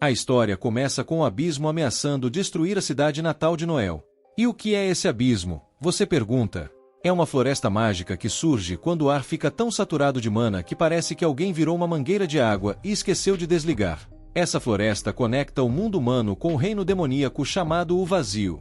A história começa com o abismo ameaçando destruir a cidade natal de Noel. E o que é esse abismo? Você pergunta. É uma floresta mágica que surge quando o ar fica tão saturado de mana que parece que alguém virou uma mangueira de água e esqueceu de desligar. Essa floresta conecta o mundo humano com o reino demoníaco chamado o Vazio.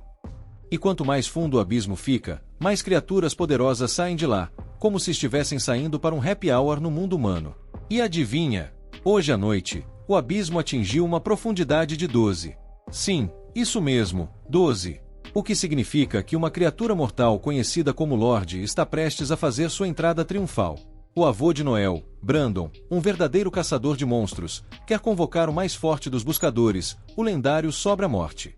E quanto mais fundo o abismo fica, mais criaturas poderosas saem de lá, como se estivessem saindo para um happy hour no mundo humano. E adivinha? Hoje à noite, o abismo atingiu uma profundidade de 12. Sim, isso mesmo, 12. O que significa que uma criatura mortal conhecida como Lorde está prestes a fazer sua entrada triunfal. O avô de Noel, Brandon, um verdadeiro caçador de monstros, quer convocar o mais forte dos buscadores, o lendário Sobra-Morte.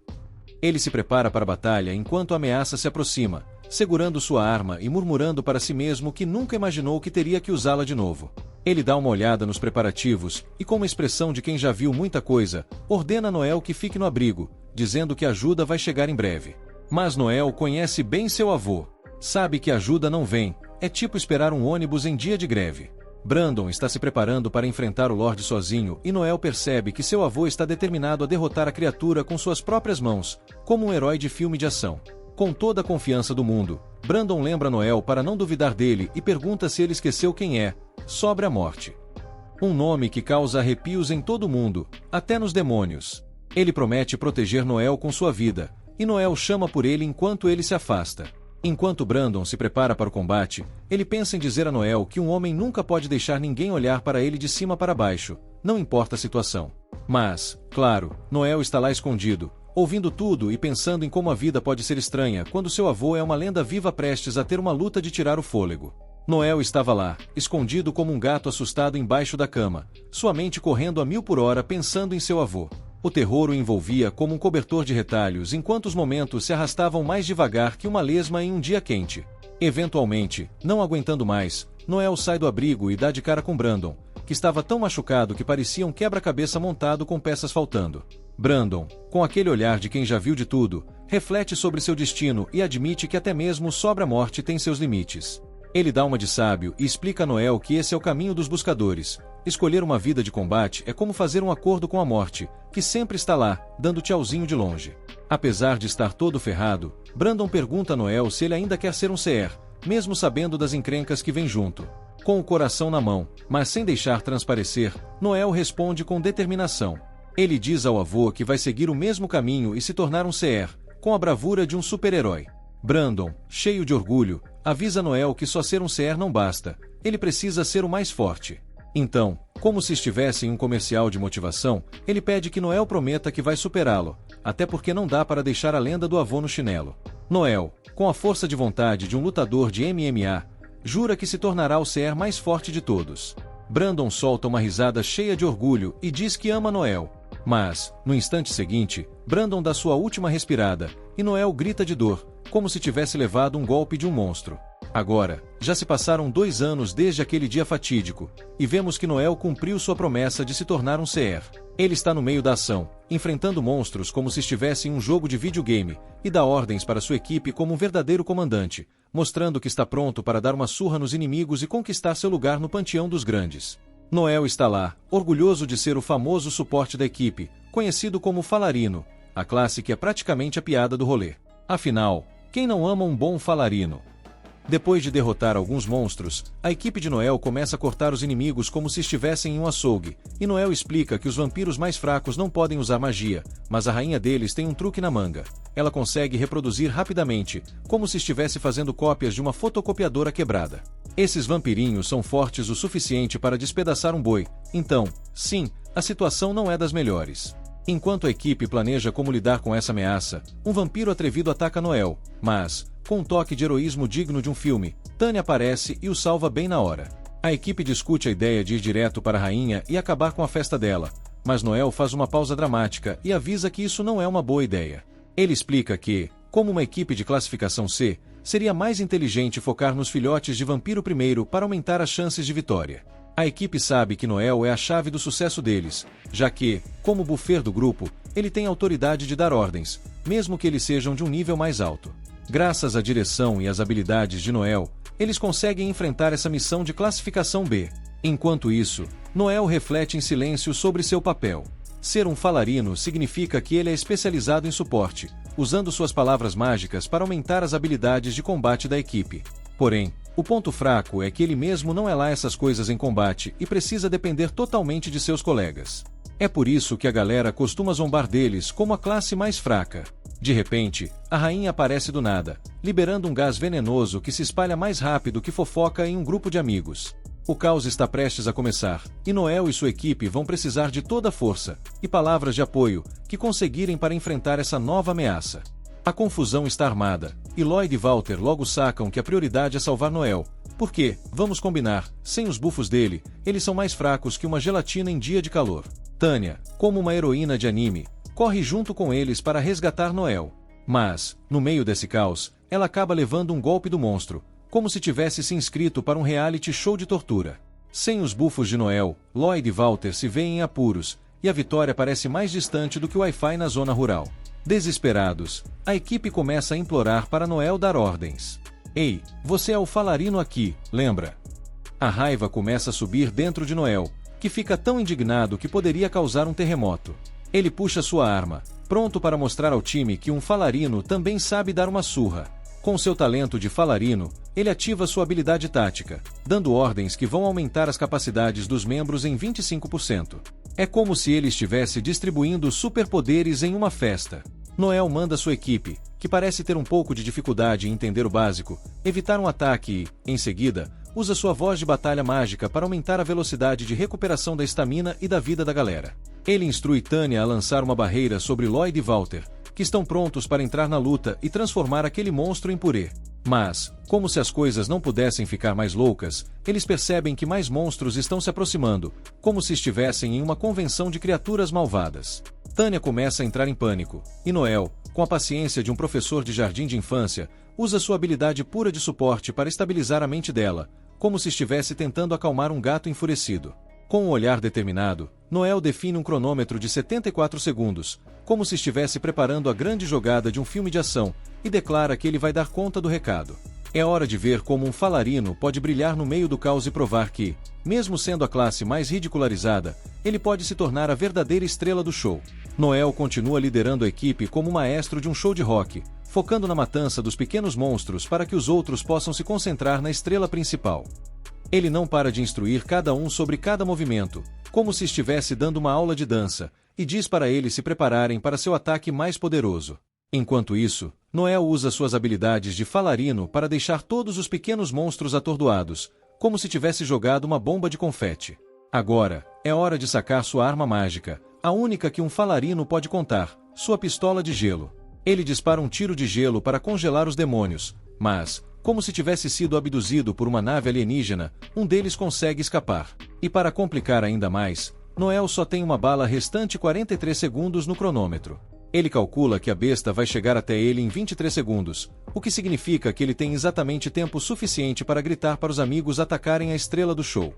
Ele se prepara para a batalha enquanto a ameaça se aproxima, segurando sua arma e murmurando para si mesmo que nunca imaginou que teria que usá-la de novo. Ele dá uma olhada nos preparativos e, com uma expressão de quem já viu muita coisa, ordena a Noel que fique no abrigo, dizendo que a ajuda vai chegar em breve. Mas Noel conhece bem seu avô. Sabe que a ajuda não vem, é tipo esperar um ônibus em dia de greve. Brandon está se preparando para enfrentar o Lorde sozinho e Noel percebe que seu avô está determinado a derrotar a criatura com suas próprias mãos, como um herói de filme de ação. Com toda a confiança do mundo, Brandon lembra Noel para não duvidar dele e pergunta se ele esqueceu quem é. Sobra-Morte. Um nome que causa arrepios em todo mundo, até nos demônios. Ele promete proteger Noel com sua vida, e Noel chama por ele enquanto ele se afasta. Enquanto Brandon se prepara para o combate, ele pensa em dizer a Noel que um homem nunca pode deixar ninguém olhar para ele de cima para baixo, não importa a situação. Mas, claro, Noel está lá escondido, ouvindo tudo e pensando em como a vida pode ser estranha quando seu avô é uma lenda viva prestes a ter uma luta de tirar o fôlego. Noel estava lá, escondido como um gato assustado embaixo da cama, sua mente correndo a 1000 por hora pensando em seu avô. O terror o envolvia como um cobertor de retalhos enquanto os momentos se arrastavam mais devagar que uma lesma em um dia quente. Eventualmente, não aguentando mais, Noel sai do abrigo e dá de cara com Brandon, que estava tão machucado que parecia um quebra-cabeça montado com peças faltando. Brandon, com aquele olhar de quem já viu de tudo, reflete sobre seu destino e admite que até mesmo Sobra-Morte tem seus limites. Ele dá uma de sábio e explica a Noel que esse é o caminho dos buscadores. Escolher uma vida de combate é como fazer um acordo com a morte, que sempre está lá, dando tchauzinho de longe. Apesar de estar todo ferrado, Brandon pergunta a Noel se ele ainda quer ser um CR, mesmo sabendo das encrencas que vem junto. Com o coração na mão, mas sem deixar transparecer, Noel responde com determinação. Ele diz ao avô que vai seguir o mesmo caminho e se tornar um CR, com a bravura de um super-herói. Brandon, cheio de orgulho, avisa Noel que só ser um CR não basta, ele precisa ser o mais forte. Então, como se estivesse em um comercial de motivação, ele pede que Noel prometa que vai superá-lo, até porque não dá para deixar a lenda do avô no chinelo. Noel, com a força de vontade de um lutador de MMA, jura que se tornará o CR mais forte de todos. Brandon solta uma risada cheia de orgulho e diz que ama Noel. Mas, no instante seguinte, Brandon dá sua última respirada, e Noel grita de dor, como se tivesse levado um golpe de um monstro. Agora, já se passaram 2 anos desde aquele dia fatídico, e vemos que Noel cumpriu sua promessa de se tornar um CR. Ele está no meio da ação, enfrentando monstros como se estivesse em um jogo de videogame, e dá ordens para sua equipe como um verdadeiro comandante, mostrando que está pronto para dar uma surra nos inimigos e conquistar seu lugar no panteão dos grandes. Noel está lá, orgulhoso de ser o famoso suporte da equipe, conhecido como Falarino, a classe que é praticamente a piada do rolê. Afinal, quem não ama um bom Falarino? Depois de derrotar alguns monstros, a equipe de Noel começa a cortar os inimigos como se estivessem em um açougue, e Noel explica que os vampiros mais fracos não podem usar magia, mas a rainha deles tem um truque na manga. Ela consegue reproduzir rapidamente, como se estivesse fazendo cópias de uma fotocopiadora quebrada. Esses vampirinhos são fortes o suficiente para despedaçar um boi, então, sim, a situação não é das melhores. Enquanto a equipe planeja como lidar com essa ameaça, um vampiro atrevido ataca Noel, mas, com um toque de heroísmo digno de um filme, Tânia aparece e o salva bem na hora. A equipe discute a ideia de ir direto para a rainha e acabar com a festa dela, mas Noel faz uma pausa dramática e avisa que isso não é uma boa ideia. Ele explica que, como uma equipe de classificação C, seria mais inteligente focar nos filhotes de vampiro primeiro para aumentar as chances de vitória. A equipe sabe que Noel é a chave do sucesso deles, já que, como buffer do grupo, ele tem autoridade de dar ordens, mesmo que eles sejam de um nível mais alto. Graças à direção e às habilidades de Noel, eles conseguem enfrentar essa missão de classificação B. Enquanto isso, Noel reflete em silêncio sobre seu papel. Ser um falarino significa que ele é especializado em suporte, usando suas palavras mágicas para aumentar as habilidades de combate da equipe. Porém, o ponto fraco é que ele mesmo não é lá essas coisas em combate e precisa depender totalmente de seus colegas. É por isso que a galera costuma zombar deles como a classe mais fraca. De repente, a rainha aparece do nada, liberando um gás venenoso que se espalha mais rápido que fofoca em um grupo de amigos. O caos está prestes a começar, e Noel e sua equipe vão precisar de toda a força e palavras de apoio que conseguirem para enfrentar essa nova ameaça. A confusão está armada, e Lloyd e Walter logo sacam que a prioridade é salvar Noel, porque, vamos combinar, sem os bufos dele, eles são mais fracos que uma gelatina em dia de calor. Tanya, como uma heroína de anime, corre junto com eles para resgatar Noel. Mas, no meio desse caos, ela acaba levando um golpe do monstro, como se tivesse se inscrito para um reality show de tortura. Sem os bufos de Noel, Lloyd e Walter se veem em apuros, e a vitória parece mais distante do que o Wi-Fi na zona rural. Desesperados, a equipe começa a implorar para Noel dar ordens. Ei, você é o falarino aqui, lembra? A raiva começa a subir dentro de Noel, que fica tão indignado que poderia causar um terremoto. Ele puxa sua arma, pronto para mostrar ao time que um falarino também sabe dar uma surra. Com seu talento de falarino, ele ativa sua habilidade tática, dando ordens que vão aumentar as capacidades dos membros em 25%. É como se ele estivesse distribuindo superpoderes em uma festa. Noel manda sua equipe, que parece ter um pouco de dificuldade em entender o básico, evitar um ataque e, em seguida, usa sua voz de batalha mágica para aumentar a velocidade de recuperação da estamina e da vida da galera. Ele instrui Tanya a lançar uma barreira sobre Lloyd e Walter, que estão prontos para entrar na luta e transformar aquele monstro em purê. Mas, como se as coisas não pudessem ficar mais loucas, eles percebem que mais monstros estão se aproximando, como se estivessem em uma convenção de criaturas malvadas. Tanya começa a entrar em pânico, e Noel, com a paciência de um professor de jardim de infância, usa sua habilidade pura de suporte para estabilizar a mente dela, como se estivesse tentando acalmar um gato enfurecido. Com um olhar determinado, Noel define um cronômetro de 74 segundos, como se estivesse preparando a grande jogada de um filme de ação, e declara que ele vai dar conta do recado. É hora de ver como um falarino pode brilhar no meio do caos e provar que, mesmo sendo a classe mais ridicularizada, ele pode se tornar a verdadeira estrela do show. Noel continua liderando a equipe como maestro de um show de rock, focando na matança dos pequenos monstros para que os outros possam se concentrar na estrela principal. Ele não para de instruir cada um sobre cada movimento, como se estivesse dando uma aula de dança, e diz para eles se prepararem para seu ataque mais poderoso. Enquanto isso, Noel usa suas habilidades de falarino para deixar todos os pequenos monstros atordoados, como se tivesse jogado uma bomba de confete. Agora, é hora de sacar sua arma mágica, a única que um falarino pode contar, sua pistola de gelo. Ele dispara um tiro de gelo para congelar os demônios, mas, como se tivesse sido abduzido por uma nave alienígena, um deles consegue escapar. E para complicar ainda mais, Noel só tem uma bala restante 43 segundos no cronômetro. Ele calcula que a besta vai chegar até ele em 23 segundos, o que significa que ele tem exatamente tempo suficiente para gritar para os amigos atacarem a estrela do show.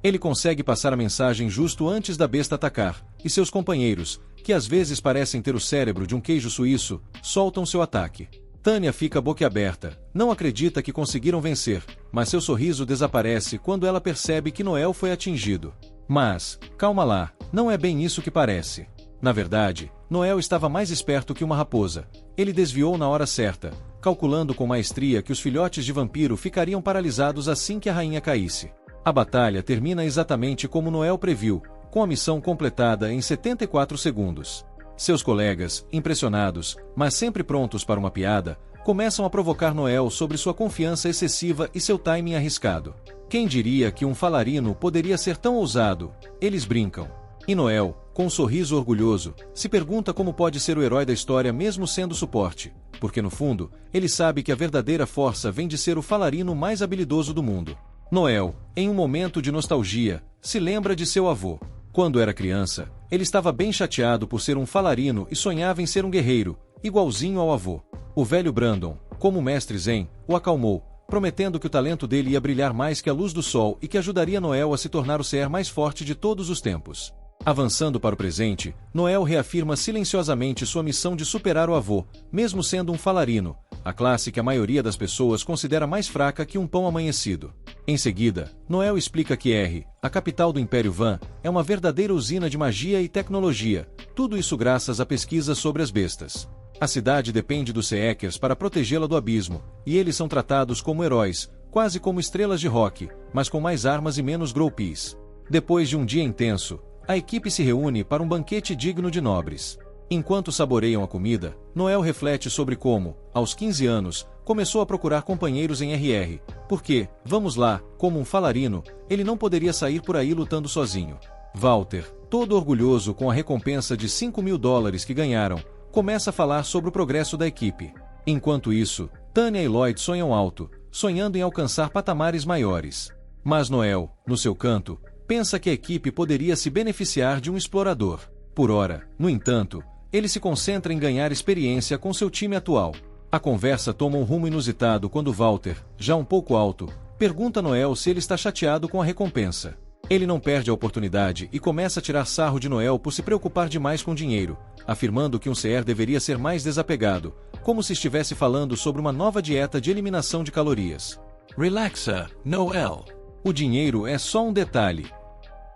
Ele consegue passar a mensagem justo antes da besta atacar, e seus companheiros, que às vezes parecem ter o cérebro de um queijo suíço, soltam seu ataque. Tanya fica boquiaberta, não acredita que conseguiram vencer, mas seu sorriso desaparece quando ela percebe que Noel foi atingido. Mas, calma lá, não é bem isso que parece. Na verdade, Noel estava mais esperto que uma raposa. Ele desviou na hora certa, calculando com maestria que os filhotes de vampiro ficariam paralisados assim que a rainha caísse. A batalha termina exatamente como Noel previu, com a missão completada em 74 segundos. Seus colegas, impressionados, mas sempre prontos para uma piada, começam a provocar Noel sobre sua confiança excessiva e seu timing arriscado. Quem diria que um falarino poderia ser tão ousado? Eles brincam. E Noel, com um sorriso orgulhoso, se pergunta como pode ser o herói da história mesmo sendo suporte, porque no fundo, ele sabe que a verdadeira força vem de ser o falarino mais habilidoso do mundo. Noel, em um momento de nostalgia, se lembra de seu avô. Quando era criança, ele estava bem chateado por ser um falarino e sonhava em ser um guerreiro, igualzinho ao avô. O velho Brandon, como mestre Zen, o acalmou, prometendo que o talento dele ia brilhar mais que a luz do sol e que ajudaria Noel a se tornar o ser mais forte de todos os tempos. Avançando para o presente, Noel reafirma silenciosamente sua missão de superar o avô, mesmo sendo um falarino, a classe que a maioria das pessoas considera mais fraca que um pão amanhecido. Em seguida, Noel explica que R, a capital do Império Van, é uma verdadeira usina de magia e tecnologia, tudo isso graças a pesquisas sobre as bestas. A cidade depende dos Seekers para protegê-la do abismo, e eles são tratados como heróis, quase como estrelas de rock, mas com mais armas e menos groupies. Depois de um dia intenso, a equipe se reúne para um banquete digno de nobres. Enquanto saboreiam a comida, Noel reflete sobre como, aos 15 anos, começou a procurar companheiros em RR, porque, vamos lá, como um falarino, ele não poderia sair por aí lutando sozinho. Walter, todo orgulhoso com a recompensa de $5.000 que ganharam, começa a falar sobre o progresso da equipe. Enquanto isso, Tanya e Lloyd sonham alto, sonhando em alcançar patamares maiores. Mas Noel, no seu canto, pensa que a equipe poderia se beneficiar de um explorador. Por ora, no entanto, ele se concentra em ganhar experiência com seu time atual. A conversa toma um rumo inusitado quando Walter, já um pouco alto, pergunta a Noel se ele está chateado com a recompensa. Ele não perde a oportunidade e começa a tirar sarro de Noel por se preocupar demais com dinheiro, afirmando que um CR deveria ser mais desapegado, como se estivesse falando sobre uma nova dieta de eliminação de calorias. Relaxa, Noel. O dinheiro é só um detalhe.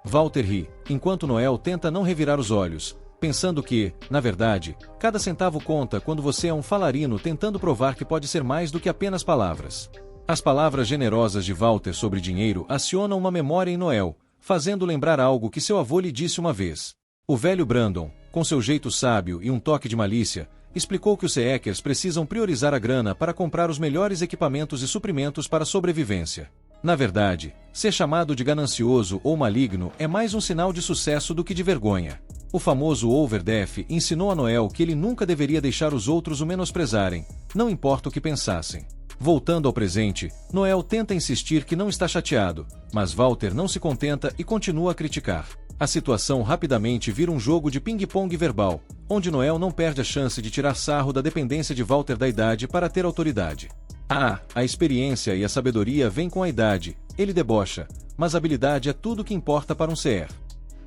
Walter ri, enquanto Noel tenta não revirar os olhos, pensando que, na verdade, cada centavo conta quando você é um falarino tentando provar que pode ser mais do que apenas palavras. As palavras generosas de Walter sobre dinheiro acionam uma memória em Noel, fazendo lembrar algo que seu avô lhe disse uma vez. O velho Brandon, com seu jeito sábio e um toque de malícia, explicou que os Seekers precisam priorizar a grana para comprar os melhores equipamentos e suprimentos para a sobrevivência. Na verdade, ser chamado de ganancioso ou maligno é mais um sinal de sucesso do que de vergonha. O famoso Overdef ensinou a Noel que ele nunca deveria deixar os outros o menosprezarem, não importa o que pensassem. Voltando ao presente, Noel tenta insistir que não está chateado, mas Walter não se contenta e continua a criticar. A situação rapidamente vira um jogo de ping-pong verbal, onde Noel não perde a chance de tirar sarro da dependência de Walter da idade para ter autoridade. A experiência e a sabedoria vêm com a idade, ele debocha, mas a habilidade é tudo que importa para um CR.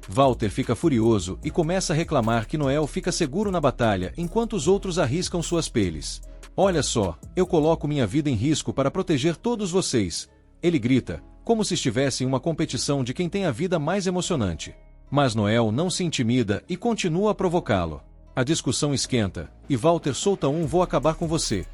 Walter fica furioso e começa a reclamar que Noel fica seguro na batalha enquanto os outros arriscam suas peles. Olha só, eu coloco minha vida em risco para proteger todos vocês, ele grita, como se estivesse em uma competição de quem tem a vida mais emocionante. Mas Noel não se intimida e continua a provocá-lo. A discussão esquenta, e Walter solta um "vou acabar com você".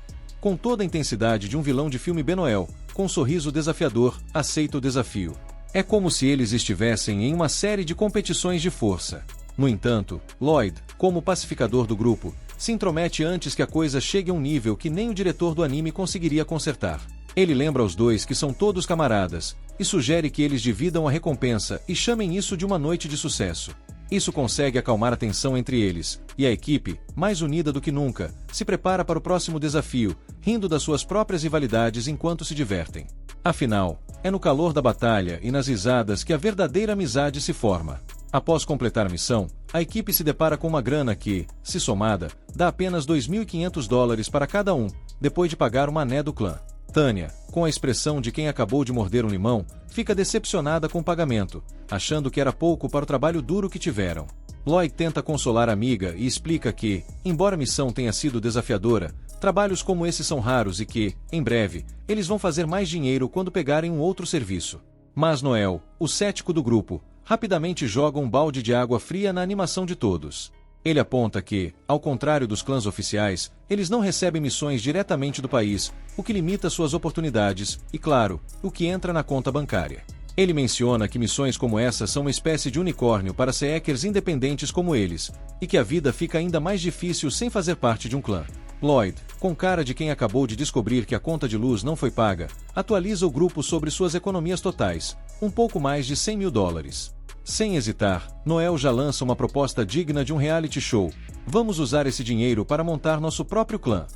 Com toda a intensidade de um vilão de filme B. Noel, com um sorriso desafiador, aceita o desafio. É como se eles estivessem em uma série de competições de força. No entanto, Lloyd, como pacificador do grupo, se intromete antes que a coisa chegue a um nível que nem o diretor do anime conseguiria consertar. Ele lembra aos dois que são todos camaradas, e sugere que eles dividam a recompensa e chamem isso de uma noite de sucesso. Isso consegue acalmar a tensão entre eles, e a equipe, mais unida do que nunca, se prepara para o próximo desafio, rindo das suas próprias rivalidades enquanto se divertem. Afinal, é no calor da batalha e nas risadas que a verdadeira amizade se forma. Após completar a missão, a equipe se depara com uma grana que, se somada, dá apenas $2.500 para cada um, depois de pagar uma ané do clã. Tanya, com a expressão de quem acabou de morder um limão, fica decepcionada com o pagamento, achando que era pouco para o trabalho duro que tiveram. Lloyd tenta consolar a amiga e explica que, embora a missão tenha sido desafiadora, trabalhos como esses são raros e que, em breve, eles vão fazer mais dinheiro quando pegarem um outro serviço. Mas Noel, o cético do grupo, rapidamente joga um balde de água fria na animação de todos. Ele aponta que, ao contrário dos clãs oficiais, eles não recebem missões diretamente do país, o que limita suas oportunidades e, claro, o que entra na conta bancária. Ele menciona que missões como essa são uma espécie de unicórnio para Seekers independentes como eles, e que a vida fica ainda mais difícil sem fazer parte de um clã. Lloyd, com cara de quem acabou de descobrir que a conta de luz não foi paga, atualiza o grupo sobre suas economias totais, um pouco mais de $100.000. Sem hesitar, Noel já lança uma proposta digna de um reality show. Vamos usar esse dinheiro para montar nosso próprio clã.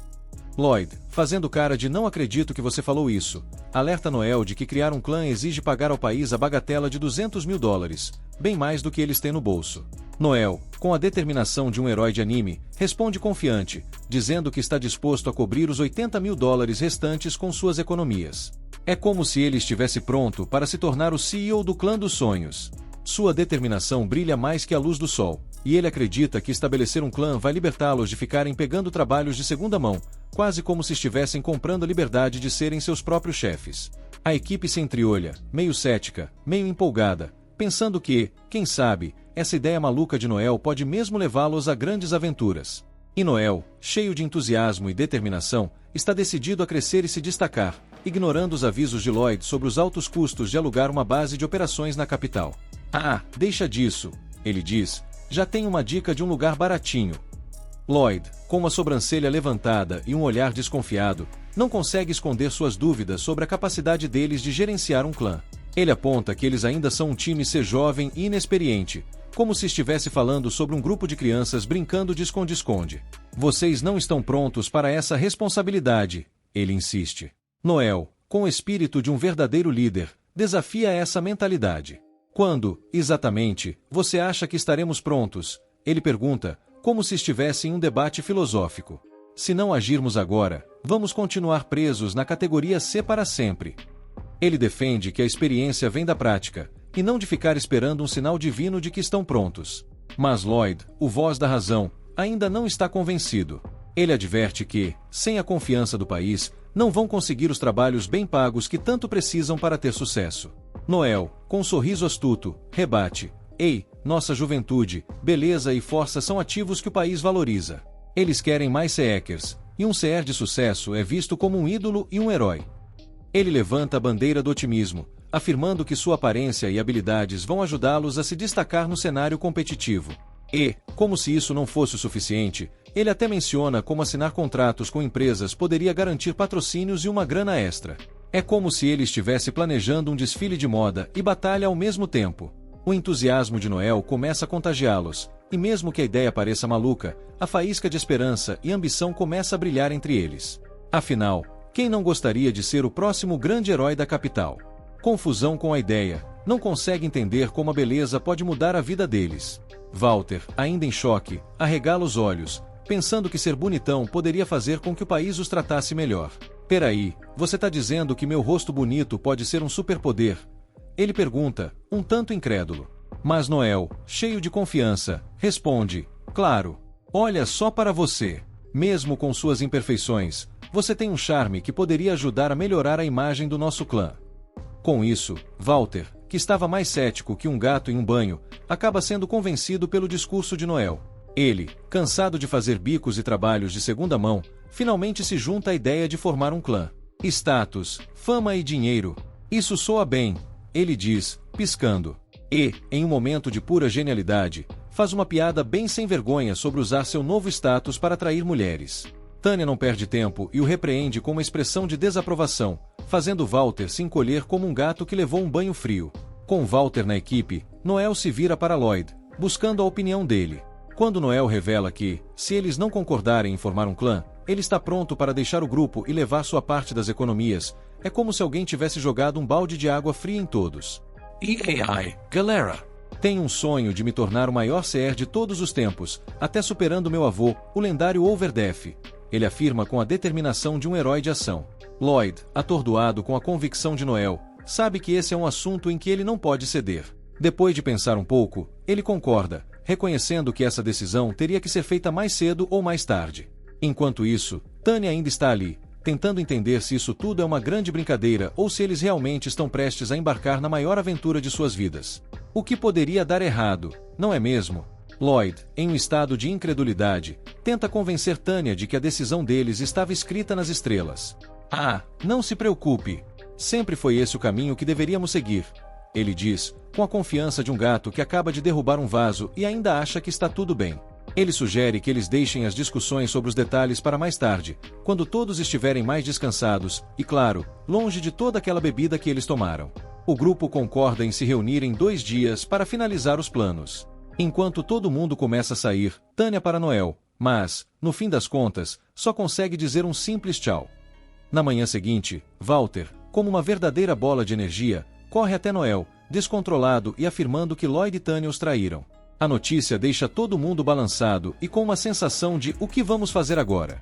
Lloyd, fazendo cara de não acredito que você falou isso, alerta Noel de que criar um clã exige pagar ao país a bagatela de $200.000, bem mais do que eles têm no bolso. Noel, com a determinação de um herói de anime, responde confiante, dizendo que está disposto a cobrir os $80.000 restantes com suas economias. É como se ele estivesse pronto para se tornar o CEO do clã dos sonhos. Sua determinação brilha mais que a luz do sol, e ele acredita que estabelecer um clã vai libertá-los de ficarem pegando trabalhos de segunda mão, quase como se estivessem comprando a liberdade de serem seus próprios chefes. A equipe se entreolha, meio cética, meio empolgada, pensando que, quem sabe, essa ideia maluca de Noel pode mesmo levá-los a grandes aventuras. E Noel, cheio de entusiasmo e determinação, está decidido a crescer e se destacar, ignorando os avisos de Lloyd sobre os altos custos de alugar uma base de operações na capital. "Ah, deixa disso", ele diz, "já tem uma dica de um lugar baratinho." Lloyd, com uma sobrancelha levantada e um olhar desconfiado, não consegue esconder suas dúvidas sobre a capacidade deles de gerenciar um clã. Ele aponta que eles ainda são um time C jovem e inexperiente, como se estivesse falando sobre um grupo de crianças brincando de esconde-esconde. "Vocês não estão prontos para essa responsabilidade", ele insiste. Noel, com o espírito de um verdadeiro líder, desafia essa mentalidade. "Quando, exatamente, você acha que estaremos prontos?", ele pergunta, como se estivesse em um debate filosófico. "Se não agirmos agora, vamos continuar presos na categoria C para sempre." Ele defende que a experiência vem da prática, e não de ficar esperando um sinal divino de que estão prontos. Mas Lloyd, o voz da razão, ainda não está convencido. Ele adverte que, sem a confiança do país, não vão conseguir os trabalhos bem pagos que tanto precisam para ter sucesso. Noel, com um sorriso astuto, rebate: "Ei, nossa juventude, beleza e força são ativos que o país valoriza. Eles querem mais CEkers, e um CR de sucesso é visto como um ídolo e um herói." Ele levanta a bandeira do otimismo, afirmando que sua aparência e habilidades vão ajudá-los a se destacar no cenário competitivo. E, como se isso não fosse o suficiente, ele até menciona como assinar contratos com empresas poderia garantir patrocínios e uma grana extra. É como se ele estivesse planejando um desfile de moda e batalha ao mesmo tempo. O entusiasmo de Noel começa a contagiá-los, e mesmo que a ideia pareça maluca, a faísca de esperança e ambição começa a brilhar entre eles. Afinal, quem não gostaria de ser o próximo grande herói da capital? Confusão com a ideia, não consegue entender como a beleza pode mudar a vida deles. Walter, ainda em choque, arregala os olhos, pensando que ser bonitão poderia fazer com que o país os tratasse melhor. "Peraí, você tá dizendo que meu rosto bonito pode ser um superpoder?", ele pergunta, um tanto incrédulo. Mas Noel, cheio de confiança, responde: "Claro. Olha só para você. Mesmo com suas imperfeições, você tem um charme que poderia ajudar a melhorar a imagem do nosso clã." Com isso, Walter, que estava mais cético que um gato em um banho, acaba sendo convencido pelo discurso de Noel. Ele, cansado de fazer bicos e trabalhos de segunda mão, finalmente se junta à ideia de formar um clã. "Status, fama e dinheiro. Isso soa bem", ele diz, piscando. E, em um momento de pura genialidade, faz uma piada bem sem vergonha sobre usar seu novo status para atrair mulheres. Tânia não perde tempo e o repreende com uma expressão de desaprovação, fazendo Walter se encolher como um gato que levou um banho frio. Com Walter na equipe, Noel se vira para Lloyd, buscando a opinião dele. Quando Noel revela que, se eles não concordarem em formar um clã, ele está pronto para deixar o grupo e levar sua parte das economias, é como se alguém tivesse jogado um balde de água fria em todos. "EAI, galera. Tenho um sonho de me tornar o maior CR de todos os tempos, até superando meu avô, o lendário Overdef", ele afirma com a determinação de um herói de ação. Lloyd, atordoado com a convicção de Noel, sabe que esse é um assunto em que ele não pode ceder. Depois de pensar um pouco, ele concorda, reconhecendo que essa decisão teria que ser feita mais cedo ou mais tarde. Enquanto isso, Tânia ainda está ali, tentando entender se isso tudo é uma grande brincadeira ou se eles realmente estão prestes a embarcar na maior aventura de suas vidas. O que poderia dar errado, não é mesmo? Lloyd, em um estado de incredulidade, tenta convencer Tânia de que a decisão deles estava escrita nas estrelas. "Ah, não se preocupe. Sempre foi esse o caminho que deveríamos seguir", ele diz, com a confiança de um gato que acaba de derrubar um vaso e ainda acha que está tudo bem. Ele sugere que eles deixem as discussões sobre os detalhes para mais tarde, quando todos estiverem mais descansados e, claro, longe de toda aquela bebida que eles tomaram. O grupo concorda em se reunir em 2 dias para finalizar os planos. Enquanto todo mundo começa a sair, Tânia para Noel, mas, no fim das contas, só consegue dizer um simples tchau. Na manhã seguinte, Walter, como uma verdadeira bola de energia, corre até Noel, descontrolado e afirmando que Lloyd e Tânia os traíram. A notícia deixa todo mundo balançado e com uma sensação de "o que vamos fazer agora?".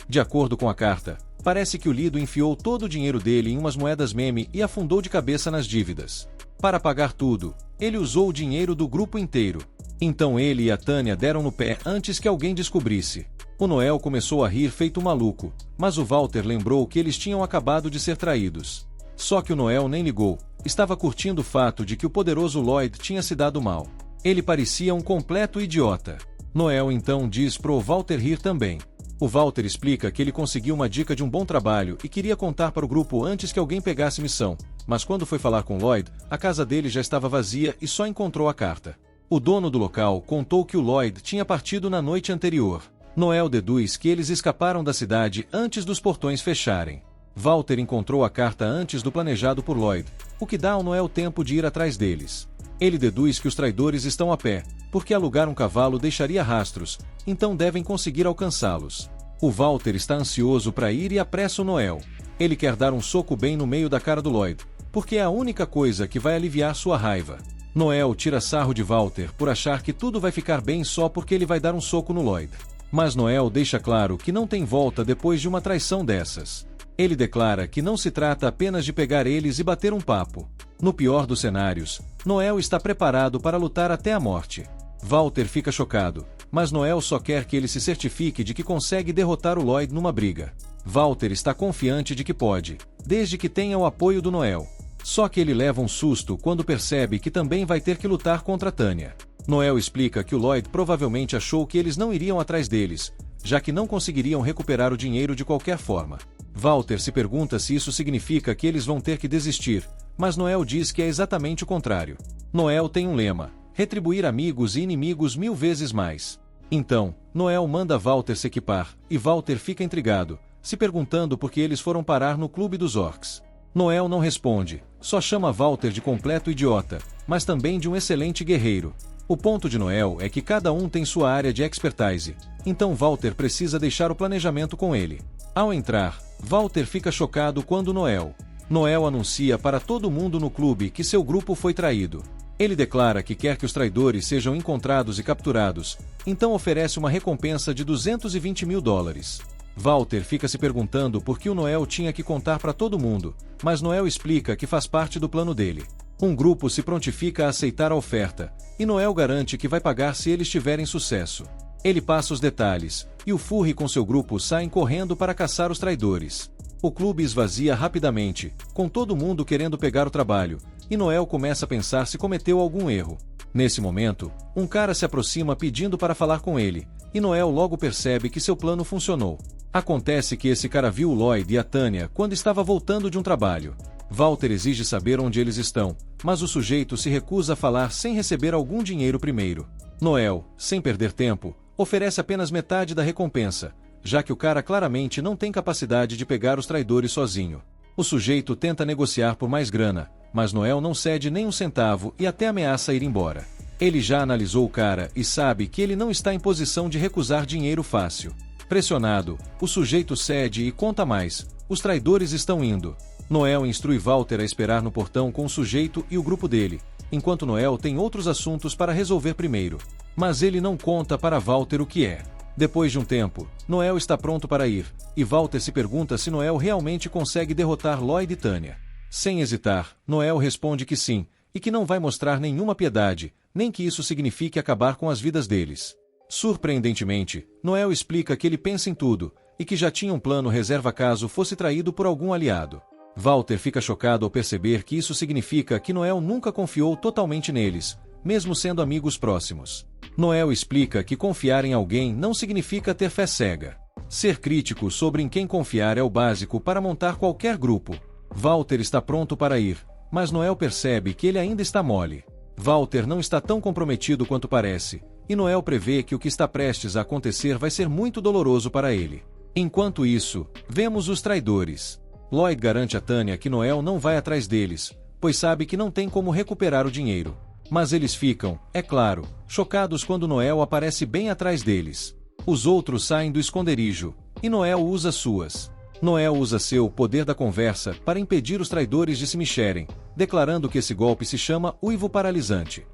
De acordo com a carta, parece que o Lido enfiou todo o dinheiro dele em umas moedas meme e afundou de cabeça nas dívidas. Para pagar tudo, ele usou o dinheiro do grupo inteiro. Então ele e a Tânia deram no pé antes que alguém descobrisse. O Noel começou a rir feito maluco, mas o Walter lembrou que eles tinham acabado de ser traídos. Só que o Noel nem ligou, estava curtindo o fato de que o poderoso Lloyd tinha se dado mal. Ele parecia um completo idiota. Noel então diz pro Walter rir também. O Walter explica que ele conseguiu uma dica de um bom trabalho e queria contar para o grupo antes que alguém pegasse missão, mas quando foi falar com Lloyd, a casa dele já estava vazia e só encontrou a carta. O dono do local contou que o Lloyd tinha partido na noite anterior. Noel deduz que eles escaparam da cidade antes dos portões fecharem. Walter encontrou a carta antes do planejado por Lloyd, o que dá ao Noel tempo de ir atrás deles. Ele deduz que os traidores estão a pé, porque alugar um cavalo deixaria rastros, então devem conseguir alcançá-los. O Walter está ansioso para ir e apressa o Noel. Ele quer dar um soco bem no meio da cara do Lloyd, porque é a única coisa que vai aliviar sua raiva. Noel tira sarro de Walter por achar que tudo vai ficar bem só porque ele vai dar um soco no Lloyd. Mas Noel deixa claro que não tem volta depois de uma traição dessas. Ele declara que não se trata apenas de pegar eles e bater um papo. No pior dos cenários, Noel está preparado para lutar até a morte. Walter fica chocado, mas Noel só quer que ele se certifique de que consegue derrotar o Lloyd numa briga. Walter está confiante de que pode, desde que tenha o apoio do Noel. Só que ele leva um susto quando percebe que também vai ter que lutar contra Tânia. Noel explica que o Lloyd provavelmente achou que eles não iriam atrás deles, já que não conseguiriam recuperar o dinheiro de qualquer forma. Walter se pergunta se isso significa que eles vão ter que desistir, mas Noel diz que é exatamente o contrário. Noel tem um lema: retribuir amigos e inimigos 1000 vezes mais. Então, Noel manda Walter se equipar, e Walter fica intrigado, se perguntando por que eles foram parar no clube dos orcs. Noel não responde, só chama Walter de completo idiota, mas também de um excelente guerreiro. O ponto de Noel é que cada um tem sua área de expertise, então Walter precisa deixar o planejamento com ele. Ao entrar, Walter fica chocado quando Noel anuncia para todo mundo no clube que seu grupo foi traído. Ele declara que quer que os traidores sejam encontrados e capturados, então oferece uma recompensa de $220 mil. Walter fica se perguntando por que o Noel tinha que contar para todo mundo, mas Noel explica que faz parte do plano dele. Um grupo se prontifica a aceitar a oferta, e Noel garante que vai pagar se eles tiverem sucesso. Ele passa os detalhes, e o Furry com seu grupo saem correndo para caçar os traidores. O clube esvazia rapidamente, com todo mundo querendo pegar o trabalho, e Noel começa a pensar se cometeu algum erro. Nesse momento, um cara se aproxima pedindo para falar com ele, e Noel logo percebe que seu plano funcionou. Acontece que esse cara viu o Lloyd e a Tânia quando estava voltando de um trabalho. Walter exige saber onde eles estão, mas o sujeito se recusa a falar sem receber algum dinheiro primeiro. Noel, sem perder tempo, oferece apenas metade da recompensa, já que o cara claramente não tem capacidade de pegar os traidores sozinho. O sujeito tenta negociar por mais grana, mas Noel não cede nem um centavo e até ameaça ir embora. Ele já analisou o cara e sabe que ele não está em posição de recusar dinheiro fácil. Pressionado, o sujeito cede e conta mais: os traidores estão indo. Noel instrui Walter a esperar no portão com o sujeito e o grupo dele, enquanto Noel tem outros assuntos para resolver primeiro. Mas ele não conta para Walter o que é. Depois de um tempo, Noel está pronto para ir, e Walter se pergunta se Noel realmente consegue derrotar Lloyd e Tânia. Sem hesitar, Noel responde que sim, e que não vai mostrar nenhuma piedade, nem que isso signifique acabar com as vidas deles. Surpreendentemente, Noel explica que ele pensa em tudo, e que já tinha um plano reserva caso fosse traído por algum aliado. Walter fica chocado ao perceber que isso significa que Noel nunca confiou totalmente neles, mesmo sendo amigos próximos. Noel explica que confiar em alguém não significa ter fé cega. Ser crítico sobre em quem confiar é o básico para montar qualquer grupo. Walter está pronto para ir, mas Noel percebe que ele ainda está mole. Walter não está tão comprometido quanto parece, e Noel prevê que o que está prestes a acontecer vai ser muito doloroso para ele. Enquanto isso, vemos os traidores. Lloyd garante a Tânia que Noel não vai atrás deles, pois sabe que não tem como recuperar o dinheiro. Mas eles ficam, é claro, chocados quando Noel aparece bem atrás deles. Os outros saem do esconderijo, e Noel usa seu poder da conversa para impedir os traidores de se mexerem, declarando que esse golpe se chama uivo paralisante.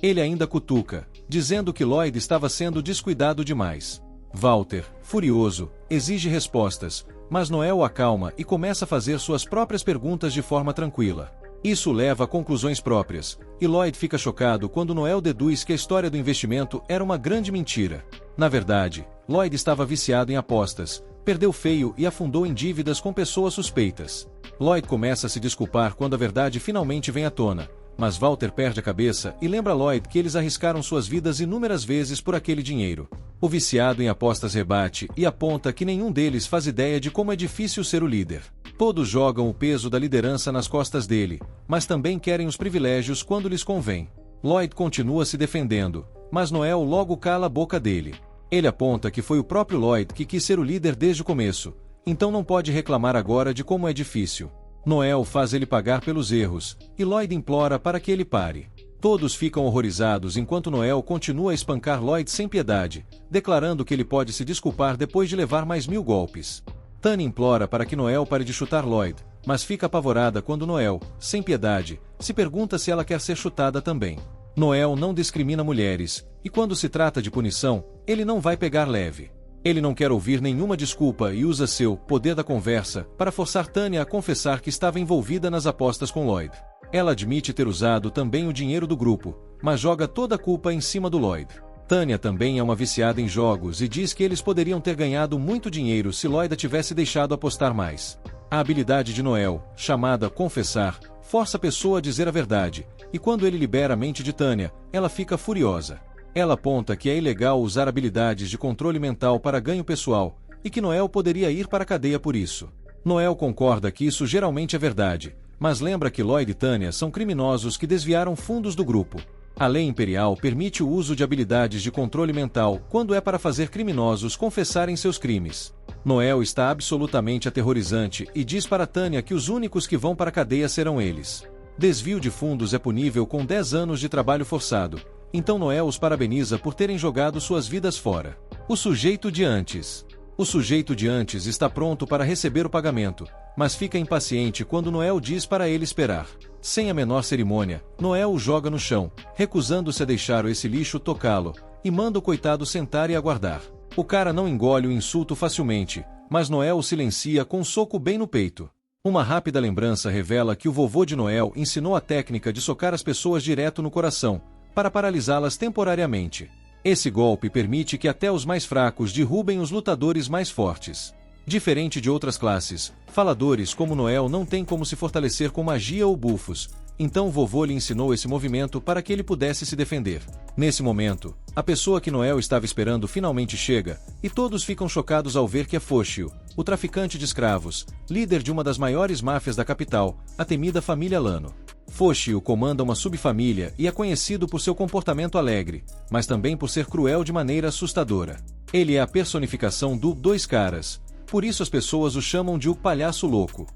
Ele ainda cutuca, dizendo que Lloyd estava sendo descuidado demais. Walter, furioso, exige respostas, mas Noel o acalma e começa a fazer suas próprias perguntas de forma tranquila. Isso leva a conclusões próprias, e Lloyd fica chocado quando Noel deduz que a história do investimento era uma grande mentira. Na verdade, Lloyd estava viciado em apostas, perdeu feio e afundou em dívidas com pessoas suspeitas. Lloyd começa a se desculpar quando a verdade finalmente vem à tona, mas Walter perde a cabeça e lembra Lloyd que eles arriscaram suas vidas inúmeras vezes por aquele dinheiro. O viciado em apostas rebate e aponta que nenhum deles faz ideia de como é difícil ser o líder. Todos jogam o peso da liderança nas costas dele, mas também querem os privilégios quando lhes convém. Lloyd continua se defendendo, mas Noel logo cala a boca dele. Ele aponta que foi o próprio Lloyd que quis ser o líder desde o começo, então não pode reclamar agora de como é difícil. Noel faz ele pagar pelos erros, e Lloyd implora para que ele pare. Todos ficam horrorizados enquanto Noel continua a espancar Lloyd sem piedade, declarando que ele pode se desculpar depois de levar mais 1000 golpes. Tanya implora para que Noel pare de chutar Lloyd, mas fica apavorada quando Noel, sem piedade, se pergunta se ela quer ser chutada também. Noel não discrimina mulheres, e quando se trata de punição, ele não vai pegar leve. Ele não quer ouvir nenhuma desculpa e usa seu poder da conversa para forçar Tanya a confessar que estava envolvida nas apostas com Lloyd. Ela admite ter usado também o dinheiro do grupo, mas joga toda a culpa em cima do Lloyd. Tanya também é uma viciada em jogos e diz que eles poderiam ter ganhado muito dinheiro se Lloyd a tivesse deixado apostar mais. A habilidade de Noel, chamada confessar, força a pessoa a dizer a verdade, e quando ele libera a mente de Tanya, ela fica furiosa. Ela aponta que é ilegal usar habilidades de controle mental para ganho pessoal, e que Noel poderia ir para a cadeia por isso. Noel concorda que isso geralmente é verdade, mas lembra que Lloyd e Tanya são criminosos que desviaram fundos do grupo. A lei imperial permite o uso de habilidades de controle mental quando é para fazer criminosos confessarem seus crimes. Noel está absolutamente aterrorizante e diz para Tanya que os únicos que vão para a cadeia serão eles. Desvio de fundos é punível com 10 anos de trabalho forçado, então Noel os parabeniza por terem jogado suas vidas fora. O sujeito de antes. O sujeito de antes está pronto para receber o pagamento, mas fica impaciente quando Noel diz para ele esperar. Sem a menor cerimônia, Noel o joga no chão, recusando-se a deixar esse lixo tocá-lo, e manda o coitado sentar e aguardar. O cara não engole o insulto facilmente, mas Noel o silencia com um soco bem no peito. Uma rápida lembrança revela que o vovô de Noel ensinou a técnica de socar as pessoas direto no coração, para paralisá-las temporariamente. Esse golpe permite que até os mais fracos derrubem os lutadores mais fortes. Diferente de outras classes, faladores como Noel não têm como se fortalecer com magia ou bufos, então o vovô lhe ensinou esse movimento para que ele pudesse se defender. Nesse momento, a pessoa que Noel estava esperando finalmente chega, e todos ficam chocados ao ver que é Foshio, o traficante de escravos, líder de uma das maiores máfias da capital, a temida família Lano. Foshio comanda uma subfamília e é conhecido por seu comportamento alegre, mas também por ser cruel de maneira assustadora. Ele é a personificação do Dois Caras, por isso as pessoas o chamam de o Palhaço Louco.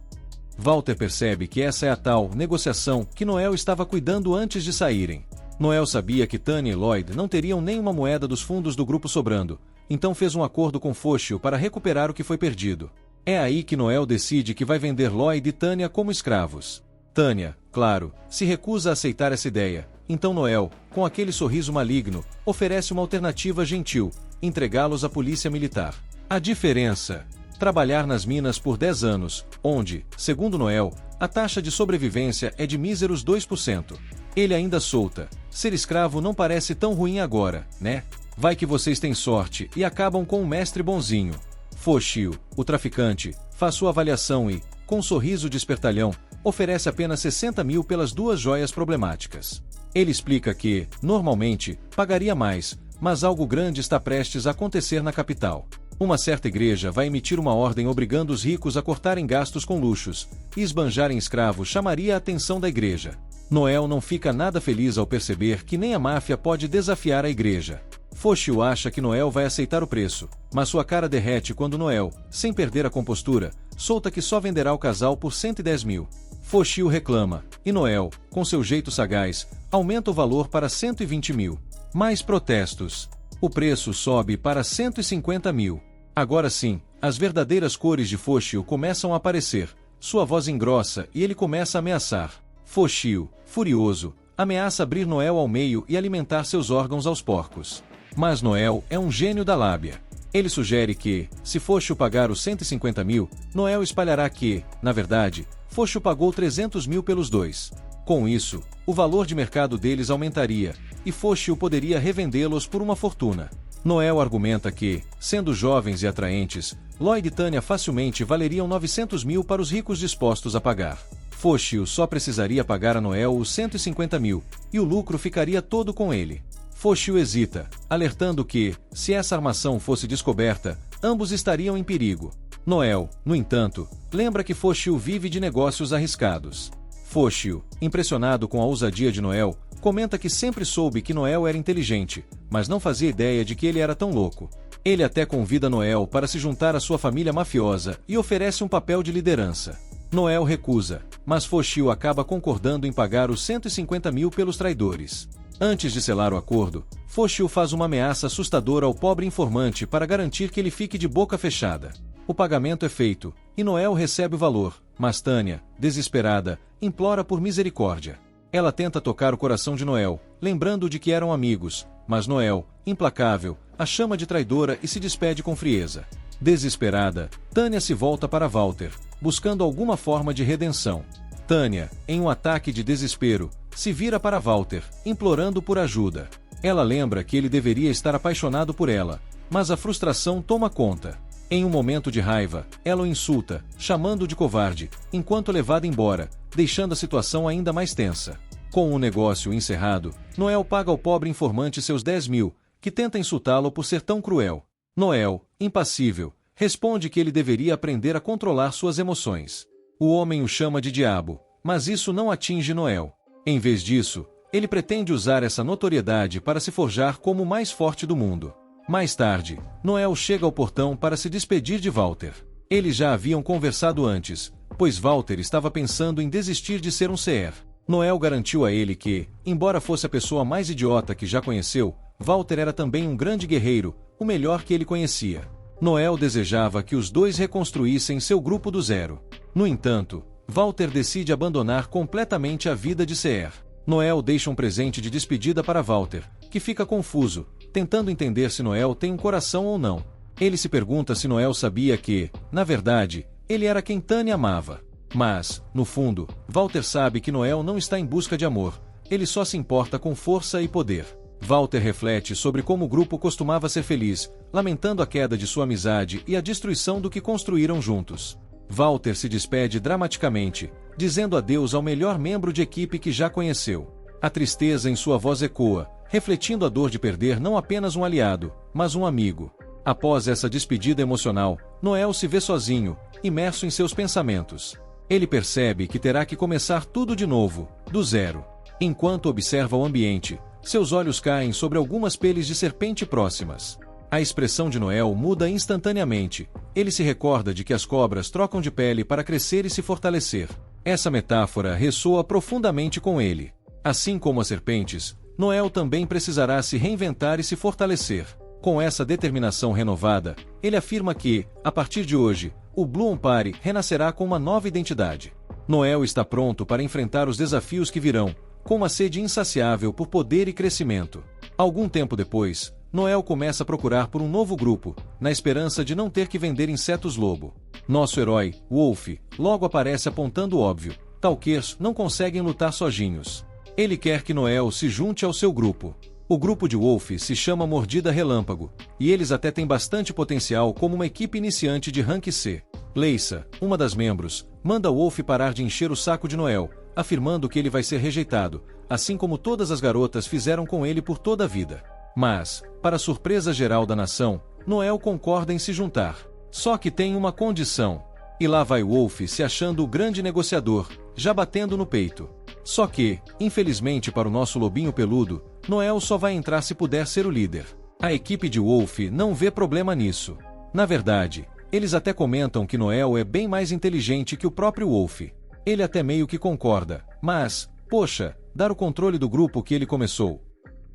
Walter percebe que essa é a tal negociação que Noel estava cuidando antes de saírem. Noel sabia que Tanya e Lloyd não teriam nenhuma moeda dos fundos do grupo sobrando, então fez um acordo com Foshio para recuperar o que foi perdido. É aí que Noel decide que vai vender Lloyd e Tanya como escravos. Tanya, claro, se recusa a aceitar essa ideia, então Noel, com aquele sorriso maligno, oferece uma alternativa gentil: entregá-los à polícia militar. A diferença: trabalhar nas minas por 10 anos, onde, segundo Noel, a taxa de sobrevivência é de míseros 2%. Ele ainda solta: ser escravo não parece tão ruim agora, né? Vai que vocês têm sorte e acabam com um mestre bonzinho. Foshio, o traficante, faz sua avaliação e, com um sorriso de espertalhão, oferece apenas 60 mil pelas 2 joias problemáticas. Ele explica que, normalmente, pagaria mais, mas algo grande está prestes a acontecer na capital. Uma certa igreja vai emitir uma ordem obrigando os ricos a cortarem gastos com luxos, e esbanjarem escravos chamaria a atenção da igreja. Noel não fica nada feliz ao perceber que nem a máfia pode desafiar a igreja. Foshio acha que Noel vai aceitar o preço, mas sua cara derrete quando Noel, sem perder a compostura, solta que só venderá o casal por 110 mil. Foshio reclama, e Noel, com seu jeito sagaz, aumenta o valor para 120 mil. Mais protestos. O preço sobe para 150 mil. Agora sim, as verdadeiras cores de Foshio começam a aparecer. Sua voz engrossa e ele começa a ameaçar. Foshio, furioso, ameaça abrir Noel ao meio e alimentar seus órgãos aos porcos. Mas Noel é um gênio da lábia. Ele sugere que, se Foshu pagar os 150 mil, Noel espalhará que, na verdade, Foshu pagou 300 mil pelos dois. Com isso, o valor de mercado deles aumentaria, e Foshu poderia revendê-los por uma fortuna. Noel argumenta que, sendo jovens e atraentes, Lloyd e Tanya facilmente valeriam 900 mil para os ricos dispostos a pagar. Foshu só precisaria pagar a Noel os 150 mil, e o lucro ficaria todo com ele. Foshu hesita, alertando que, se essa armação fosse descoberta, ambos estariam em perigo. Noel, no entanto, lembra que Foshu vive de negócios arriscados. Foshu, impressionado com a ousadia de Noel, comenta que sempre soube que Noel era inteligente, mas não fazia ideia de que ele era tão louco. Ele até convida Noel para se juntar à sua família mafiosa e oferece um papel de liderança. Noel recusa, mas Foshu acaba concordando em pagar os 150 mil pelos traidores. Antes de selar o acordo, Foshu faz uma ameaça assustadora ao pobre informante para garantir que ele fique de boca fechada. O pagamento é feito, e Noel recebe o valor, mas Tanya, desesperada, implora por misericórdia. Ela tenta tocar o coração de Noel, lembrando de que eram amigos, mas Noel, implacável, a chama de traidora e se despede com frieza. Desesperada, Tanya se volta para Walter, buscando alguma forma de redenção. Tanya, em um ataque de desespero, se vira para Walter, implorando por ajuda. Ela lembra que ele deveria estar apaixonado por ela, mas a frustração toma conta. Em um momento de raiva, ela o insulta, chamando-o de covarde, enquanto é levada embora, deixando a situação ainda mais tensa. Com o negócio encerrado, Noel paga ao pobre informante seus 10 mil, que tenta insultá-lo por ser tão cruel. Noel, impassível, responde que ele deveria aprender a controlar suas emoções. O homem o chama de diabo, mas isso não atinge Noel. Em vez disso, ele pretende usar essa notoriedade para se forjar como o mais forte do mundo. Mais tarde, Noel chega ao portão para se despedir de Walter. Eles já haviam conversado antes, pois Walter estava pensando em desistir de ser um CR. Noel garantiu a ele que, embora fosse a pessoa mais idiota que já conheceu, Walter era também um grande guerreiro, o melhor que ele conhecia. Noel desejava que os dois reconstruíssem seu grupo do zero. No entanto, Walter decide abandonar completamente a vida de CR. Noel deixa um presente de despedida para Walter, que fica confuso, tentando entender se Noel tem um coração ou não. Ele se pergunta se Noel sabia que, na verdade, ele era quem Tanya amava. Mas, no fundo, Walter sabe que Noel não está em busca de amor, ele só se importa com força e poder. Walter reflete sobre como o grupo costumava ser feliz, lamentando a queda de sua amizade e a destruição do que construíram juntos. Walter se despede dramaticamente, dizendo adeus ao melhor membro de equipe que já conheceu. A tristeza em sua voz ecoa, refletindo a dor de perder não apenas um aliado, mas um amigo. Após essa despedida emocional, Noel se vê sozinho, imerso em seus pensamentos. Ele percebe que terá que começar tudo de novo, do zero. Enquanto observa o ambiente, seus olhos caem sobre algumas peles de serpente próximas. A expressão de Noel muda instantaneamente. Ele se recorda de que as cobras trocam de pele para crescer e se fortalecer. Essa metáfora ressoa profundamente com ele. Assim como as serpentes, Noel também precisará se reinventar e se fortalecer. Com essa determinação renovada, ele afirma que, a partir de hoje, o Blue Empire renascerá com uma nova identidade. Noel está pronto para enfrentar os desafios que virão, com uma sede insaciável por poder e crescimento. Algum tempo depois, Noel começa a procurar por um novo grupo, na esperança de não ter que vender insetos-lobo. Nosso herói, Wolf, logo aparece apontando o óbvio: Talkers não conseguem lutar sozinhos. Ele quer que Noel se junte ao seu grupo. O grupo de Wolf se chama Mordida Relâmpago, e eles até têm bastante potencial como uma equipe iniciante de Rank C. Leissa, uma das membros, manda Wolf parar de encher o saco de Noel, afirmando que ele vai ser rejeitado, assim como todas as garotas fizeram com ele por toda a vida. Mas, para surpresa geral da nação, Noel concorda em se juntar. Só que tem uma condição. E lá vai Wolf se achando o grande negociador, já batendo no peito. Só que, infelizmente para o nosso lobinho peludo, Noel só vai entrar se puder ser o líder. A equipe de Wolf não vê problema nisso. Na verdade, eles até comentam que Noel é bem mais inteligente que o próprio Wolf. Ele até meio que concorda, mas, poxa, dar o controle do grupo que ele começou.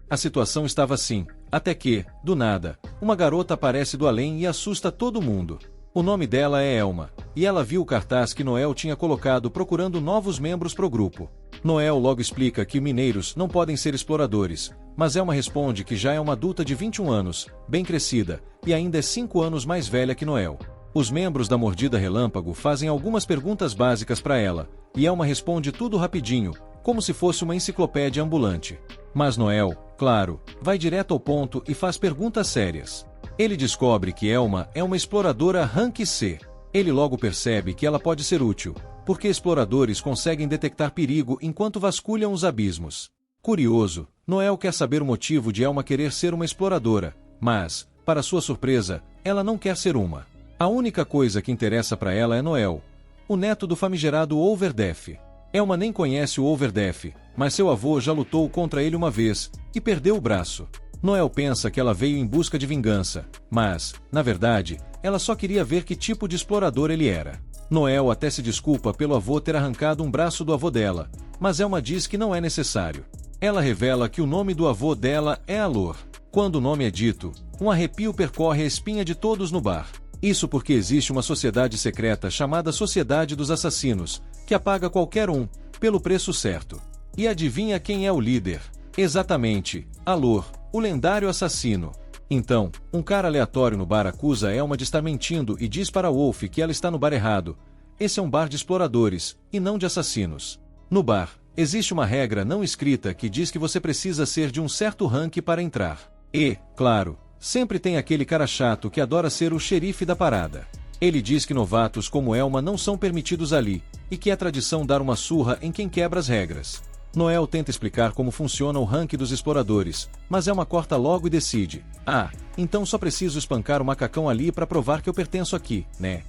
A situação estava assim, até que, do nada, uma garota aparece do além e assusta todo mundo. O nome dela é Elma, e ela viu o cartaz que Noel tinha colocado procurando novos membros pro grupo. Noel logo explica que mineiros não podem ser exploradores, mas Elma responde que já é uma adulta de 21 anos, bem crescida, e ainda é 5 anos mais velha que Noel. Os membros da Mordida Relâmpago fazem algumas perguntas básicas para ela, e Elma responde tudo rapidinho, como se fosse uma enciclopédia ambulante. Mas Noel, claro, vai direto ao ponto e faz perguntas sérias. Ele descobre que Elma é uma exploradora Rank C. Ele logo percebe que ela pode ser útil, porque exploradores conseguem detectar perigo enquanto vasculham os abismos. Curioso, Noel quer saber o motivo de Elma querer ser uma exploradora, mas, para sua surpresa, ela não quer ser uma. A única coisa que interessa para ela é Noel, o neto do famigerado Overdeath. Elma nem conhece o Overdeath, mas seu avô já lutou contra ele uma vez, e perdeu o braço. Noel pensa que ela veio em busca de vingança, mas, na verdade, ela só queria ver que tipo de explorador ele era. Noel até se desculpa pelo avô ter arrancado um braço do avô dela, mas Elma diz que não é necessário. Ela revela que o nome do avô dela é Alor. Quando o nome é dito, um arrepio percorre a espinha de todos no bar. Isso porque existe uma sociedade secreta chamada Sociedade dos Assassinos, que apaga qualquer um, pelo preço certo. E adivinha quem é o líder? Exatamente, Alor, o lendário assassino. Então, um cara aleatório no bar acusa Elma de estar mentindo e diz para Wolf que ela está no bar errado. Esse é um bar de exploradores, e não de assassinos. No bar, existe uma regra não escrita que diz que você precisa ser de um certo rank para entrar. E, claro, sempre tem aquele cara chato que adora ser o xerife da parada. Ele diz que novatos como Elma não são permitidos ali, e que é tradição dar uma surra em quem quebra as regras. Noel tenta explicar como funciona o rank dos exploradores, mas Elma corta logo e decide: ah, então só preciso espancar o macacão ali para provar que eu pertenço aqui, né?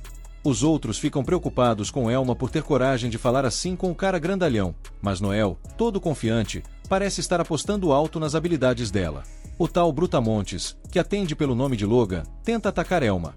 Os outros ficam preocupados com Elma por ter coragem de falar assim com o cara grandalhão, mas Noel, todo confiante, parece estar apostando alto nas habilidades dela. O tal Brutamontes, que atende pelo nome de Logan, tenta atacar Elma.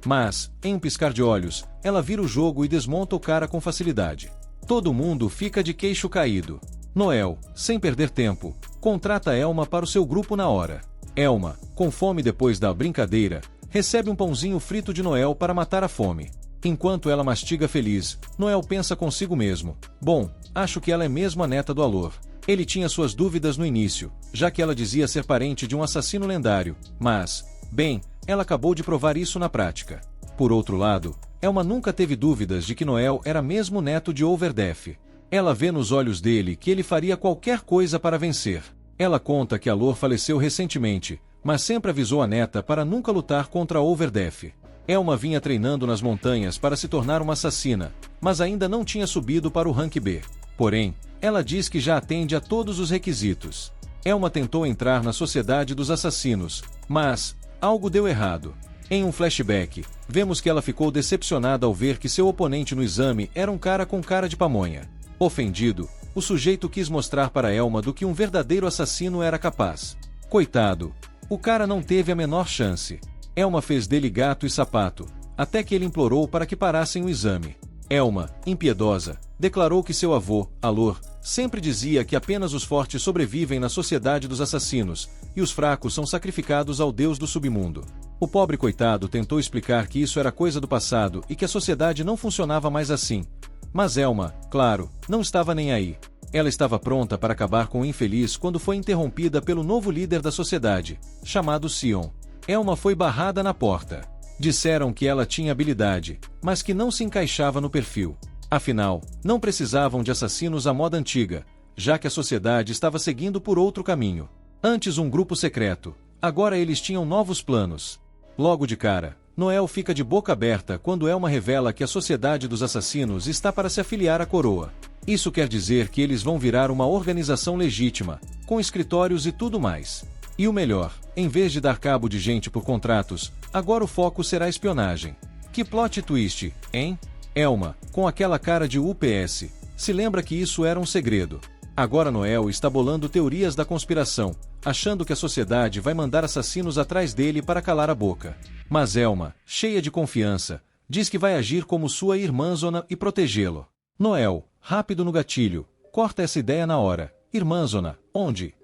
Mas, em um piscar de olhos, ela vira o jogo e desmonta o cara com facilidade. Todo mundo fica de queixo caído. Noel, sem perder tempo, contrata Elma para o seu grupo na hora. Elma, com fome depois da brincadeira, recebe um pãozinho frito de Noel para matar a fome. Enquanto ela mastiga feliz, Noel pensa consigo mesmo: bom, acho que ela é mesmo a neta do Alor. Ele tinha suas dúvidas no início, já que ela dizia ser parente de um assassino lendário, mas, bem, ela acabou de provar isso na prática. Por outro lado, Elma nunca teve dúvidas de que Noel era mesmo neto de Overdeath. Ela vê nos olhos dele que ele faria qualquer coisa para vencer. Ela conta que Alor faleceu recentemente, mas sempre avisou a neta para nunca lutar contra Overdeath. Elma vinha treinando nas montanhas para se tornar uma assassina, mas ainda não tinha subido para o rank B. Porém, ela diz que já atende a todos os requisitos. Elma tentou entrar na Sociedade dos Assassinos, mas algo deu errado. Em um flashback, vemos que ela ficou decepcionada ao ver que seu oponente no exame era um cara com cara de pamonha. Ofendido, o sujeito quis mostrar para Elma do que um verdadeiro assassino era capaz. Coitado, o cara não teve a menor chance. Elma fez dele gato e sapato, até que ele implorou para que parassem o exame. Elma, impiedosa, declarou que seu avô, Alor, sempre dizia que apenas os fortes sobrevivem na Sociedade dos Assassinos, e os fracos são sacrificados ao deus do submundo. O pobre coitado tentou explicar que isso era coisa do passado e que a sociedade não funcionava mais assim. Mas Elma, claro, não estava nem aí. Ela estava pronta para acabar com o infeliz quando foi interrompida pelo novo líder da sociedade, chamado Sion. Elma foi barrada na porta. Disseram que ela tinha habilidade, mas que não se encaixava no perfil. Afinal, não precisavam de assassinos à moda antiga, já que a sociedade estava seguindo por outro caminho. Antes um grupo secreto, agora eles tinham novos planos. Logo de cara, Noel fica de boca aberta quando Elma revela que a Sociedade dos Assassinos está para se afiliar à coroa. Isso quer dizer que eles vão virar uma organização legítima, com escritórios e tudo mais. E o melhor, em vez de dar cabo de gente por contratos, agora o foco será espionagem. Que plot twist, hein? Elma, com aquela cara de UPS, se lembra que isso era um segredo. Agora Noel está bolando teorias da conspiração, achando que a sociedade vai mandar assassinos atrás dele para calar a boca. Mas Elma, cheia de confiança, diz que vai agir como sua irmãzona e protegê-lo. Noel, rápido no gatilho, corta essa ideia na hora. Irmãzona, onde?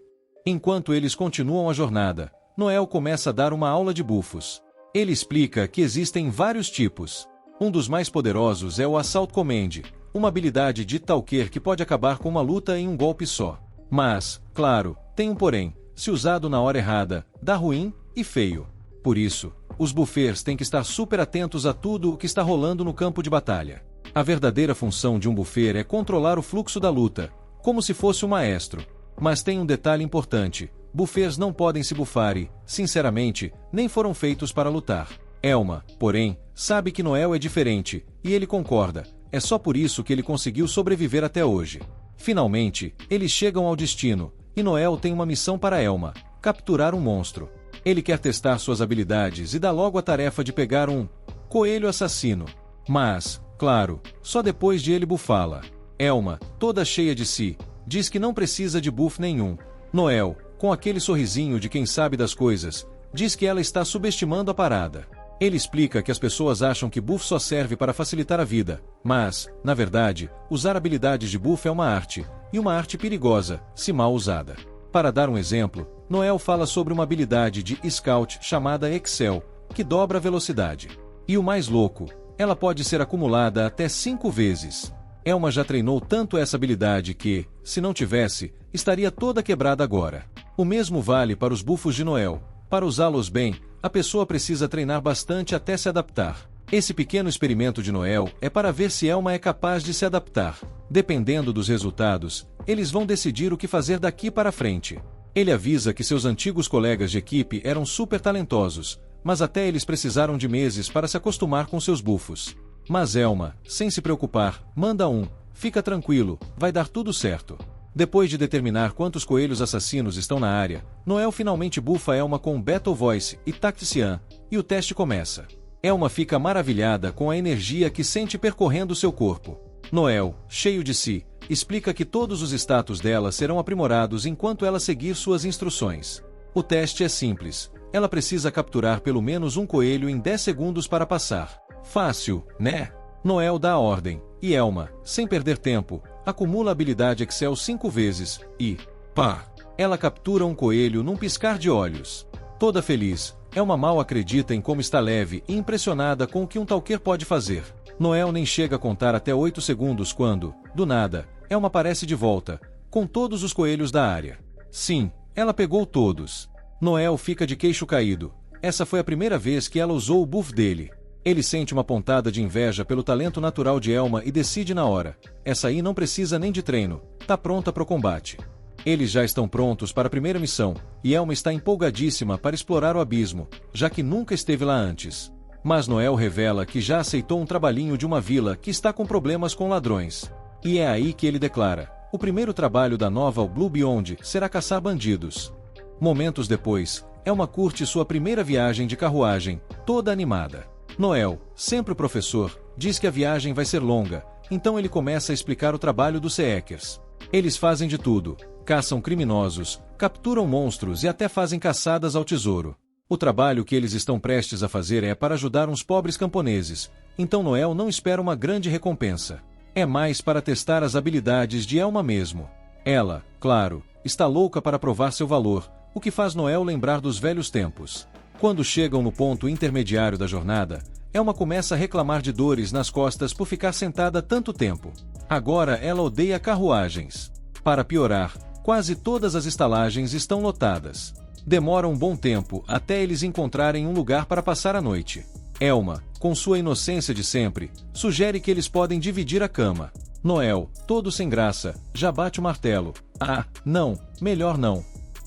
Enquanto eles continuam a jornada, Noel começa a dar uma aula de bufos. Ele explica que existem vários tipos. Um dos mais poderosos é o Assault Command, uma habilidade de Talker que pode acabar com uma luta em um golpe só. Mas, claro, tem um porém: se usado na hora errada, dá ruim e feio. Por isso, os buffers têm que estar super atentos a tudo o que está rolando no campo de batalha. A verdadeira função de um buffer é controlar o fluxo da luta, como se fosse um maestro. Mas tem um detalhe importante: buffers não podem se bufar e, sinceramente, nem foram feitos para lutar. Elma, porém, sabe que Noel é diferente, e ele concorda. É só por isso que ele conseguiu sobreviver até hoje. Finalmente, eles chegam ao destino, e Noel tem uma missão para Elma: capturar um monstro. Ele quer testar suas habilidades e dá logo a tarefa de pegar um coelho assassino. Mas, claro, só depois de ele bufá-la. Elma, toda cheia de si, diz que não precisa de buff nenhum. Noel, com aquele sorrisinho de quem sabe das coisas, diz que ela está subestimando a parada. Ele explica que as pessoas acham que buff só serve para facilitar a vida, mas, na verdade, usar habilidades de buff é uma arte, e uma arte perigosa, se mal usada. Para dar um exemplo, Noel fala sobre uma habilidade de Scout chamada Excel, que dobra a velocidade. E o mais louco, ela pode ser acumulada até 5 vezes. Elma já treinou tanto essa habilidade que, se não tivesse, estaria toda quebrada agora. O mesmo vale para os buffos de Noel. Para usá-los bem, a pessoa precisa treinar bastante até se adaptar. Esse pequeno experimento de Noel é para ver se Elma é capaz de se adaptar. Dependendo dos resultados, eles vão decidir o que fazer daqui para frente. Ele avisa que seus antigos colegas de equipe eram super talentosos, mas até eles precisaram de meses para se acostumar com seus buffos. Mas Elma, sem se preocupar, manda um: fica tranquilo, vai dar tudo certo. Depois de determinar quantos coelhos assassinos estão na área, Noel finalmente bufa Elma com Battle Voice e Tactician, e o teste começa. Elma fica maravilhada com a energia que sente percorrendo seu corpo. Noel, cheio de si, explica que todos os status dela serão aprimorados enquanto ela seguir suas instruções. O teste é simples. Ela precisa capturar pelo menos um coelho em 10 segundos para passar. Fácil, né? Noel dá a ordem, e Elma, sem perder tempo, acumula a habilidade Excel 5 vezes, e, pá! Ela captura um coelho num piscar de olhos. Toda feliz, Elma mal acredita em como está leve e impressionada com o que um talqueir pode fazer. Noel nem chega a contar até 8 segundos quando, do nada, Elma aparece de volta, com todos os coelhos da área. Sim, ela pegou todos. Noel fica de queixo caído. Essa foi a primeira vez que ela usou o buff dele. Ele sente uma pontada de inveja pelo talento natural de Elma e decide na hora: essa aí não precisa nem de treino, tá pronta para o combate. Eles já estão prontos para a primeira missão, e Elma está empolgadíssima para explorar o abismo, já que nunca esteve lá antes. Mas Noel revela que já aceitou um trabalhinho de uma vila que está com problemas com ladrões. E é aí que ele declara: o primeiro trabalho da nova Blue Beyond será caçar bandidos. Momentos depois, Elma curte sua primeira viagem de carruagem, toda animada. Noel, sempre o professor, diz que a viagem vai ser longa, então ele começa a explicar o trabalho dos Seekers. Eles fazem de tudo: caçam criminosos, capturam monstros e até fazem caçadas ao tesouro. O trabalho que eles estão prestes a fazer é para ajudar uns pobres camponeses, então Noel não espera uma grande recompensa. É mais para testar as habilidades de Elma mesmo. Ela, claro, está louca para provar seu valor, o que faz Noel lembrar dos velhos tempos. Quando chegam no ponto intermediário da jornada, Elma começa a reclamar de dores nas costas por ficar sentada tanto tempo. Agora ela odeia carruagens. Para piorar, quase todas as estalagens estão lotadas. Demora um bom tempo até eles encontrarem um lugar para passar a noite. Elma, com sua inocência de sempre, sugere que eles podem dividir a cama. Noel, todo sem graça, já bate o martelo. Ah, não, melhor não.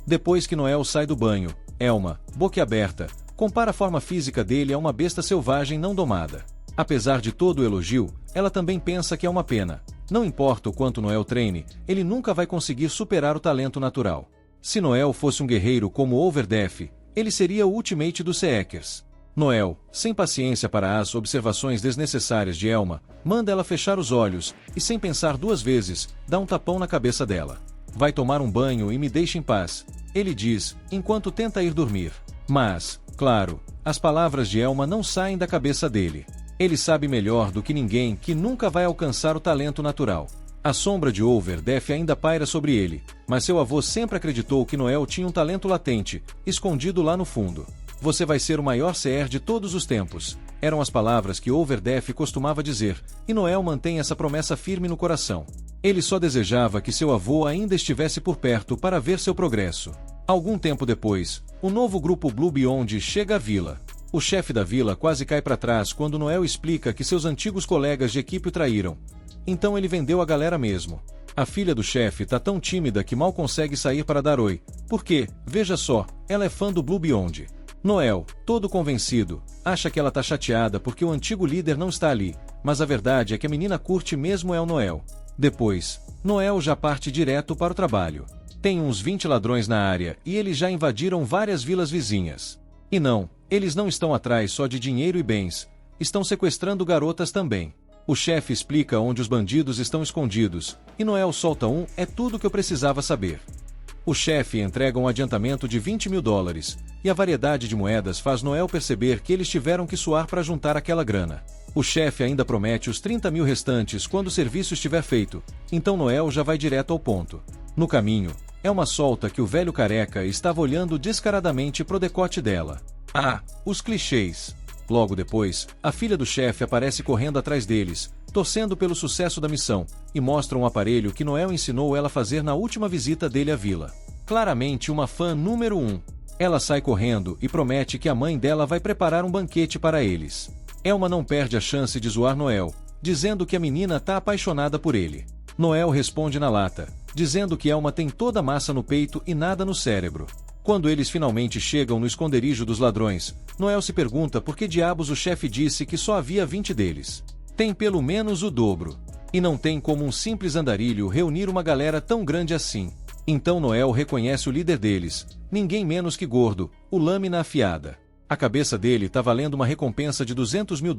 Depois que Noel sai do banho, Elma, boquiaberta, compara a forma física dele a uma besta selvagem não domada. Apesar de todo o elogio, ela também pensa que é uma pena. Não importa o quanto Noel treine, ele nunca vai conseguir superar o talento natural. Se Noel fosse um guerreiro como Overdeath, ele seria o ultimate dos Seekers. Noel, sem paciência para as observações desnecessárias de Elma, manda ela fechar os olhos e, sem pensar 2 vezes, dá um tapão na cabeça dela. Vai tomar um banho e me deixe em paz, ele diz, enquanto tenta ir dormir. Mas, claro, as palavras de Elma não saem da cabeça dele. Ele sabe melhor do que ninguém que nunca vai alcançar o talento natural. A sombra de Overdeath ainda paira sobre ele, mas seu avô sempre acreditou que Noel tinha um talento latente, escondido lá no fundo. Você vai ser o maior Seer de todos os tempos, eram as palavras que Overdeath costumava dizer, e Noel mantém essa promessa firme no coração. Ele só desejava que seu avô ainda estivesse por perto para ver seu progresso. Algum tempo depois, o novo grupo Blue Beyond chega à vila. O chefe da vila quase cai para trás quando Noel explica que seus antigos colegas de equipe o traíram. Então ele vendeu a galera mesmo. A filha do chefe tá tão tímida que mal consegue sair para dar oi, porque, veja só, ela é fã do Blue Beyond. Noel, todo convencido, acha que ela tá chateada porque o antigo líder não está ali, mas a verdade é que a menina curte mesmo o Noel. Depois, Noel já parte direto para o trabalho. Tem uns 20 ladrões na área e eles já invadiram várias vilas vizinhas. E não, eles não estão atrás só de dinheiro e bens, estão sequestrando garotas também. O chefe explica onde os bandidos estão escondidos, e Noel solta é tudo que eu precisava saber. O chefe entrega um adiantamento de $20.000, e a variedade de moedas faz Noel perceber que eles tiveram que suar para juntar aquela grana. O chefe ainda promete os 30 mil restantes quando o serviço estiver feito, então Noel já vai direto ao ponto. No caminho, é uma solta que o velho careca estava olhando descaradamente pro decote dela. Ah, os clichês. Logo depois, a filha do chefe aparece correndo atrás deles, torcendo pelo sucesso da missão, e mostra um aparelho que Noel ensinou ela a fazer na última visita dele à vila. Claramente uma fã número 1. Ela sai correndo e promete que a mãe dela vai preparar um banquete para eles. Elma não perde a chance de zoar Noel, dizendo que a menina tá apaixonada por ele. Noel responde na lata, dizendo que Elma tem toda a massa no peito e nada no cérebro. Quando eles finalmente chegam no esconderijo dos ladrões, Noel se pergunta por que diabos o chefe disse que só havia 20 deles. Tem pelo menos o dobro. E não tem como um simples andarilho reunir uma galera tão grande assim. Então Noel reconhece o líder deles, ninguém menos que Gordo, o Lâmina Afiada. A cabeça dele tá valendo uma recompensa de $200 mil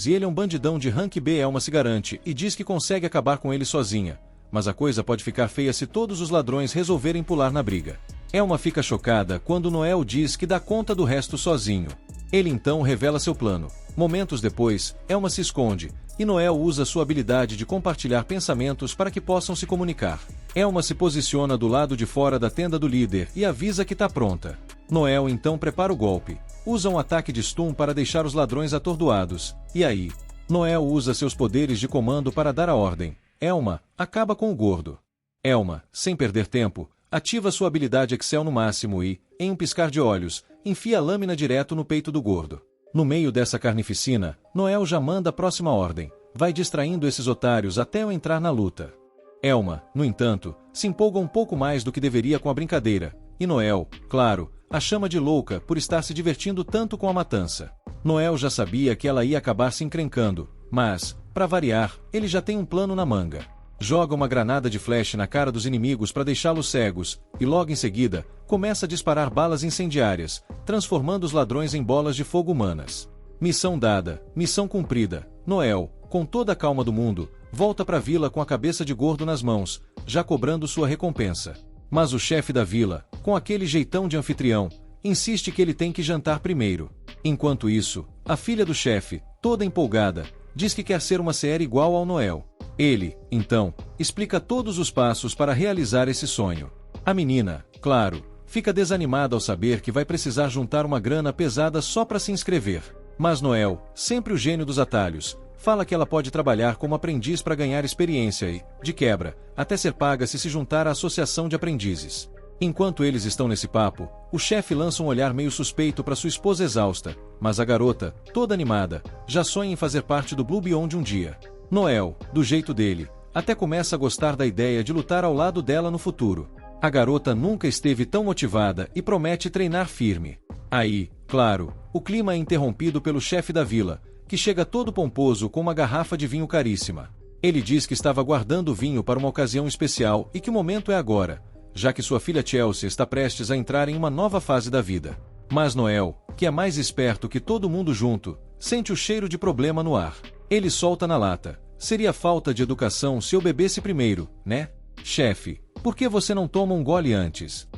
e ele é um bandidão de rank B. Elma se garante e diz que consegue acabar com ele sozinha. Mas a coisa pode ficar feia se todos os ladrões resolverem pular na briga. Elma fica chocada quando Noel diz que dá conta do resto sozinho. Ele então revela seu plano. Momentos depois, Elma se esconde, e Noel usa sua habilidade de compartilhar pensamentos para que possam se comunicar. Elma se posiciona do lado de fora da tenda do líder e avisa que tá pronta. Noel então prepara o golpe. Usa um ataque de stun para deixar os ladrões atordoados. E aí? Noel usa seus poderes de comando para dar a ordem. Elma, acaba com o gordo. Elma, sem perder tempo, ativa sua habilidade Excel no máximo e, em um piscar de olhos, enfia a lâmina direto no peito do gordo. No meio dessa carnificina, Noel já manda a próxima ordem. Vai distraindo esses otários até eu entrar na luta. Elma, no entanto, se empolga um pouco mais do que deveria com a brincadeira. E Noel, claro, a chama de louca por estar se divertindo tanto com a matança. Noel já sabia que ela ia acabar se encrencando, mas, para variar, ele já tem um plano na manga. Joga uma granada de flash na cara dos inimigos para deixá-los cegos, e logo em seguida, começa a disparar balas incendiárias, transformando os ladrões em bolas de fogo humanas. Missão dada, missão cumprida. Noel, com toda a calma do mundo, volta para a vila com a cabeça de Gordo nas mãos, já cobrando sua recompensa. Mas o chefe da vila, com aquele jeitão de anfitrião, insiste que ele tem que jantar primeiro. Enquanto isso, a filha do chefe, toda empolgada, diz que quer ser uma CR igual ao Noel. Ele, então, explica todos os passos para realizar esse sonho. A menina, claro, fica desanimada ao saber que vai precisar juntar uma grana pesada só para se inscrever. Mas Noel, sempre o gênio dos atalhos, fala que ela pode trabalhar como aprendiz para ganhar experiência e, de quebra, até ser paga se juntar à associação de aprendizes. Enquanto eles estão nesse papo, o chefe lança um olhar meio suspeito para sua esposa exausta, mas a garota, toda animada, já sonha em fazer parte do Blue Beyond um dia. Noel, do jeito dele, até começa a gostar da ideia de lutar ao lado dela no futuro. A garota nunca esteve tão motivada e promete treinar firme. Aí, claro, o clima é interrompido pelo chefe da vila, que chega todo pomposo com uma garrafa de vinho caríssima. Ele diz que estava guardando o vinho para uma ocasião especial e que o momento é agora, já que sua filha Chelsea está prestes a entrar em uma nova fase da vida. Mas Noel, que é mais esperto que todo mundo junto, sente o cheiro de problema no ar. Ele solta na lata. Seria falta de educação se eu bebesse primeiro, né? Chefe, por que você não toma um gole antes?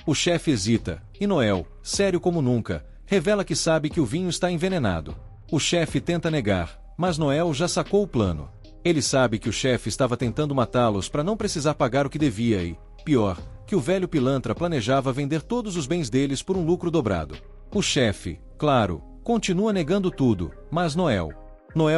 O chefe hesita, e Noel, sério como nunca, revela que sabe que o vinho está envenenado. O chefe tenta negar, mas Noel já sacou o plano. Ele sabe que o chefe estava tentando matá-los para não precisar pagar o que devia e, pior, que o velho pilantra planejava vender todos os bens deles por um lucro dobrado. O chefe, claro, continua negando tudo, mas Noel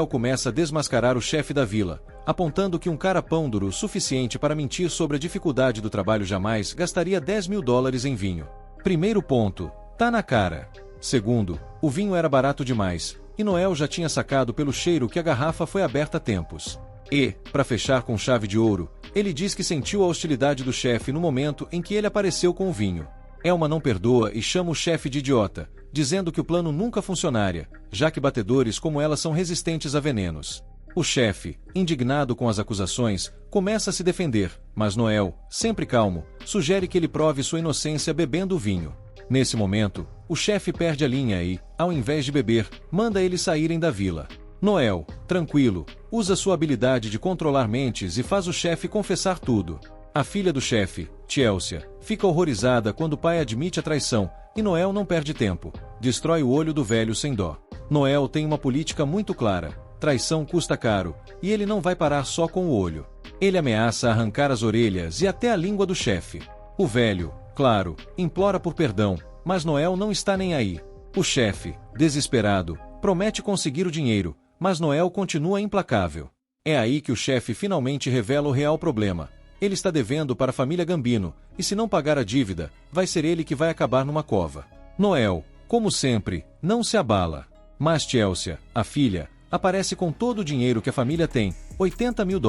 começa a desmascarar o chefe da vila, apontando que um cara pão duro o suficiente para mentir sobre a dificuldade do trabalho jamais gastaria $10.000 em vinho. Primeiro ponto, tá na cara. Segundo, o vinho era barato demais, e Noel já tinha sacado pelo cheiro que a garrafa foi aberta há tempos. E, para fechar com chave de ouro, ele diz que sentiu a hostilidade do chefe no momento em que ele apareceu com o vinho. Elma não perdoa e chama o chefe de idiota, dizendo que o plano nunca funcionaria, já que batedores como ela são resistentes a venenos. O chefe, indignado com as acusações, começa a se defender, mas Noel, sempre calmo, sugere que ele prove sua inocência bebendo o vinho. Nesse momento, o chefe perde a linha e, ao invés de beber, manda eles saírem da vila. Noel, tranquilo, usa sua habilidade de controlar mentes e faz o chefe confessar tudo. A filha do chefe, Chelsea, fica horrorizada quando o pai admite a traição, e Noel não perde tempo. Destrói o olho do velho sem dó. Noel tem uma política muito clara. Traição custa caro, e ele não vai parar só com o olho. Ele ameaça arrancar as orelhas e até a língua do chefe. O velho, claro, implora por perdão, mas Noel não está nem aí. O chefe, desesperado, promete conseguir o dinheiro, mas Noel continua implacável. É aí que o chefe finalmente revela o real problema. Ele está devendo para a família Gambino, e se não pagar a dívida, vai ser ele que vai acabar numa cova. Noel, como sempre, não se abala. Mas Chelsea, a filha, aparece com todo o dinheiro que a família tem, $80 mil.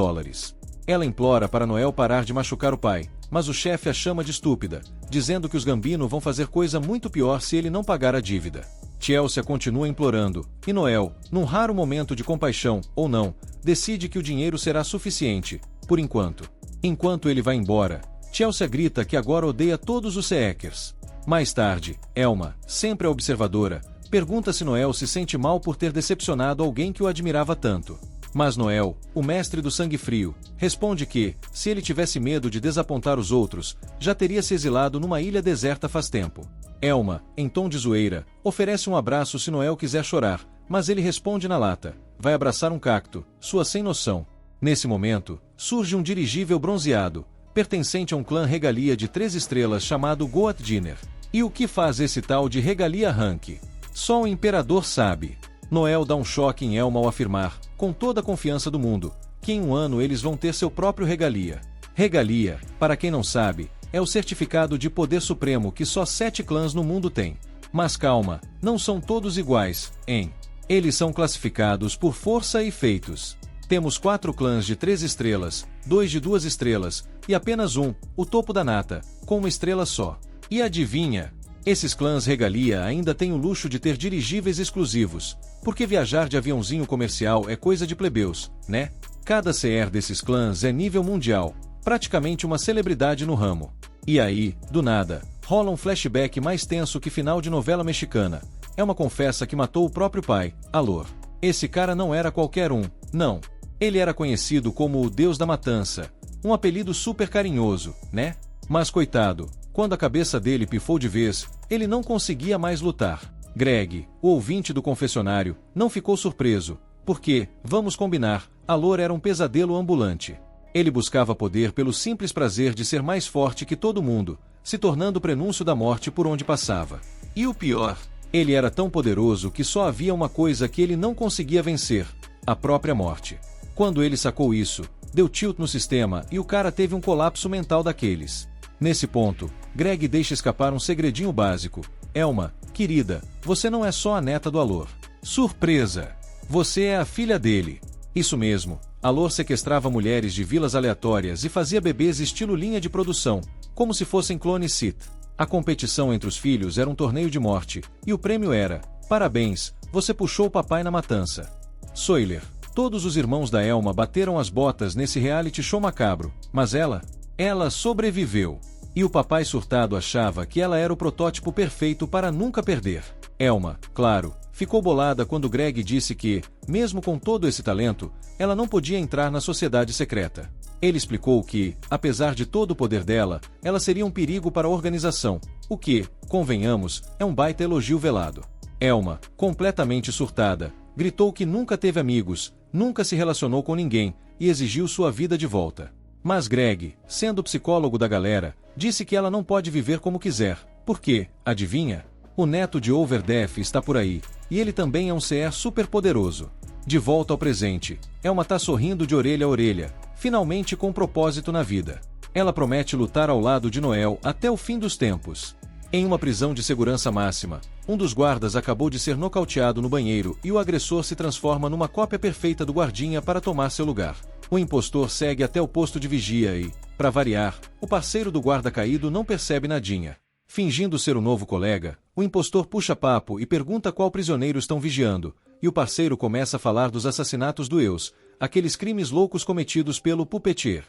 Ela implora para Noel parar de machucar o pai, mas o chefe a chama de estúpida, dizendo que os Gambino vão fazer coisa muito pior se ele não pagar a dívida. Chelsea continua implorando, e Noel, num raro momento de compaixão, ou não, decide que o dinheiro será suficiente, por enquanto. Enquanto ele vai embora, Chelsea grita que agora odeia todos os Seekers. Mais tarde, Elma, sempre a observadora, pergunta se Noel se sente mal por ter decepcionado alguém que o admirava tanto. Mas Noel, o mestre do sangue frio, responde que, se ele tivesse medo de desapontar os outros, já teria se exilado numa ilha deserta faz tempo. Elma, em tom de zoeira, oferece um abraço se Noel quiser chorar, mas ele responde na lata, vai abraçar um cacto, sua sem noção. Nesse momento, surge um dirigível bronzeado, pertencente a um clã regalia de 3 estrelas chamado Goat Dinner. E o que faz esse tal de regalia rank? Só o imperador sabe. Noel dá um choque em Elma ao afirmar, com toda a confiança do mundo, que em um ano eles vão ter seu próprio regalia. Regalia, para quem não sabe, é o certificado de poder supremo que só 7 clãs no mundo têm. Mas calma, não são todos iguais, hein? Eles são classificados por força e feitos. Temos 4 clãs de 3 estrelas, 2 de 2 estrelas, e apenas um, o topo da nata, com uma estrela só. E adivinha? Esses clãs regalia ainda têm o luxo de ter dirigíveis exclusivos, porque viajar de aviãozinho comercial é coisa de plebeus, né? Cada CR desses clãs é nível mundial, praticamente uma celebridade no ramo. E aí, do nada, rola um flashback mais tenso que final de novela mexicana. É uma confessa que matou o próprio pai, Alor. Esse cara não era qualquer um, não. Ele era conhecido como o Deus da Matança, um apelido super carinhoso, né? Mas coitado, quando a cabeça dele pifou de vez, ele não conseguia mais lutar. Greg, o ouvinte do confessionário, não ficou surpreso, porque, vamos combinar, Alor era um pesadelo ambulante. Ele buscava poder pelo simples prazer de ser mais forte que todo mundo, se tornando o prenúncio da morte por onde passava. E o pior, ele era tão poderoso que só havia uma coisa que ele não conseguia vencer, a própria morte. Quando ele sacou isso, deu tilt no sistema e o cara teve um colapso mental daqueles. Nesse ponto, Greg deixa escapar um segredinho básico. Elma, querida, você não é só a neta do Alor. Surpresa! Você é a filha dele. Isso mesmo, Alor sequestrava mulheres de vilas aleatórias e fazia bebês estilo linha de produção, como se fossem clones Sith. A competição entre os filhos era um torneio de morte, e o prêmio era, parabéns, você puxou o papai na matança. Sawyer. Todos os irmãos da Elma bateram as botas nesse reality show macabro, mas ela sobreviveu. E o papai surtado achava que ela era o protótipo perfeito para nunca perder. Elma, claro, ficou bolada quando Greg disse que, mesmo com todo esse talento, ela não podia entrar na sociedade secreta. Ele explicou que, apesar de todo o poder dela, ela seria um perigo para a organização, o que, convenhamos, é um baita elogio velado. Elma, completamente surtada, gritou que nunca teve amigos, nunca se relacionou com ninguém, e exigiu sua vida de volta. Mas Greg, sendo o psicólogo da galera, disse que ela não pode viver como quiser, porque, adivinha? O neto de Overdeath está por aí, e ele também é um CR super poderoso. De volta ao presente, Elma tá sorrindo de orelha a orelha, finalmente com um propósito na vida. Ela promete lutar ao lado de Noel até o fim dos tempos. Em uma prisão de segurança máxima, um dos guardas acabou de ser nocauteado no banheiro e o agressor se transforma numa cópia perfeita do guardinha para tomar seu lugar. O impostor segue até o posto de vigia e, para variar, o parceiro do guarda caído não percebe nadinha. Fingindo ser o novo colega, o impostor puxa papo e pergunta qual prisioneiro estão vigiando, e o parceiro começa a falar dos assassinatos do Eus, aqueles crimes loucos cometidos pelo Puppeteer.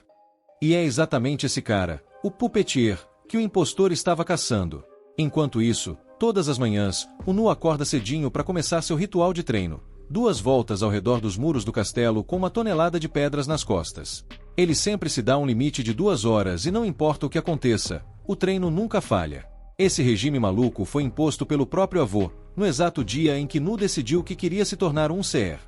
E é exatamente esse cara, o Puppeteer, que o impostor estava caçando. Enquanto isso, todas as manhãs, o Nu acorda cedinho para começar seu ritual de treino. 2 voltas ao redor dos muros do castelo com uma tonelada de pedras nas costas. Ele sempre se dá um limite de 2 horas e não importa o que aconteça, o treino nunca falha. Esse regime maluco foi imposto pelo próprio avô, no exato dia em que Nu decidiu que queria se tornar um Seer.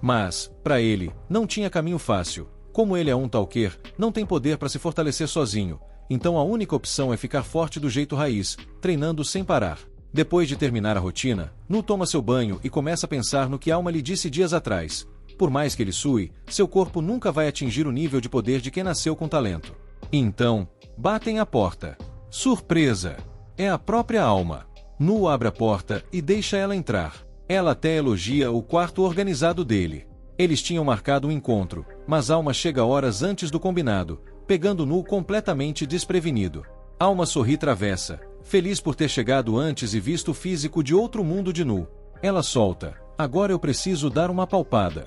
Mas, para ele, não tinha caminho fácil. Como ele é um Talker, não tem poder para se fortalecer sozinho, então a única opção é ficar forte do jeito raiz, treinando sem parar. Depois de terminar a rotina, Nu toma seu banho e começa a pensar no que Alma lhe disse dias atrás. Por mais que ele sue, seu corpo nunca vai atingir o nível de poder de quem nasceu com talento. E então, batem à porta. Surpresa! É a própria Alma. Nu abre a porta e deixa ela entrar. Ela até elogia o quarto organizado dele. Eles tinham marcado um encontro, mas Alma chega horas antes do combinado, pegando Nu completamente desprevenido. Alma sorri travessa, feliz por ter chegado antes e visto o físico de outro mundo de Nu. Ela solta: agora eu preciso dar uma palpada.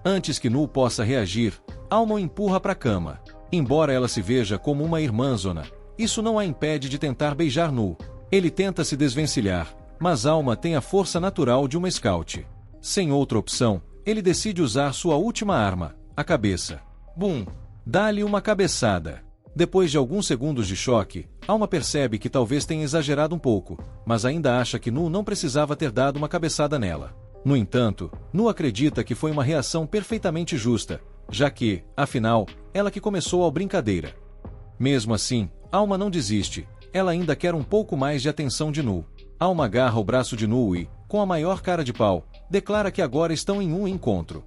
Antes que Nu possa reagir, Alma o empurra para a cama. Embora ela se veja como uma irmãzona, isso não a impede de tentar beijar Nu. Ele tenta se desvencilhar, mas Alma tem a força natural de uma scout. Sem outra opção, ele decide usar sua última arma, a cabeça. Bum! Dá-lhe uma cabeçada. Depois de alguns segundos de choque, Alma percebe que talvez tenha exagerado um pouco, mas ainda acha que Nu não precisava ter dado uma cabeçada nela. No entanto, Nu acredita que foi uma reação perfeitamente justa, já que, afinal, ela que começou a brincadeira. Mesmo assim, Alma não desiste, ela ainda quer um pouco mais de atenção de Nu. Alma agarra o braço de Nu e, com a maior cara de pau, declara que agora estão em um encontro.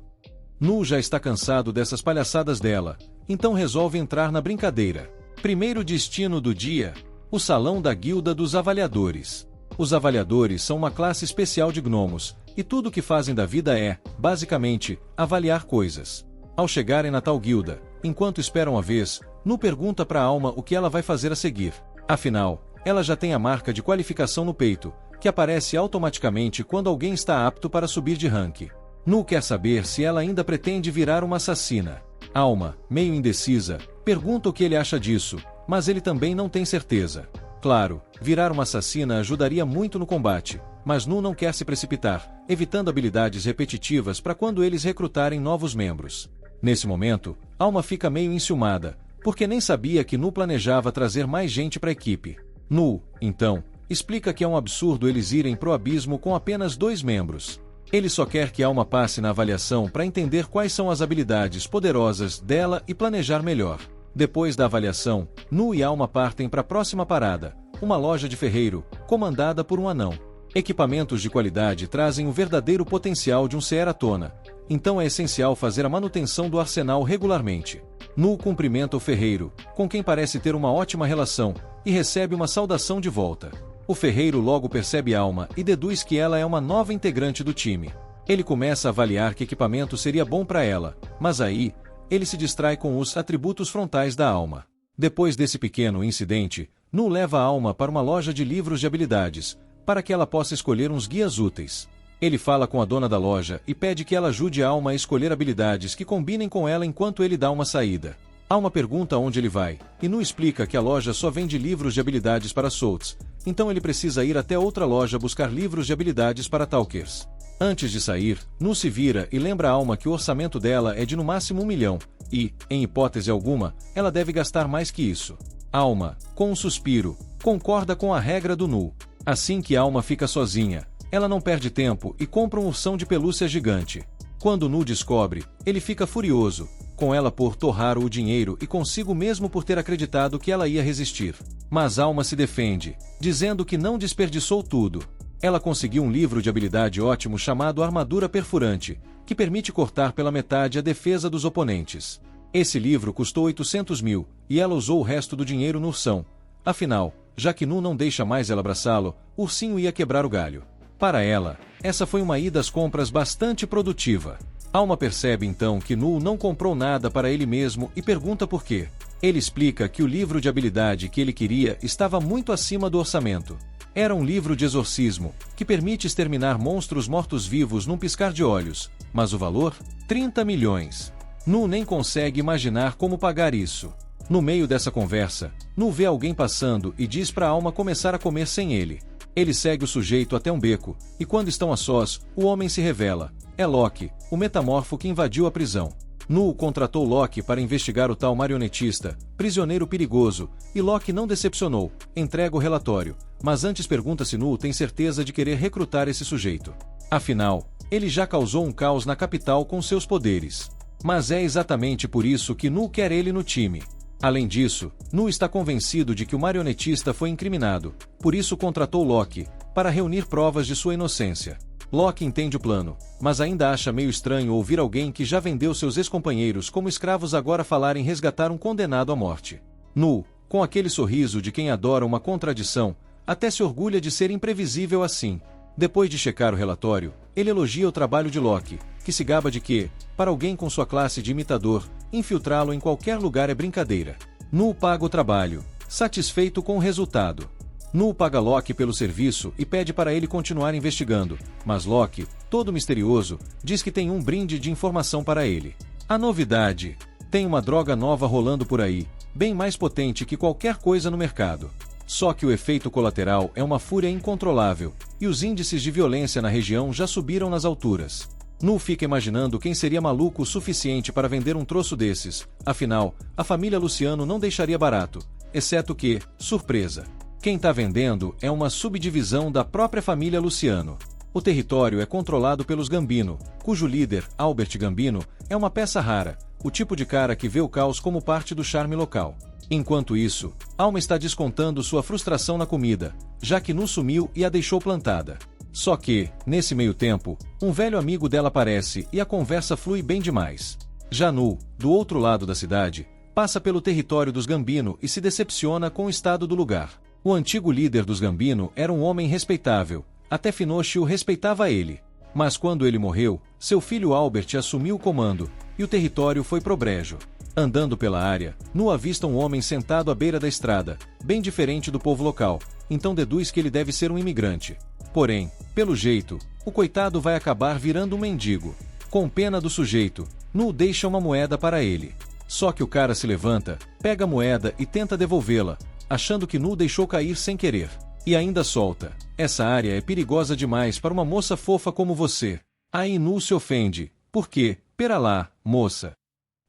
Nu já está cansado dessas palhaçadas dela, então resolve entrar na brincadeira. Primeiro destino do dia: o Salão da Guilda dos Avaliadores. Os avaliadores são uma classe especial de gnomos, e tudo o que fazem da vida é, basicamente, avaliar coisas. Ao chegarem na tal guilda, enquanto esperam a vez, Nu pergunta para Alma o que ela vai fazer a seguir. Afinal, ela já tem a marca de qualificação no peito, que aparece automaticamente quando alguém está apto para subir de rank. Nu quer saber se ela ainda pretende virar uma assassina. Alma, meio indecisa, pergunta o que ele acha disso, mas ele também não tem certeza. Claro, virar uma assassina ajudaria muito no combate, mas Nu não quer se precipitar, evitando habilidades repetitivas para quando eles recrutarem novos membros. Nesse momento, Alma fica meio enciumada, porque nem sabia que Nu planejava trazer mais gente para a equipe. Nu, então, explica que é um absurdo eles irem pro abismo com apenas 2 membros. Ele só quer que Alma passe na avaliação para entender quais são as habilidades poderosas dela e planejar melhor. Depois da avaliação, Nu e Alma partem para a próxima parada, uma loja de ferreiro, comandada por um anão. Equipamentos de qualidade trazem o verdadeiro potencial de um Seer à tona, então é essencial fazer a manutenção do arsenal regularmente. Nu cumprimenta o ferreiro, com quem parece ter uma ótima relação, e recebe uma saudação de volta. O ferreiro logo percebe Alma e deduz que ela é uma nova integrante do time. Ele começa a avaliar que equipamento seria bom para ela, mas aí, ele se distrai com os atributos frontais da Alma. Depois desse pequeno incidente, Nu leva a Alma para uma loja de livros de habilidades, para que ela possa escolher uns guias úteis. Ele fala com a dona da loja e pede que ela ajude a Alma a escolher habilidades que combinem com ela enquanto ele dá uma saída. Alma pergunta onde ele vai, e Nu explica que a loja só vende livros de habilidades para Souls, então ele precisa ir até outra loja buscar livros de habilidades para Talkers. Antes de sair, Nu se vira e lembra a Alma que o orçamento dela é de no máximo 1 milhão, e, em hipótese alguma, ela deve gastar mais que isso. Alma, com um suspiro, concorda com a regra do Nu. Assim que Alma fica sozinha, ela não perde tempo e compra um ursão de pelúcia gigante. Quando Nu descobre, ele fica furioso, com ela por torrar o dinheiro e consigo mesmo por ter acreditado que ela ia resistir. Mas Alma se defende, dizendo que não desperdiçou tudo. Ela conseguiu um livro de habilidade ótimo chamado Armadura Perfurante, que permite cortar pela metade a defesa dos oponentes. Esse livro custou 800 mil, e ela usou o resto do dinheiro no ursão. Afinal, já que Nu não deixa mais ela abraçá-lo, o ursinho ia quebrar o galho. Para ela, essa foi uma ida às compras bastante produtiva. Alma percebe então que Nu não comprou nada para ele mesmo e pergunta por quê. Ele explica que o livro de habilidade que ele queria estava muito acima do orçamento. Era um livro de exorcismo, que permite exterminar monstros mortos-vivos num piscar de olhos, mas o valor? 30 milhões. Nu nem consegue imaginar como pagar isso. No meio dessa conversa, Nu vê alguém passando e diz para Alma começar a comer sem ele. Ele segue o sujeito até um beco, e quando estão a sós, o homem se revela. É Loki, o metamorfo que invadiu a prisão. Nu contratou Loki para investigar o tal marionetista, prisioneiro perigoso, e Loki não decepcionou, entrega o relatório, mas antes pergunta se Nu tem certeza de querer recrutar esse sujeito. Afinal, ele já causou um caos na capital com seus poderes. Mas é exatamente por isso que Nu quer ele no time. Além disso, Nu está convencido de que o marionetista foi incriminado, por isso contratou Loki, para reunir provas de sua inocência. Loki entende o plano, mas ainda acha meio estranho ouvir alguém que já vendeu seus ex-companheiros como escravos agora falar em resgatar um condenado à morte. Nu, com aquele sorriso de quem adora uma contradição, até se orgulha de ser imprevisível assim. Depois de checar o relatório, ele elogia o trabalho de Loki, que se gaba de que, para alguém com sua classe de imitador, infiltrá-lo em qualquer lugar é brincadeira. Nu paga o trabalho, satisfeito com o resultado. Nu paga Loki pelo serviço e pede para ele continuar investigando, mas Loki, todo misterioso, diz que tem um brinde de informação para ele. A novidade: tem uma droga nova rolando por aí, bem mais potente que qualquer coisa no mercado. Só que o efeito colateral é uma fúria incontrolável, e os índices de violência na região já subiram nas alturas. Nu fica imaginando quem seria maluco o suficiente para vender um troço desses, afinal, a família Luciano não deixaria barato, exceto que, surpresa, quem está vendendo é uma subdivisão da própria família Luciano. O território é controlado pelos Gambino, cujo líder, Albert Gambino, é uma peça rara, o tipo de cara que vê o caos como parte do charme local. Enquanto isso, Alma está descontando sua frustração na comida, já que Nu sumiu e a deixou plantada. Só que, nesse meio tempo, um velho amigo dela aparece e a conversa flui bem demais. Já Nu, do outro lado da cidade, passa pelo território dos Gambino e se decepciona com o estado do lugar. O antigo líder dos Gambino era um homem respeitável, até Finoshi o respeitava ele. Mas quando ele morreu, seu filho Albert assumiu o comando, e o território foi pro brejo. Andando pela área, Nu avista um homem sentado à beira da estrada, bem diferente do povo local, então deduz que ele deve ser um imigrante. Porém, pelo jeito, o coitado vai acabar virando um mendigo. Com pena do sujeito, Nu deixa uma moeda para ele. Só que o cara se levanta, pega a moeda e tenta devolvê-la, achando que Nu deixou cair sem querer. E ainda solta: essa área é perigosa demais para uma moça fofa como você. Aí Nu se ofende: por quê? Pera lá, moça.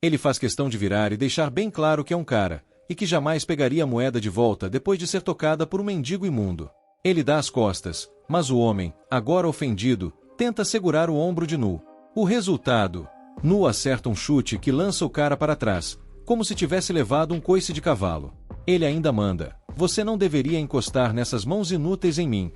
Ele faz questão de virar e deixar bem claro que é um cara, e que jamais pegaria a moeda de volta depois de ser tocada por um mendigo imundo. Ele dá as costas, mas o homem, agora ofendido, tenta segurar o ombro de Nu. O resultado: Nu acerta um chute que lança o cara para trás, como se tivesse levado um coice de cavalo. Ele ainda manda: você não deveria encostar nessas mãos inúteis em mim.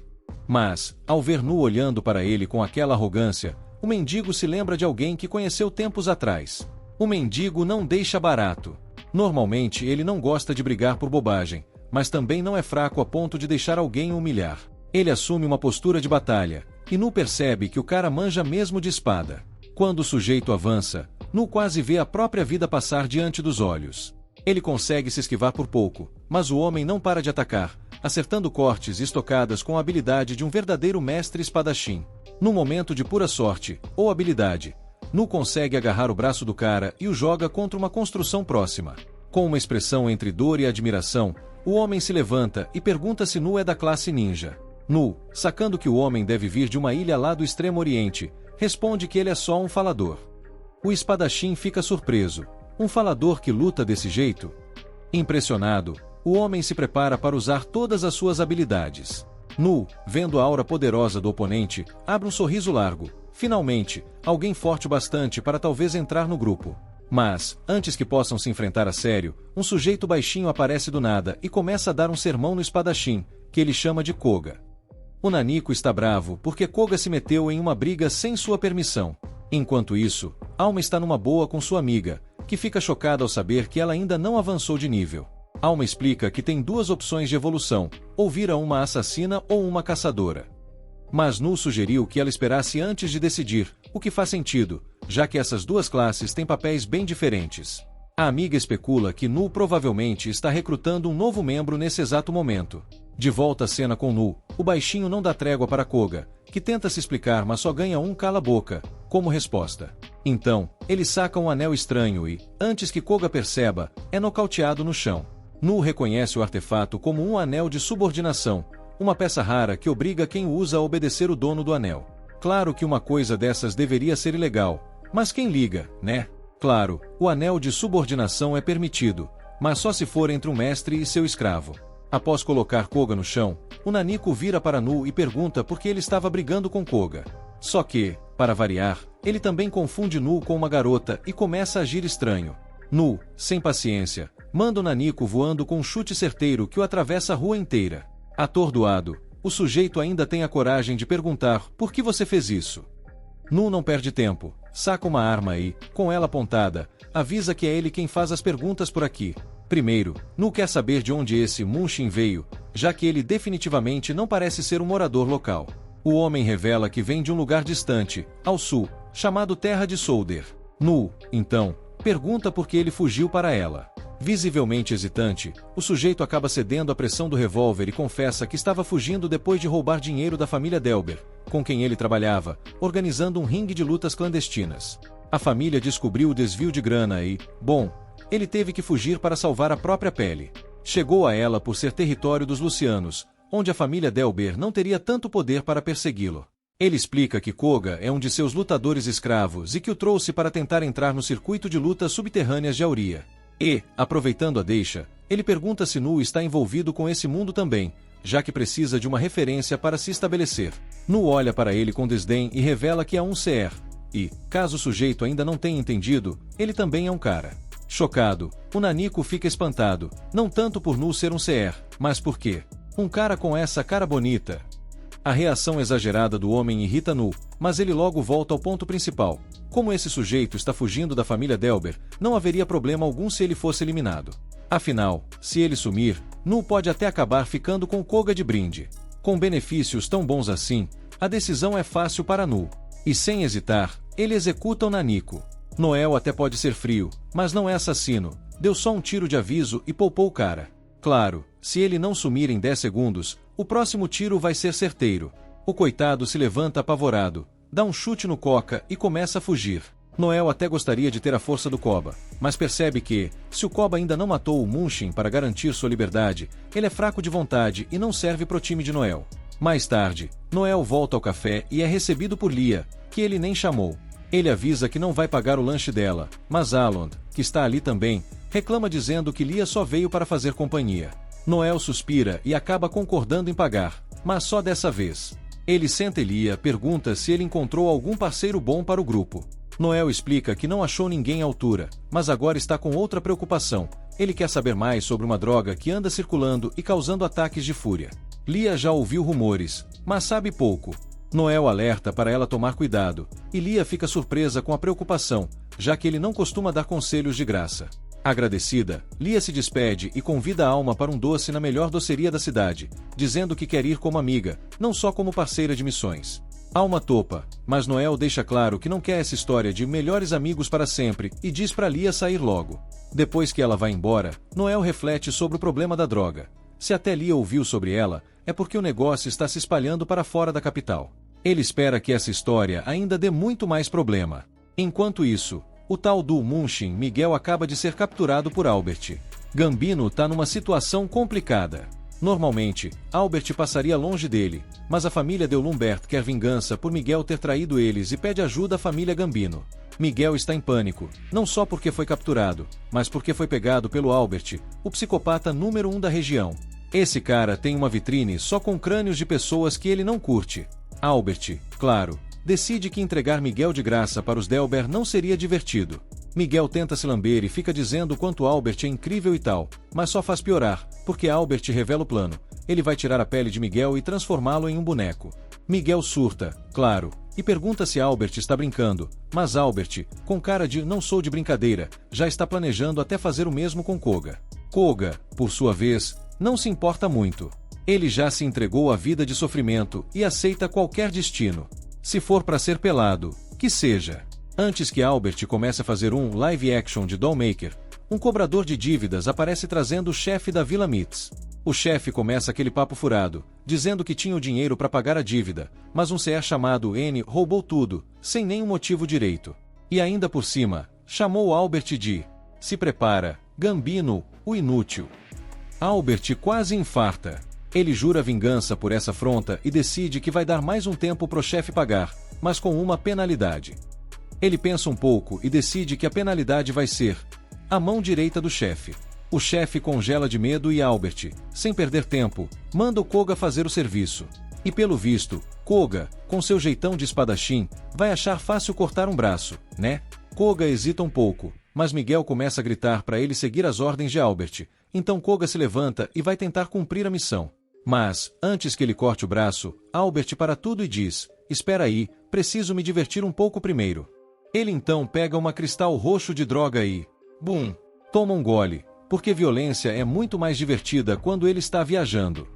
Mas, ao ver Nu olhando para ele com aquela arrogância, o mendigo se lembra de alguém que conheceu tempos atrás. O mendigo não deixa barato. Normalmente ele não gosta de brigar por bobagem, mas também não é fraco a ponto de deixar alguém o humilhar. Ele assume uma postura de batalha, e Nu percebe que o cara manja mesmo de espada. Quando o sujeito avança, Nu quase vê a própria vida passar diante dos olhos. Ele consegue se esquivar por pouco, mas o homem não para de atacar, acertando cortes e estocadas com a habilidade de um verdadeiro mestre espadachim. No momento de pura sorte, ou habilidade, Nu consegue agarrar o braço do cara e o joga contra uma construção próxima. Com uma expressão entre dor e admiração, o homem se levanta e pergunta se Nu é da classe ninja. Nu, sacando que o homem deve vir de uma ilha lá do Extremo Oriente, responde que ele é só um falador. O espadachim fica surpreso. Um falador que luta desse jeito? Impressionado, o homem se prepara para usar todas as suas habilidades. Nu, vendo a aura poderosa do oponente, abre um sorriso largo. Finalmente, alguém forte o bastante para talvez entrar no grupo. Mas, antes que possam se enfrentar a sério, um sujeito baixinho aparece do nada e começa a dar um sermão no espadachim, que ele chama de Koga. O nanico está bravo porque Koga se meteu em uma briga sem sua permissão. Enquanto isso, Alma está numa boa com sua amiga, que fica chocada ao saber que ela ainda não avançou de nível. Alma explica que tem duas opções de evolução, ou vira uma assassina ou uma caçadora. Mas Nu sugeriu que ela esperasse antes de decidir, o que faz sentido, já que essas duas classes têm papéis bem diferentes. A amiga especula que Nu provavelmente está recrutando um novo membro nesse exato momento. De volta à cena com Nu, o baixinho não dá trégua para Koga, que tenta se explicar mas só ganha um cala-boca, como resposta. Então, ele saca um anel estranho e, antes que Koga perceba, é nocauteado no chão. Nu reconhece o artefato como um anel de subordinação, uma peça rara que obriga quem o usa a obedecer o dono do anel. Claro que uma coisa dessas deveria ser ilegal, mas quem liga, né? Claro, o anel de subordinação é permitido, mas só se for entre um mestre e seu escravo. Após colocar Koga no chão, o Naniko vira para Nu e pergunta por que ele estava brigando com Koga. Só que, para variar, ele também confunde Nu com uma garota e começa a agir estranho. Nu, sem paciência, manda o Naniko voando com um chute certeiro que o atravessa a rua inteira. Atordoado, o sujeito ainda tem a coragem de perguntar por que você fez isso. Nu não perde tempo, saca uma arma e, com ela apontada, avisa que é ele quem faz as perguntas por aqui. Primeiro, Nu quer saber de onde esse Munshin veio, já que ele definitivamente não parece ser um morador local. O homem revela que vem de um lugar distante, ao sul, chamado Terra de Solder. Nu, então, pergunta por que ele fugiu para ela. Visivelmente hesitante, o sujeito acaba cedendo à pressão do revólver e confessa que estava fugindo depois de roubar dinheiro da família Delber, com quem ele trabalhava, organizando um ringue de lutas clandestinas. A família descobriu o desvio de grana e, bom, ele teve que fugir para salvar a própria pele. Chegou a ela por ser território dos Lucianos, onde a família Delber não teria tanto poder para persegui-lo. Ele explica que Koga é um de seus lutadores escravos e que o trouxe para tentar entrar no circuito de lutas subterrâneas de Auria. E, aproveitando a deixa, ele pergunta se Nu está envolvido com esse mundo também, já que precisa de uma referência para se estabelecer. Nu olha para ele com desdém e revela que é um CR. E, caso o sujeito ainda não tenha entendido, ele também é um cara. Chocado, o Naniko fica espantado, não tanto por Nu ser um CR, mas porque um cara com essa cara bonita. A reação exagerada do homem irrita Nu, mas ele logo volta ao ponto principal. Como esse sujeito está fugindo da família Delber, não haveria problema algum se ele fosse eliminado. Afinal, se ele sumir, Nu pode até acabar ficando com Koga de brinde. Com benefícios tão bons assim, a decisão é fácil para Nu. E sem hesitar, ele executa o Naniko. Noel até pode ser frio, mas não é assassino, deu só um tiro de aviso e poupou o cara. Claro, se ele não sumir em 10 segundos, o próximo tiro vai ser certeiro. O coitado se levanta apavorado, dá um chute no Koga e começa a fugir. Noel até gostaria de ter a força do Koba, mas percebe que, se o Koba ainda não matou o Munshin para garantir sua liberdade, ele é fraco de vontade e não serve pro time de Noel. Mais tarde, Noel volta ao café e é recebido por Lia, que ele nem chamou. Ele avisa que não vai pagar o lanche dela, mas Alond, que está ali também, reclama dizendo que Lia só veio para fazer companhia. Noel suspira e acaba concordando em pagar, mas só dessa vez. Ele senta Lia, pergunta se ele encontrou algum parceiro bom para o grupo. Noel explica que não achou ninguém à altura, mas agora está com outra preocupação. Ele quer saber mais sobre uma droga que anda circulando e causando ataques de fúria. Lia já ouviu rumores, mas sabe pouco. Noel alerta para ela tomar cuidado, e Lia fica surpresa com a preocupação, já que ele não costuma dar conselhos de graça. Agradecida, Lia se despede e convida a Alma para um doce na melhor doceria da cidade, dizendo que quer ir como amiga, não só como parceira de missões. Alma topa, mas Noel deixa claro que não quer essa história de melhores amigos para sempre e diz para Lia sair logo. Depois que ela vai embora, Noel reflete sobre o problema da droga. Se até Lia ouviu sobre ela, é porque o negócio está se espalhando para fora da capital. Ele espera que essa história ainda dê muito mais problema. Enquanto isso, o tal do Munshin Miguel acaba de ser capturado por Albert. Gambino tá numa situação complicada. Normalmente, Albert passaria longe dele, mas a família de Lumbert quer vingança por Miguel ter traído eles e pede ajuda à família Gambino. Miguel está em pânico, não só porque foi capturado, mas porque foi pegado pelo Albert, o psicopata número 1 da região. Esse cara tem uma vitrine só com crânios de pessoas que ele não curte. Albert, claro, decide que entregar Miguel de graça para os Delber não seria divertido. Miguel tenta se lamber e fica dizendo quanto Albert é incrível e tal, mas só faz piorar, porque Albert revela o plano. Ele vai tirar a pele de Miguel e transformá-lo em um boneco. Miguel surta, claro, e pergunta se Albert está brincando, mas Albert, com cara de não sou de brincadeira, já está planejando até fazer o mesmo com Koga. Koga, por sua vez, não se importa muito. Ele já se entregou à vida de sofrimento e aceita qualquer destino. Se for para ser pelado, que seja. Antes que Albert comece a fazer um live action de Dollmaker, um cobrador de dívidas aparece trazendo o chefe da Vila Mitz. O chefe começa aquele papo furado, dizendo que tinha o dinheiro para pagar a dívida, mas um CR chamado N roubou tudo, sem nenhum motivo direito. E ainda por cima, chamou Albert de "se prepara, Gambino, o inútil". Albert quase infarta. Ele jura vingança por essa afronta e decide que vai dar mais um tempo pro chefe pagar, mas com uma penalidade. Ele pensa um pouco e decide que a penalidade vai ser a mão direita do chefe. O chefe congela de medo e Albert, sem perder tempo, manda o Koga fazer o serviço. E pelo visto, Koga, com seu jeitão de espadachim, vai achar fácil cortar um braço, né? Koga hesita um pouco, mas Miguel começa a gritar para ele seguir as ordens de Albert, então Koga se levanta e vai tentar cumprir a missão. Mas, antes que ele corte o braço, Albert para tudo e diz: "Espera aí, preciso me divertir um pouco primeiro". Ele então pega uma cristal roxo de droga e, bum, toma um gole, porque violência é muito mais divertida quando ele está viajando.